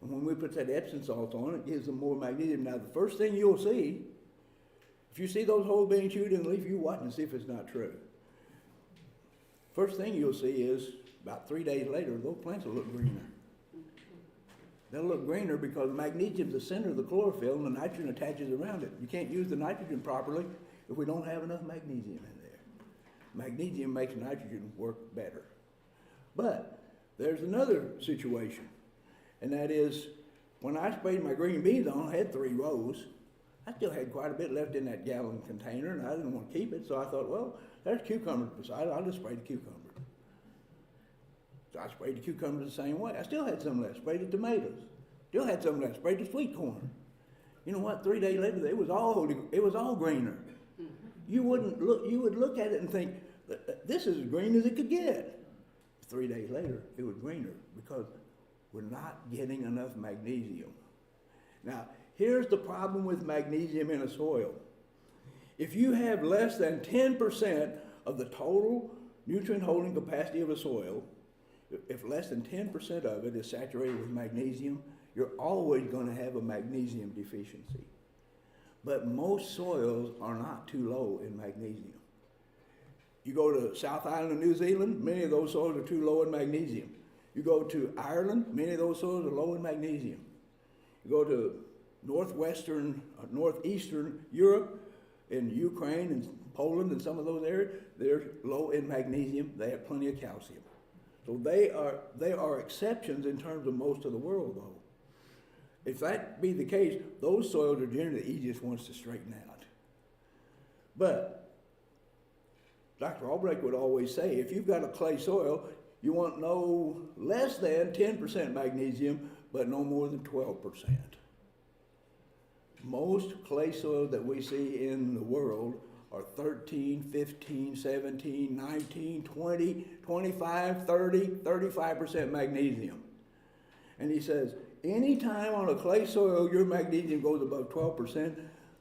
And when we put that Epsom salt on, it gives them more magnesium. Now, the first thing you'll see, if you see those holes being chewed in the leaf, you watch and see if it's not true. First thing you'll see is, about 3 days later, those plants will look greener. They'll look greener because magnesium's the center of the chlorophyll and the nitrogen attaches around it. You can't use the nitrogen properly if we don't have enough magnesium in there. Magnesium makes nitrogen work better. But there's another situation, and that is when I sprayed my green beans on, I had 3 rows. I still had quite a bit left in that gallon container, and I didn't want to keep it, so I thought, well, there's cucumbers beside it. I'll just spray the cucumbers. So I sprayed the cucumbers the same way. I still had some left. Sprayed the tomatoes. Still had some left. Sprayed the sweet corn. You know what? 3 days later, it was all greener. You would look at it and think, this is as green as it could get. 3 days later, it was greener because we're not getting enough magnesium. Now, here's the problem with magnesium in a soil. If you have less than 10% of the total nutrient holding capacity of a soil, if less than 10% of it is saturated with magnesium, you're always going to have a magnesium deficiency. But most soils are not too low in magnesium. You go to South Island of New Zealand, many of those soils are too low in magnesium. You go to Ireland, many of those soils are low in magnesium. You go to northeastern Europe, in Ukraine and Poland and some of those areas, they're low in magnesium. They have plenty of calcium. So they are exceptions in terms of most of the world, though. If that be the case, those soils are generally the easiest ones to straighten out. But Dr. Albrecht would always say, if you've got a clay soil, you want no less than 10% magnesium, but no more than 12%. Most clay soils that we see in the world are 13, 15, 17, 19, 20, 25, 30, 35% magnesium. And he says, anytime on a clay soil your magnesium goes above 12%,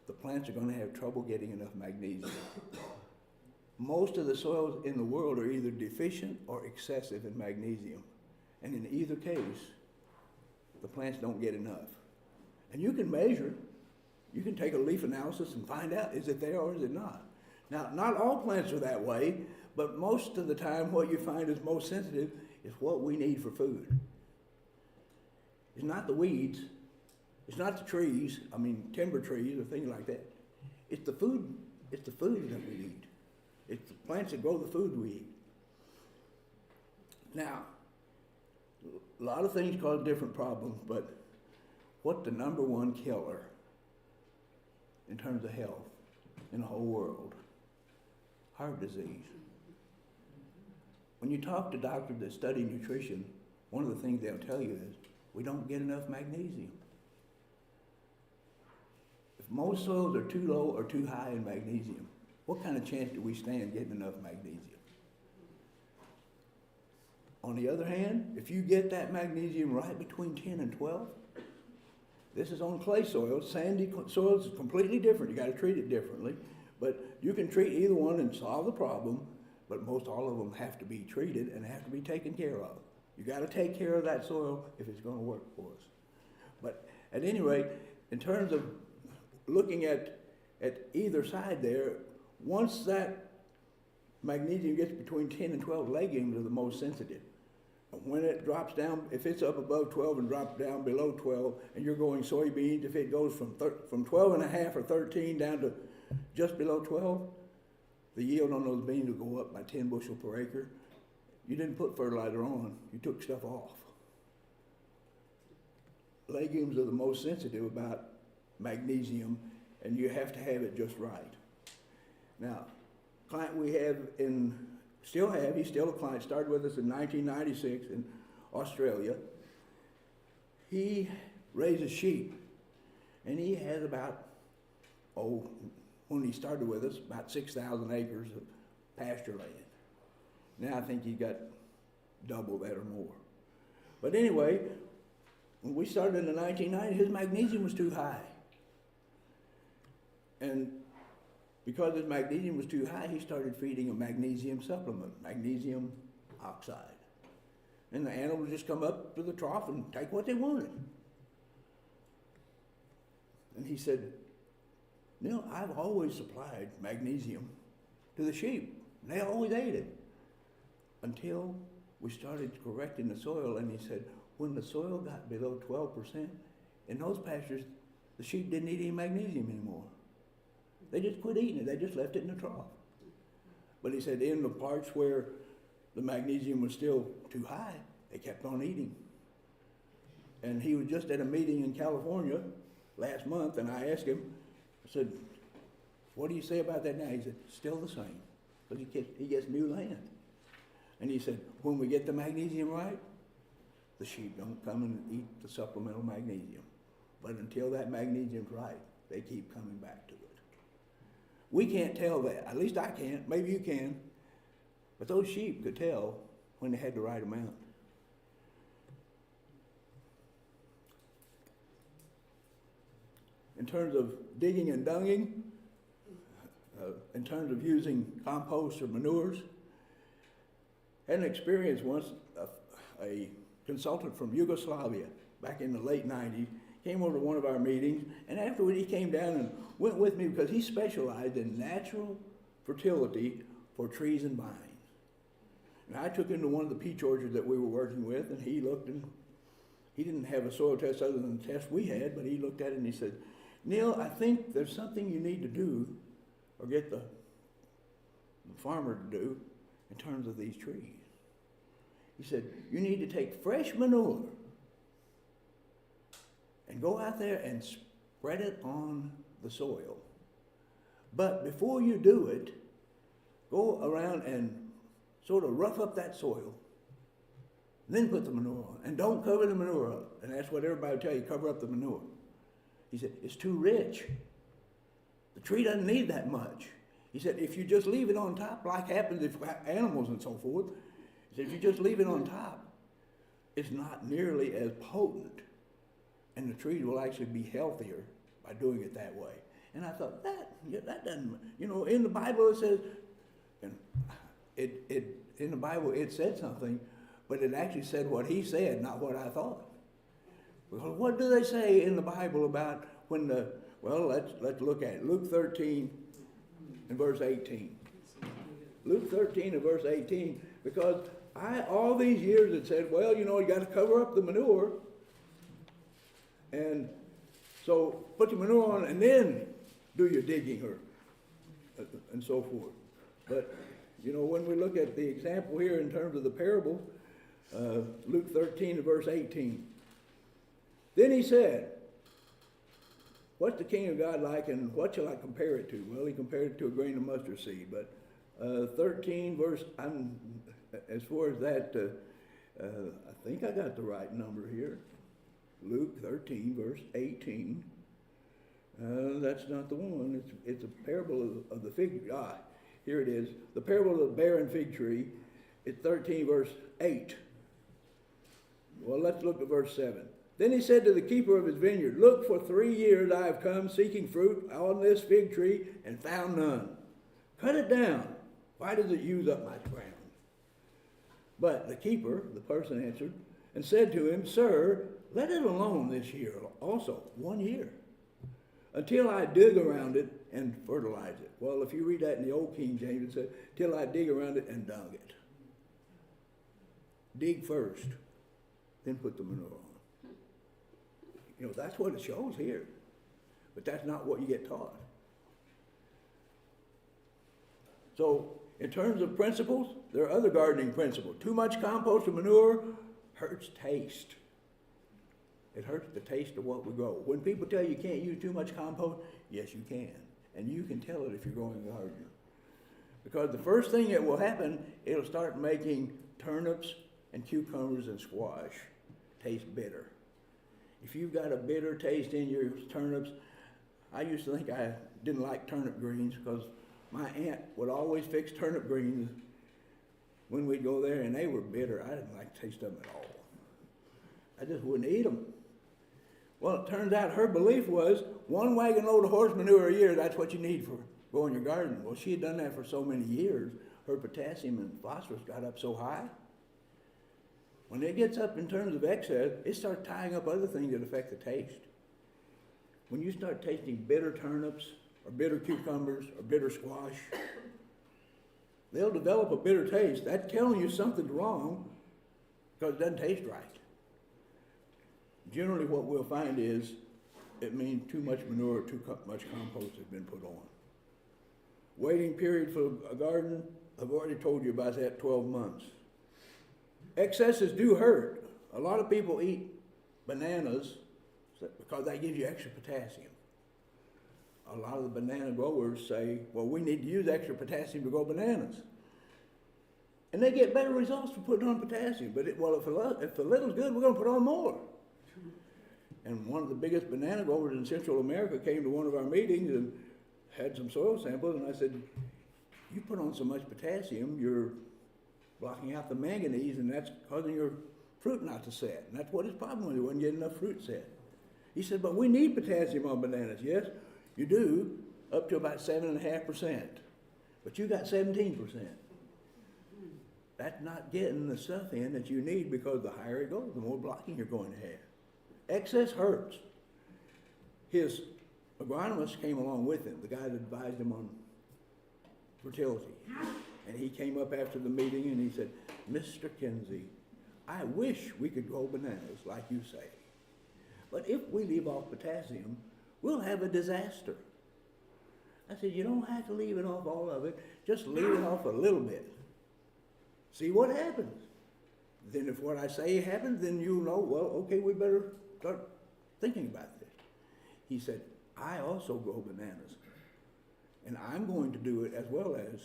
the plants are going to have trouble getting enough magnesium. Most of the soils in the world are either deficient or excessive in magnesium. And in either case, the plants don't get enough. And you can measure. You can take a leaf analysis and find out, is it there or is it not? Now, not all plants are that way, but most of the time what you find is most sensitive is what we need for food. It's not the weeds, it's not the trees, timber trees or things like that. It's the food that we need. It's the plants that grow the food we eat. Now, a lot of things cause different problems, but what's the number one killer in terms of health in the whole world? Heart disease. When you talk to doctors that study nutrition, one of the things they'll tell you is, we don't get enough magnesium. If most soils are too low or too high in magnesium, what kind of chance do we stand getting enough magnesium? On the other hand, if you get that magnesium right between 10 and 12, this is on clay soil. Sandy soils is completely different. You got to treat it differently. But you can treat either one and solve the problem, but most all of them have to be treated and have to be taken care of. You got to take care of that soil if it's going to work for us. But at any rate, in terms of looking at either side there, once that magnesium gets between 10 and 12, legumes are the most sensitive. When it drops down, if it's up above 12 and drops down below 12, and you're going soybeans, if it goes from 12 and a half or 13 down to just below 12, the yield on those beans will go up by 10 bushel per acre. You didn't put fertilizer on, you took stuff off. Legumes are the most sensitive about magnesium, and you have to have it just right. Now, client we have he's still a client, started with us in 1996 in Australia. He raises sheep, and he has about, when he started with us, about 6,000 acres of pasture land. Now I think he's got double that or more. But anyway, when we started in the 1990s, his magnesium was too high. And because his magnesium was too high, he started feeding a magnesium supplement, magnesium oxide. And the animals just come up to the trough and take what they wanted. And he said, I've always supplied magnesium to the sheep. They always ate it. Until we started correcting the soil, and he said, when the soil got below 12%, in those pastures, the sheep didn't eat any magnesium anymore. They just quit eating it. They just left it in the trough. But he said in the parts where the magnesium was still too high, they kept on eating. And he was just at a meeting in California last month, and I asked him, I said, what do you say about that now? He said, still the same, because he gets new land. And he said, when we get the magnesium right, the sheep don't come and eat the supplemental magnesium. But until that magnesium's right, they keep coming back to it. We can't tell that. At least I can't. Maybe you can. But those sheep could tell when they had the right amount. In terms of digging and dunging, in terms of using compost or manures, I had an experience once, a consultant from Yugoslavia back in the late 90s came over to one of our meetings, and afterward he came down and went with me because he specialized in natural fertility for trees and vines. And I took him to one of the peach orchards that we were working with, and he looked, and he didn't have a soil test other than the test we had, but he looked at it and he said, Neil, I think there's something you need to do, or get the farmer to do, in terms of these trees. He said, you need to take fresh manure and go out there and spread it on the soil. But before you do it, go around and sort of rough up that soil, then put the manure on. And don't cover the manure up. And that's what everybody will tell you, cover up the manure. He said, it's too rich. The tree doesn't need that much. He said, if you just leave it on top, like happens with animals and so forth, he said, if you just leave it on top, it's not nearly as potent. And the trees will actually be healthier by doing it that way. And I thought, that doesn't, in the Bible it says, and in the Bible it said something, but it actually said what he said, not what I thought. Well, what do they say in the Bible about when let's look at it. Luke 13 and verse 18. Luke 13 and verse 18, because all these years it said, you got to cover up the manure. And so put the manure on and then do your digging and so forth. But, when we look at the example here in terms of the parable, Luke 13 and verse 18. Then he said, what's the kingdom of God like, and what shall I compare it to? Well, he compared it to a grain of mustard seed. But 13 verse, as far as that, I think I got the right number here. Luke 13 verse 18. That's not the one. It's a parable of the fig tree. Here it is. The parable of the barren fig tree. It's 13 verse 8. Well, let's look at verse 7. Then he said to the keeper of his vineyard, look, for 3 years I have come seeking fruit on this fig tree and found none. Cut it down. Why does it use up my ground? But the keeper, the person answered, and said to him, sir, let it alone this year also, 1 year, until I dig around it and fertilize it. Well, if you read that in the old King James, it says, till I dig around it and dung it. Dig first, then put the manure on. That's what it shows here. But that's not what you get taught. So, in terms of principles, there are other gardening principles. Too much compost or manure hurts taste. It hurts the taste of what we grow. When people tell you can't use too much compost, yes, you can. And you can tell it if you're growing a garden. Because the first thing that will happen, it'll start making turnips and cucumbers and squash taste bitter. If you've got a bitter taste in your turnips, I used to think I didn't like turnip greens because my aunt would always fix turnip greens when we'd go there, and they were bitter. I didn't like the taste of them at all. I just wouldn't eat them. Well, it turns out her belief was 1 wagon load of horse manure a year, that's what you need for growing your garden. Well, she had done that for so many years, her potassium and phosphorus got up so high. When it gets up in terms of excess, it starts tying up other things that affect the taste. when you start tasting bitter turnips, or bitter cucumbers, or bitter squash, they'll develop a bitter taste. That's telling you something's wrong because it doesn't taste right. Generally what we'll find is it means too much manure, much compost has been put on. Waiting period for a garden, I've already told you about that, 12 months. Excesses do hurt. A lot of people eat bananas because that gives you extra potassium. A lot of the banana growers say, well, we need to use extra potassium to grow bananas. And they get better results for putting on potassium. But if the little's good, we're going to put on more. And one of the biggest banana growers in Central America came to one of our meetings and had some soil samples, and I said, you put on so much potassium, you're blocking out the manganese, and that's causing your fruit not to set. And that's what his problem was, he wasn't getting enough fruit set. He said, but we need potassium on bananas. Yes, you do, up to about 7.5%. But you got 17%. That's not getting the stuff in that you need, because the higher it goes, the more blocking you're going to have. Excess hurts. His agronomist came along with him, the guy that advised him on fertility. And he came up after the meeting and he said, Mr. Kinsey, I wish we could grow bananas like you say. But if we leave off potassium, we'll have a disaster. I said, you don't have to leave it off all of it, just leave it off a little bit. See what happens. Then if what I say happens, then you'll know, well, okay, we better start thinking about this. He said, I also grow bananas, and I'm going to do it as well as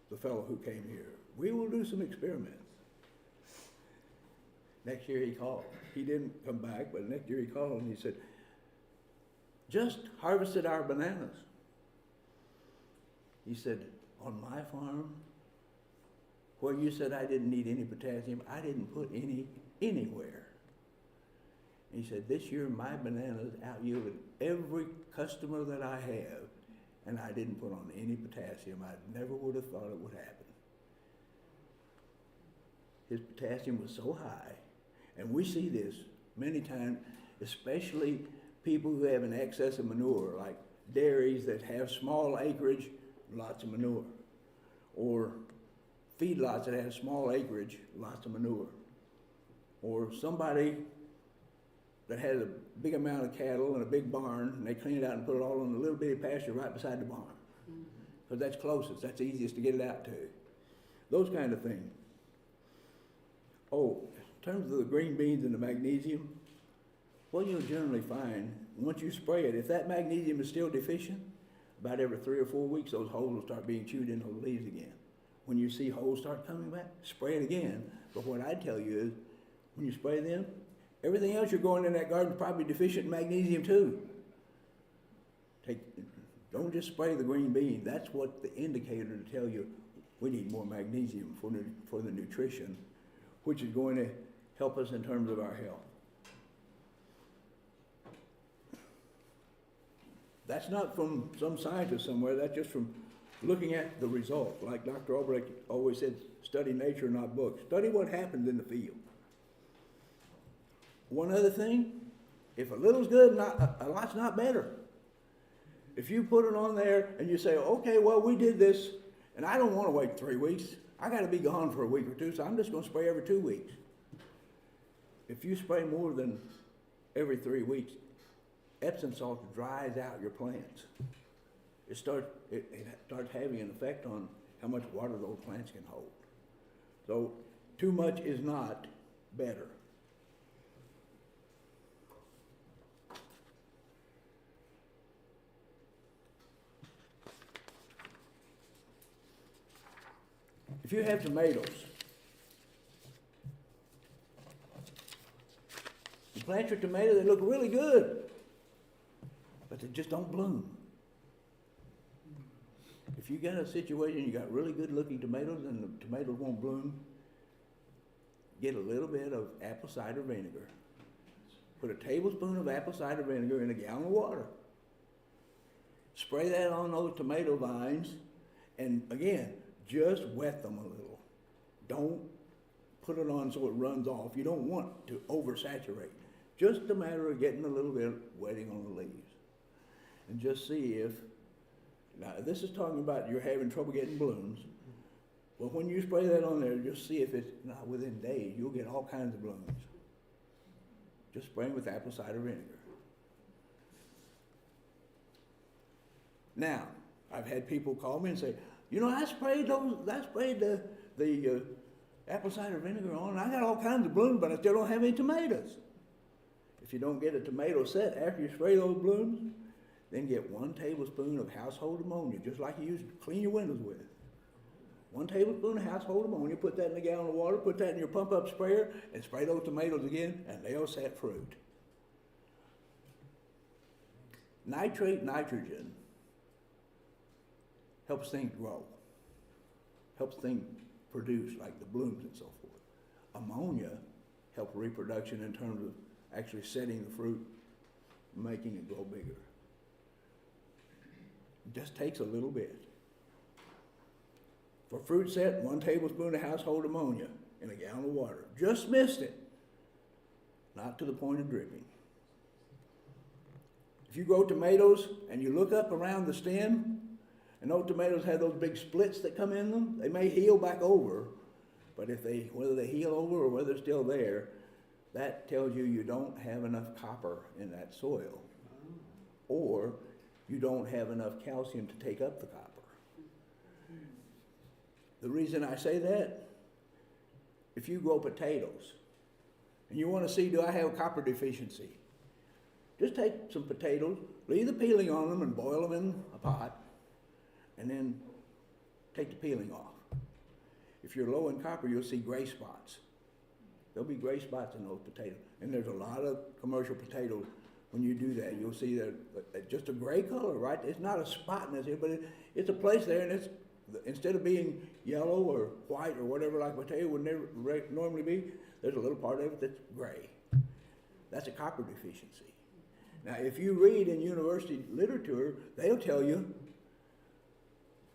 the fellow who came here. We will do some experiments. Next year he called. He didn't come back, but next year he called and he said, just harvested our bananas. He said, on my farm, where you said I didn't need any potassium, I didn't put any anywhere. He said, this year my bananas out-yielded every customer that I have, and I didn't put on any potassium. I never would have thought it would happen. His potassium was so high, and we see this many times, especially people who have an excess of manure, like dairies that have small acreage, lots of manure, or feedlots that have small acreage, lots of manure, or somebody that has a big amount of cattle and a big barn, and they clean it out and put it all in a little bitty pasture right beside the barn. Because that's closest, that's easiest to get it out to. Those kind of things. Oh, in terms of the green beans and the magnesium, what you'll generally find, once you spray it, if that magnesium is still deficient, about every 3 or 4 weeks, those holes will start being chewed into the leaves again. When you see holes start coming back, spray it again. But what I tell you is, when you spray them, everything else you're growing in that garden is probably deficient in magnesium too. Don't just spray the green bean. That's what the indicator to tell you we need more magnesium for the nutrition, which is going to help us in terms of our health. That's not from some scientist somewhere, that's just from looking at the results. Like Dr. Albrecht always said, study nature, not books. Study what happens in the field. One other thing, if a little's good, a lot's not better. If you put it on there and you say, okay, well, we did this, and I don't want to wait 3 weeks. I got to be gone for a week or two, so I'm just going to spray every 2 weeks. If you spray more than every 3 weeks, Epsom salt dries out your plants. It starts having an effect on how much water those plants can hold. So too much is not better. If you have tomatoes, you plant your tomatoes, they look really good, but they just don't bloom. If you got a situation, you got really good looking tomatoes and the tomatoes won't bloom, get a little bit of apple cider vinegar. Put a tablespoon of apple cider vinegar in a gallon of water. Spray that on those tomato vines, and again, just wet them a little. Don't put it on so it runs off. You don't want to oversaturate. Just a matter of getting a little bit of wetting on the leaves. and just see if, now this is talking about you're having trouble getting blooms. Well, when you spray that on there, just see if it's not within days, you'll get all kinds of blooms. Just spraying with apple cider vinegar. Now, I've had people call me and say, you know, I sprayed the apple cider vinegar on, and I got all kinds of blooms, but I still don't have any tomatoes. If you don't get a tomato set after you spray those blooms, then get 1 tablespoon of household ammonia, just like you used to clean your windows with. 1 tablespoon of household ammonia, put that in a gallon of water, put that in your pump-up sprayer, and spray those tomatoes again, and they'll set fruit. Nitrate nitrogen helps things grow, helps things produce, like the blooms and so forth. Ammonia helps reproduction in terms of actually setting the fruit, making it grow bigger. It just takes a little bit. For fruit set, 1 tablespoon of household ammonia in a gallon of water. Just missed it. Not to the point of dripping. If you grow tomatoes and you look up around the stem, and those tomatoes have those big splits that come in them, they may heal back over, but whether they heal over or whether they're still there, that tells you you don't have enough copper in that soil, or you don't have enough calcium to take up the copper. The reason I say that, if you grow potatoes and you want to see, do I have a copper deficiency? Just take some potatoes, leave the peeling on them and boil them in a pot, and then take the peeling off. If you're low in copper, you'll see gray spots. There'll be gray spots in those potatoes. And there's a lot of commercial potatoes, when you do that, you'll see that just a gray color, right? It's not a spot necessarily, but it's a place there, and it's, instead of being yellow or white or whatever like a potato would never normally be, there's a little part of it that's gray. That's a copper deficiency. Now, if you read in university literature, they'll tell you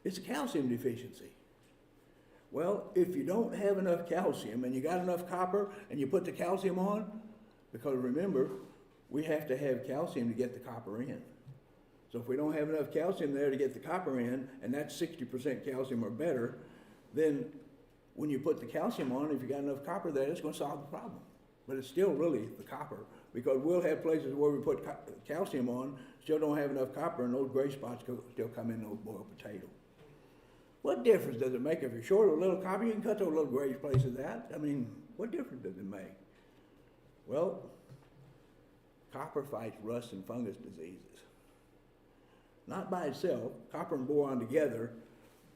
it's a calcium deficiency. Well, if you don't have enough calcium and you got enough copper and you put the calcium on, because remember, we have to have calcium to get the copper in. So if we don't have enough calcium there to get the copper in, and that's 60% calcium or better, then when you put the calcium on, if you got enough copper there, it's going to solve the problem. But it's still really the copper, because we'll have places where we put calcium on, still don't have enough copper, and those gray spots still come in those boiled potatoes. What difference does it make if you're short of a little copper? You can cut those little gray places out. I mean, what difference does it make? Well, copper fights rust and fungus diseases. Not by itself. Copper and boron together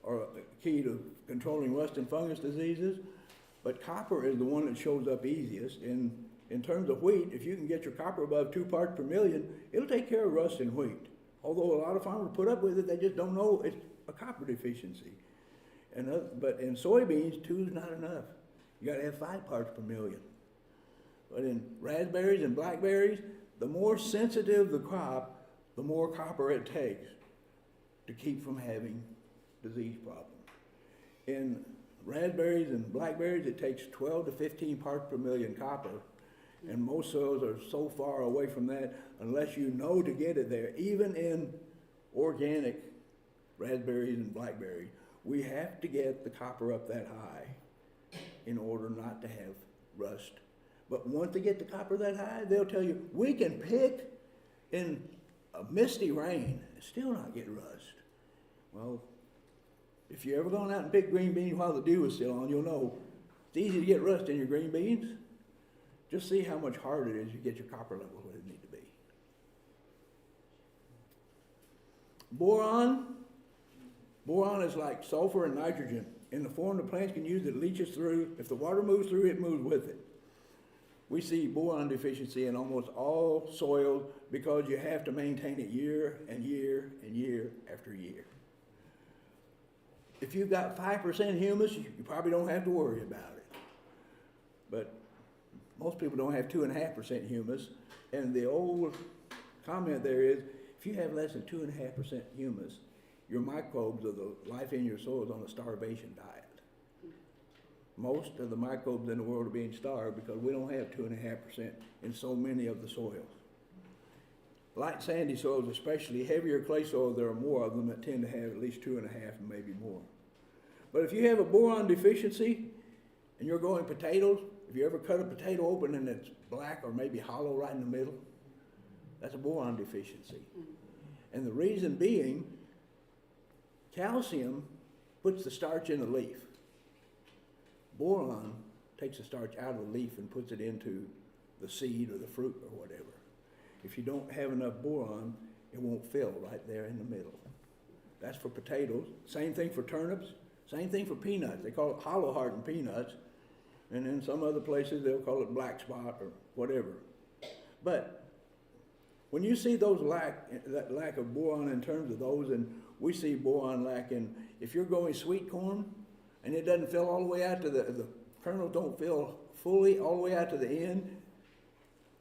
are key to controlling rust and fungus diseases, but copper is the one that shows up easiest. In terms of wheat, if you can get your copper above 2 parts per million, it'll take care of rust in wheat. Although a lot of farmers put up with it, they just don't know it's a copper deficiency. But in soybeans, 2 is not enough. You got to have 5 parts per million. But in raspberries and blackberries, the more sensitive the crop, the more copper it takes to keep from having disease problems. In raspberries and blackberries, it takes 12 to 15 parts per million copper, and most soils are so far away from that unless you know to get it there. Even in organic raspberries and blackberries, we have to get the copper up that high in order not to have rust. But once they get the copper that high, they'll tell you, we can pick in a misty rain and still not get rust. Well, if you ever gone out and picked green beans while the dew was still on, you'll know it's easy to get rust in your green beans. Just see how much harder it is to get your copper level where it need to be. Boron. Boron is like sulfur and nitrogen. In the form the plants can use, it leaches through. If the water moves through, it moves with it. We see boron deficiency in almost all soils because you have to maintain it year and year and year after year. If you've got 5% humus, you probably don't have to worry about it. But most people don't have 2.5% humus. And the old comment there is, if you have less than 2.5% humus, your microbes are the life in your soil is on a starvation diet. Most of the microbes in the world are being starved because we don't have 2.5% in so many of the soils. light sandy soils, especially heavier clay soil, there are more of them that tend to have at least 2.5 and maybe more. But if you have a boron deficiency and you're growing potatoes, if you ever cut a potato open and it's black or maybe hollow right in the middle, that's a boron deficiency. And the reason being, calcium puts the starch in the leaf. Boron takes the starch out of the leaf and puts it into the seed or the fruit or whatever. If you don't have enough boron, it won't fill right there in the middle. That's for potatoes. Same thing for turnips. Same thing for peanuts. They call it hollow heart in peanuts. And in some other places, they'll call it black spot or whatever. But when you see that lack of boron in terms of those, and we see boron lack in, if you're growing sweet corn and it doesn't fill all the way out to the kernels don't fill fully all the way out to the end,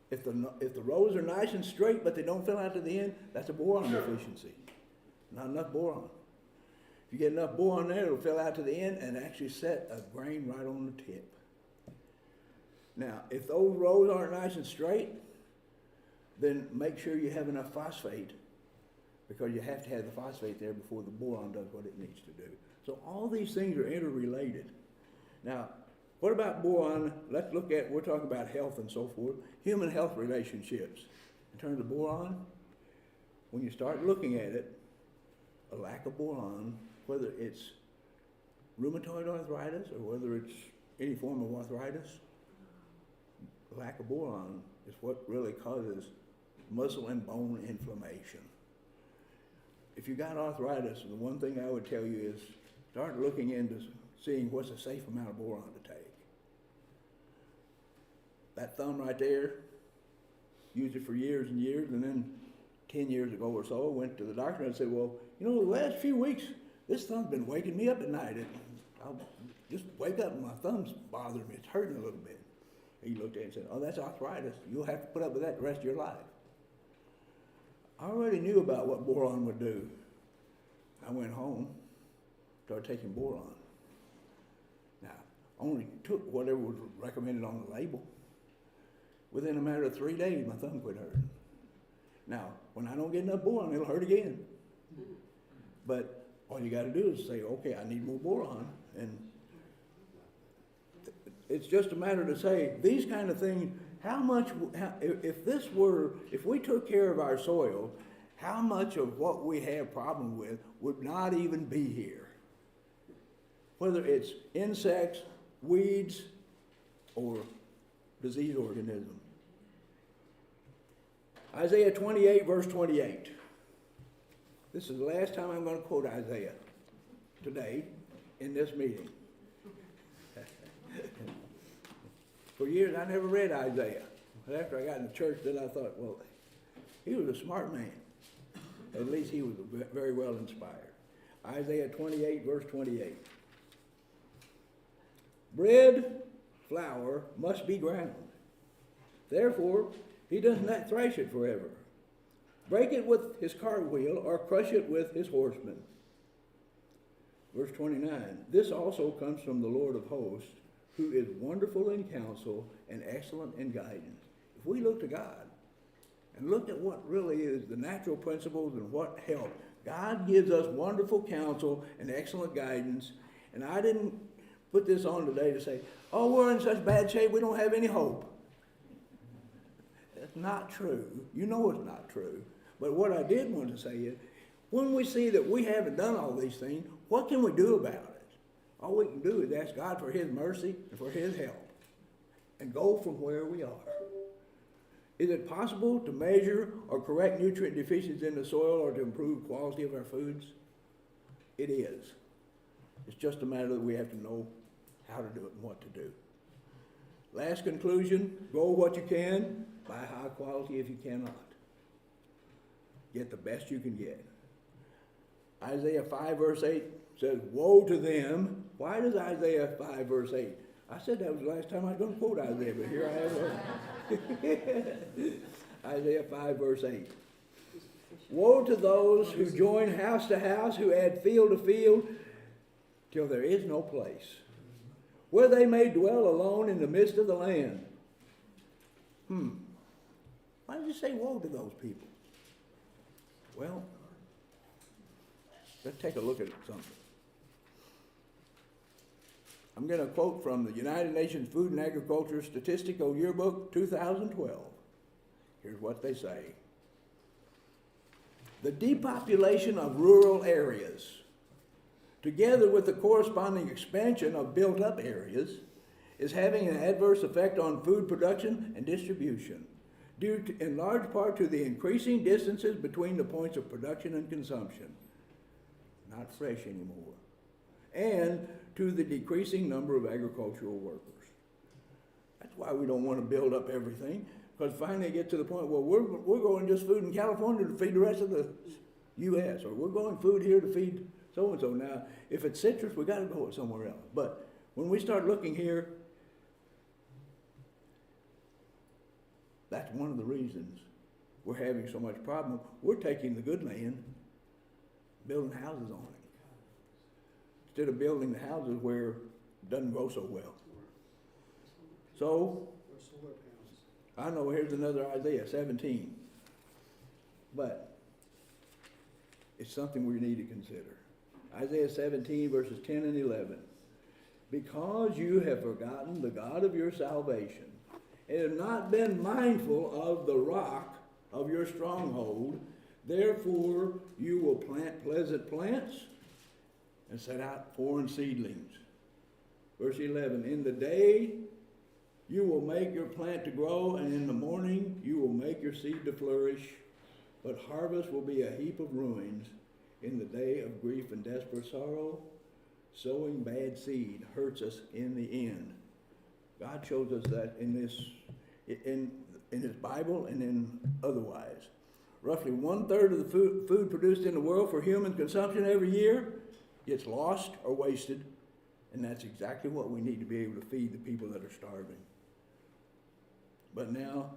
if the rows are nice and straight but they don't fill out to the end, that's a boron deficiency. Not enough boron. If you get enough boron there, it'll fill out to the end and actually set a grain right on the tip. Now, if those rows aren't nice and straight, then make sure you have enough phosphate, because you have to have the phosphate there before the boron does what it needs to do. So all these things are interrelated. Now, what about boron? Let's look at, we're talking about health and so forth, human health relationships. In terms of boron, when you start looking at it, a lack of boron, whether it's rheumatoid arthritis or whether it's any form of arthritis, lack of boron is what really causes muscle and bone inflammation. If you got arthritis, the one thing I would tell you is start looking into seeing what's a safe amount of boron to take. That thumb right there, used it for years and years, and then 10 years ago or so, I went to the doctor and said, well, you know, the last few weeks, this thumb's been waking me up at night. I'll just wake up and my thumb's bothering me. It's hurting a little bit. He looked at it and said, oh, that's arthritis. You'll have to put up with that the rest of your life. I already knew about what boron would do. I went home, started taking boron. Now, I only took whatever was recommended on the label. Within a matter of 3 days, my thumb quit hurting. Now, when I don't get enough boron, it'll hurt again. But all you got to do is say, okay, I need more boron. And it's just a matter to say, these kind of things, if we took care of our soil, how much of what we have problem with would not even be here? Whether it's insects, weeds, or disease organism. Isaiah 28, verse 28. This is the last time I'm going to quote Isaiah today in this meeting. For years, I never read Isaiah. But after I got in the church, then I thought, well, he was a smart man. At least he was very well inspired. Isaiah 28, verse 28. Bread, flour must be ground. Therefore, he does not thresh it forever. Break it with his cartwheel or crush it with his horsemen. Verse 29. This also comes from the Lord of hosts, who is wonderful in counsel and excellent in guidance. If we look to God and look at what really is the natural principles and what help, God gives us wonderful counsel and excellent guidance. And I didn't put this on today to say, oh, we're in such bad shape, we don't have any hope. That's not true. You know it's not true. But what I did want to say is, when we see that we haven't done all these things, what can we do about it? All we can do is ask God for his mercy and for his help and go from where we are. Is it possible to measure or correct nutrient deficiencies in the soil or to improve quality of our foods? It is. It's just a matter that we have to know how to do it and what to do. Last conclusion, grow what you can, buy high quality if you cannot. Get the best you can get. Isaiah 5 verse 8 says, woe to them. Why does Isaiah 5 verse 8? I said that was the last time I was going to quote Isaiah, but here I am. Isaiah 5 verse 8. Woe to those who join house to house, who add field to field, till there is no place, where they may dwell alone in the midst of the land. Why did you say woe to those people? Well, let's take a look at something. I'm going to quote from the United Nations Food and Agriculture Statistical Yearbook 2012. Here's what they say. The depopulation of rural areas, together with the corresponding expansion of built-up areas, is having an adverse effect on food production and distribution, due to, in large part to the increasing distances between the points of production and consumption, not fresh anymore, and to the decreasing number of agricultural workers. That's why we don't want to build up everything, because finally it gets to the point where we're growing just food in California to feed the rest of the U.S., or we're growing food here to feed so-and-so. Now, if it's citrus, we got to go somewhere else. But when we start looking here, that's one of the reasons we're having so much problem. We're taking the good land, building houses on it, instead of building the houses where it doesn't grow so well. So, I know here's another Isaiah 17, but it's something we need to consider. Isaiah 17 verses 10 and 11. Because you have forgotten the God of your salvation, and have not been mindful of the rock of your stronghold, therefore you will plant pleasant plants and set out foreign seedlings. Verse 11, in the day you will make your plant to grow, and in the morning you will make your seed to flourish, but harvest will be a heap of ruins in the day of grief and desperate sorrow. Sowing bad seed hurts us in the end. God shows us that in His Bible and in otherwise. Roughly 1/3 of the food produced in the world for human consumption every year gets lost or wasted, and that's exactly what we need to be able to feed the people that are starving. But now,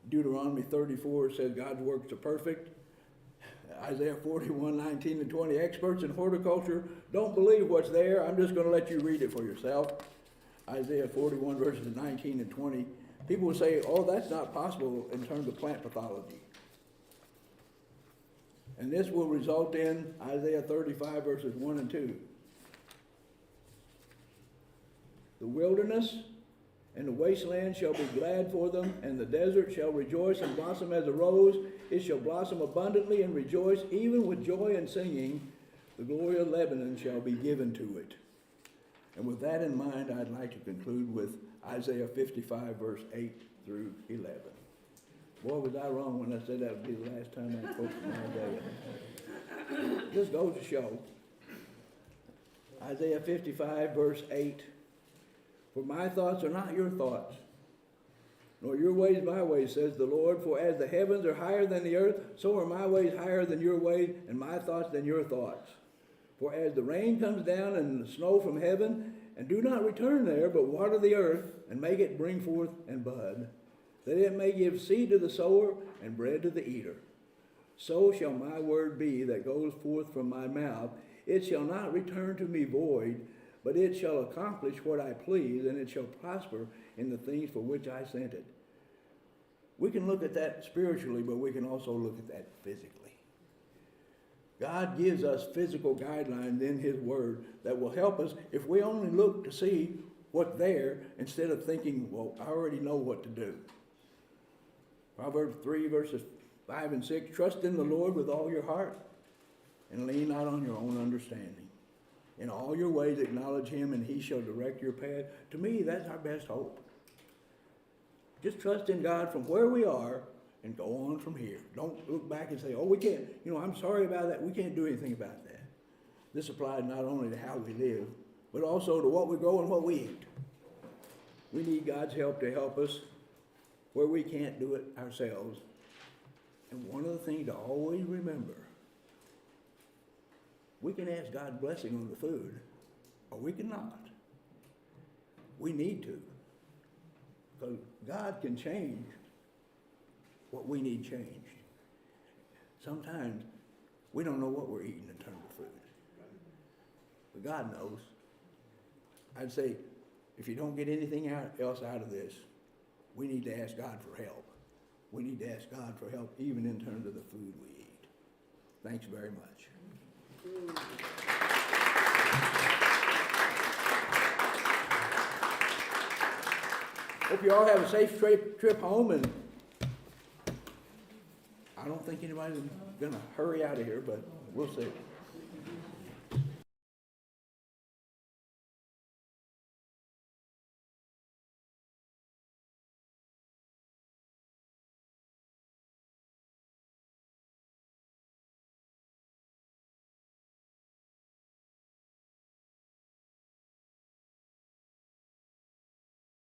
Deuteronomy 34 says God's works are perfect. Isaiah 41, 19 and 20, experts in horticulture don't believe what's there. I'm just going to let you read it for yourself. Isaiah 41 verses 19 and 20. People will say, oh, that's not possible in terms of plant pathology. And this will result in Isaiah 35 verses 1 and 2. The wilderness and the wasteland shall be glad for them, and the desert shall rejoice and blossom as a rose. It shall blossom abundantly and rejoice, even with joy and singing. The glory of Lebanon shall be given to it. And with that in mind, I'd like to conclude with Isaiah 55, verse 8 through 11. Boy, was I wrong when I said that would be the last time I spoke from Isaiah. This goes to show. Isaiah 55, verse 8. For my thoughts are not your thoughts, nor your ways my ways, says the Lord. For as the heavens are higher than the earth, so are my ways higher than your ways, and my thoughts than your thoughts. For as the rain comes down and the snow from heaven, and do not return there, but water the earth, and make it bring forth and bud, that it may give seed to the sower and bread to the eater, so shall my word be that goes forth from my mouth. It shall not return to me void, but it shall accomplish what I please, and it shall prosper in the things for which I sent it. We can look at that spiritually, but we can also look at that physically. God gives us physical guidelines in His Word that will help us if we only look to see what's there instead of thinking, well, I already know what to do. Proverbs 3, verses 5 and 6, trust in the Lord with all your heart and lean not on your own understanding. In all your ways acknowledge Him, and He shall direct your path. To me, that's our best hope. Just trust in God from where we are and go on from here. Don't look back and say, oh, we can't, I'm sorry about that. We can't do anything about that. This applies not only to how we live, but also to what we grow and what we eat. We need God's help to help us where we can't do it ourselves. And one of the things to always remember, we can ask God's blessing on the food, or we cannot. We need to. Because God can change what we need changed. Sometimes we don't know what we're eating in terms of food. But God knows. I'd say, if you don't get anything else out of this, we need to ask God for help. We need to ask God for help even in terms of the food we eat. Thanks very much. Hope you all have a safe trip home, and I don't think anybody's gonna hurry out of here, but we'll see.